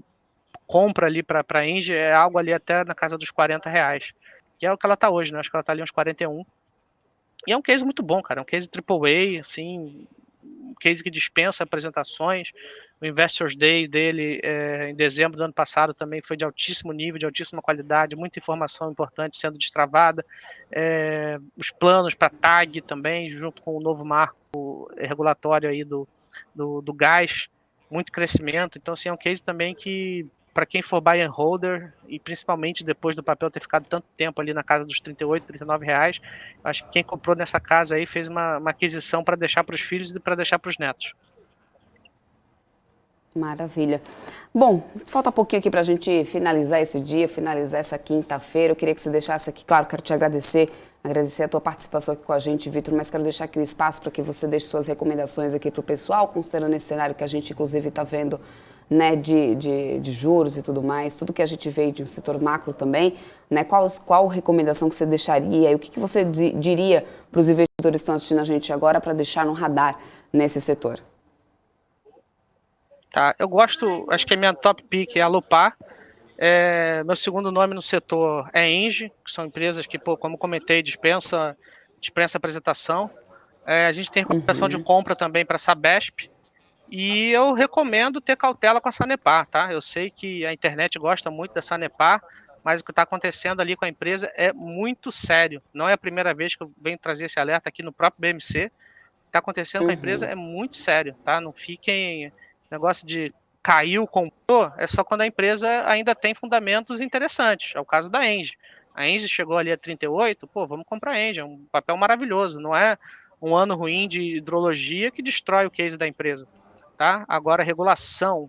Speaker 6: compra ali para a ENGIE é algo ali até na casa dos R$40, que é o que ela está hoje, né? Acho que ela está ali uns 41. E é um case muito bom, cara. É um case AAA, assim, um case que dispensa apresentações. O Investors Day dele em dezembro do ano passado também foi de altíssimo nível, de altíssima qualidade, muita informação importante sendo destravada. Os planos para TAG também, junto com o novo marco regulatório aí do gás, muito crescimento. Então, assim, é um case também que, para quem for buy and holder, e principalmente depois do papel ter ficado tanto tempo ali na casa dos R$38, R$39, acho que quem comprou nessa casa aí fez uma aquisição para deixar para os filhos e para deixar para os netos.
Speaker 1: Maravilha. Bom, falta pouquinho aqui para a gente finalizar esse dia, finalizar essa quinta-feira. Eu queria que você deixasse aqui, claro, quero te agradecer a tua participação aqui com a gente, Vitor, mas quero deixar aqui o espaço para que você deixe suas recomendações aqui para o pessoal, considerando esse cenário que a gente, inclusive, está vendo, né, de juros e tudo mais, tudo que a gente vê de um setor macro também, né, qual recomendação que você deixaria e o que você diria para os investidores que estão assistindo a gente agora para deixar no radar nesse setor?
Speaker 6: Tá, eu gosto, acho que a minha top pick é a Alupar. Meu segundo nome no setor é ENGIE, que são empresas que, como comentei, dispensa apresentação. A gente tem recomendação de compra também para a Sabesp. E eu recomendo ter cautela com a Sanepar, tá? Eu sei que a internet gosta muito da Sanepar, mas o que está acontecendo ali com a empresa é muito sério. Não é a primeira vez que eu venho trazer esse alerta aqui no próprio BMC. O que está acontecendo com a empresa é muito sério, tá? Não fiquem... Negócio de caiu, comprou, é só quando a empresa ainda tem fundamentos interessantes. É o caso da ENGIE. A ENGIE chegou ali a 38, vamos comprar a ENGIE, é um papel maravilhoso. Não é um ano ruim de hidrologia que destrói o case da empresa. Tá? Agora, regulação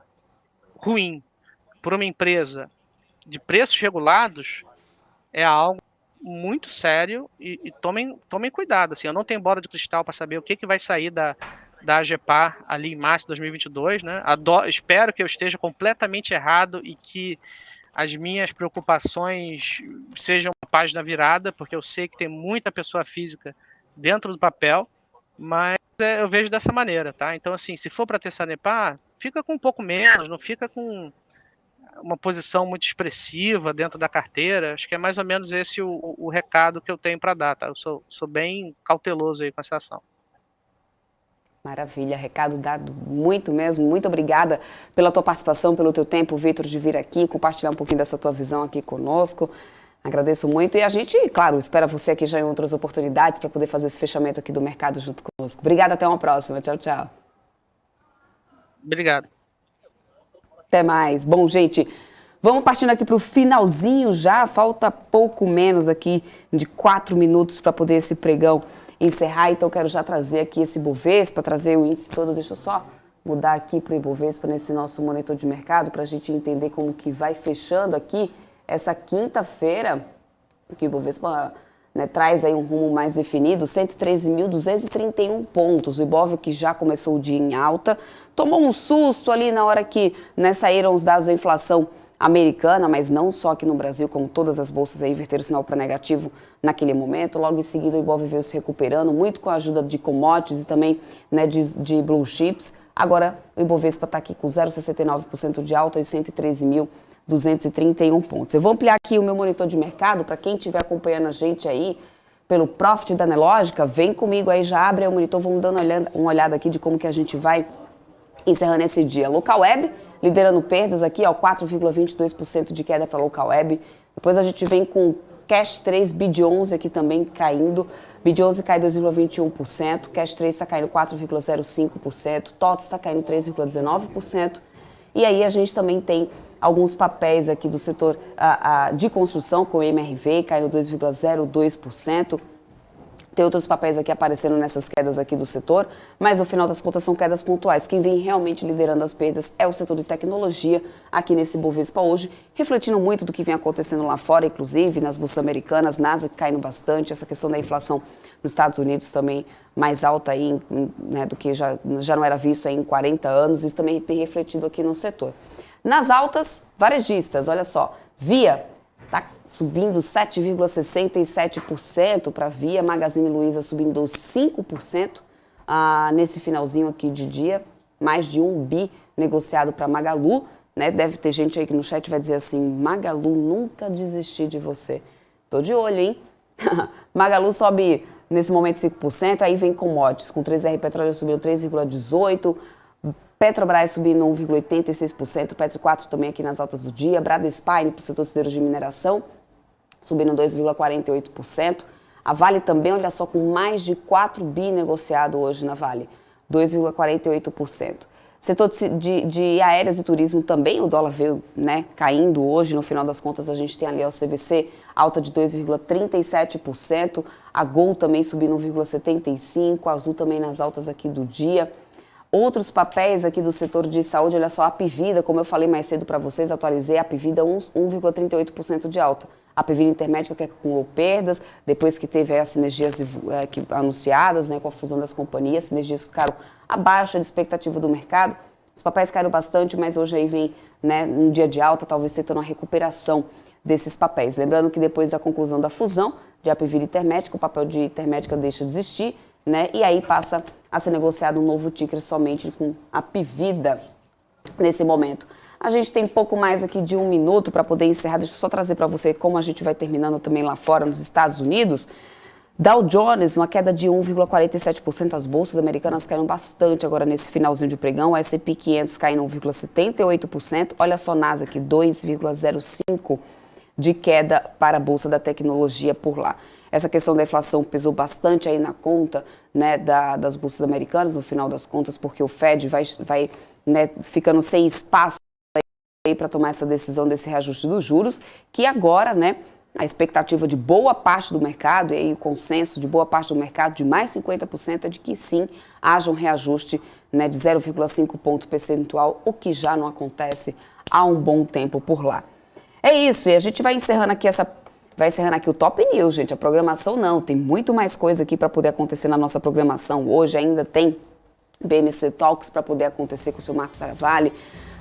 Speaker 6: ruim por uma empresa de preços regulados é algo muito sério e tomem cuidado. Assim, eu não tenho bola de cristal para saber o que vai sair da AGEPAR ali em março de 2022, né? Espero que eu esteja completamente errado e que as minhas preocupações sejam uma página virada, porque eu sei que tem muita pessoa física dentro do papel, mas eu vejo dessa maneira, tá? Então, assim, se for para ter Sanepar, fica com um pouco menos, não fica com uma posição muito expressiva dentro da carteira. Acho que é mais ou menos esse o recado que eu tenho para dar, tá? Eu sou bem cauteloso aí com essa ação.
Speaker 1: Maravilha, recado dado muito mesmo. Muito obrigada pela tua participação, pelo teu tempo, Vitor, de vir aqui, compartilhar um pouquinho dessa tua visão aqui conosco. Agradeço muito e a gente, claro, espera você aqui já em outras oportunidades para poder fazer esse fechamento aqui do mercado junto conosco. Obrigada, até uma próxima. Tchau, tchau.
Speaker 6: Obrigado.
Speaker 1: Até mais. Bom, gente, vamos partindo aqui para o finalzinho já. Falta pouco menos aqui de 4 minutos para poder esse pregão encerrar. Então, quero já trazer aqui esse Ibovespa, trazer o índice todo. Deixa eu só mudar aqui para o Ibovespa nesse nosso monitor de mercado para a gente entender como que vai fechando aqui essa quinta-feira, que o Ibovespa né, traz aí um rumo mais definido, 113.231 pontos. O Ibov, que já começou o dia em alta, tomou um susto ali na hora que, né, saíram os dados da inflação americana, mas não só aqui no Brasil, como todas as bolsas aí inverteram o sinal para negativo naquele momento. Logo em seguida o Ibov veio se recuperando, muito com a ajuda de commodities e também, né, de blue chips. Agora o Ibovespa está aqui com 0,69% de alta e 113.231 pontos. Eu vou ampliar aqui o meu monitor de mercado para quem estiver acompanhando a gente aí pelo Profit da Nelogica, vem comigo aí, já abre aí o monitor, vamos dando uma olhada aqui de como que a gente vai encerrando esse dia. Local Web liderando perdas aqui, ó, 4,22% de queda para Local Web. Depois a gente vem com Cash 3, BID11 aqui também caindo. BID11 cai 2,21%, Cash 3 está caindo 4,05%, TOTS está caindo 3,19%. E aí a gente também tem alguns papéis aqui do setor de construção, com o MRV caindo 2,02%. Tem outros papéis aqui aparecendo nessas quedas aqui do setor, mas no final das contas são quedas pontuais. Quem vem realmente liderando as perdas é o setor de tecnologia aqui nesse Bovespa hoje, refletindo muito do que vem acontecendo lá fora, inclusive nas bolsas americanas, Nasdaq caindo bastante, essa questão da inflação nos Estados Unidos também mais alta aí, né, do que já não era visto aí em 40 anos, isso também tem refletido aqui no setor. Nas altas, varejistas, olha só, Via está subindo 7,67% para Via, Magazine Luiza subindo 5% nesse finalzinho aqui de dia, mais de 1 bi negociado para Magalu, né? Deve ter gente aí que no chat vai dizer assim, Magalu, nunca desisti de você. Tô de olho, hein? Magalu sobe nesse momento 5%, aí vem commodities, com 3R Petróleo subindo 3,18%, Petrobras subindo 1,86%, Petro 4 também aqui nas altas do dia, Bradespine para o setor de mineração subindo 2,48%. A Vale também, olha só, com mais de 4 bi negociado hoje na Vale, 2,48%. Setor de aéreas e turismo também, o dólar veio, né, caindo hoje, no final das contas a gente tem ali o CVC alta de 2,37%, a Gol também subindo 1,75%, a Azul também nas altas aqui do dia. Outros papéis aqui do setor de saúde, olha só, a Apvida, como eu falei mais cedo para vocês, atualizei a Apvida 1,38% de alta. A Apvida Intermédica que acumulou perdas, depois que teve as sinergias anunciadas, né, com a fusão das companhias, sinergias ficaram abaixo da expectativa do mercado. Os papéis caíram bastante, mas hoje aí vem, né, um dia de alta, talvez tentando uma recuperação desses papéis. Lembrando que depois da conclusão da fusão de Apvida Intermédica, o papel de Intermédica deixa de existir, né, e aí passa a ser negociado um novo ticker somente com a Apvida nesse momento. A gente tem pouco mais aqui de 1 minuto para poder encerrar. Deixa eu só trazer para você como a gente vai terminando também lá fora nos Estados Unidos. Dow Jones, uma queda de 1,47%. As bolsas americanas caíram bastante agora nesse finalzinho de pregão. O S&P 500 caindo 1,78%. Olha só, Nasdaq 2,05% de queda para a Bolsa da Tecnologia por lá. Essa questão da inflação pesou bastante aí na conta, né, das bolsas americanas, no final das contas, porque o Fed vai né, ficando sem espaço para tomar essa decisão desse reajuste dos juros, que agora, né, a expectativa de boa parte do mercado, e aí o consenso de boa parte do mercado, de mais 50%, é de que sim, haja um reajuste, né, de 0,5 ponto percentual, o que já não acontece há um bom tempo por lá. É isso, e a gente vai encerrando aqui o Top News, gente. A programação não, tem muito mais coisa aqui para poder acontecer na nossa programação. Hoje ainda tem BMC Talks para poder acontecer com o seu Marcos Saravalli.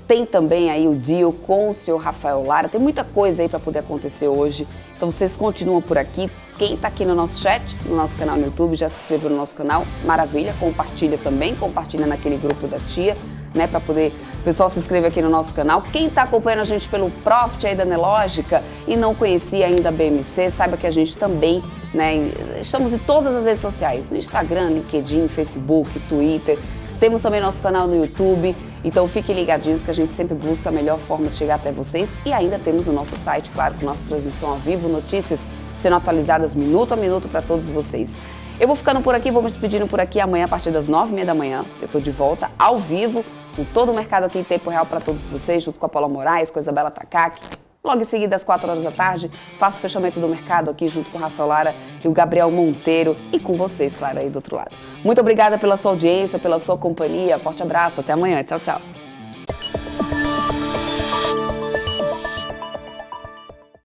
Speaker 1: Tem também aí o deal com o seu Rafael Lara. Tem muita coisa aí para poder acontecer hoje. Então vocês continuam por aqui. Quem está aqui no nosso chat, no nosso canal no YouTube, já se inscreveu no nosso canal, maravilha. Compartilha também, compartilha naquele grupo da tia, né, para poder o pessoal se inscrever aqui no nosso canal. Quem está acompanhando a gente pelo Profit aí da Nelogica e não conhecia ainda a BMC, saiba que a gente também, né, estamos em todas as redes sociais, no Instagram, LinkedIn, Facebook, Twitter. Temos também nosso canal no YouTube, então fiquem ligadinhos que a gente sempre busca a melhor forma de chegar até vocês. E ainda temos o nosso site, claro, com nossa transmissão ao vivo, notícias sendo atualizadas minuto a minuto para todos vocês. Eu vou ficando por aqui, vou me despedindo por aqui. Amanhã, a partir das 9h30 da manhã, eu estou de volta ao vivo, com todo o mercado aqui em tempo real para todos vocês, junto com a Paula Moraes, com a Isabela Takaki. Logo em seguida, às 4 horas da tarde, faço o fechamento do mercado aqui junto com o Rafael Lara e o Gabriel Monteiro e com vocês, claro, aí do outro lado. Muito obrigada pela sua audiência, pela sua companhia. Forte abraço, até amanhã. Tchau, tchau.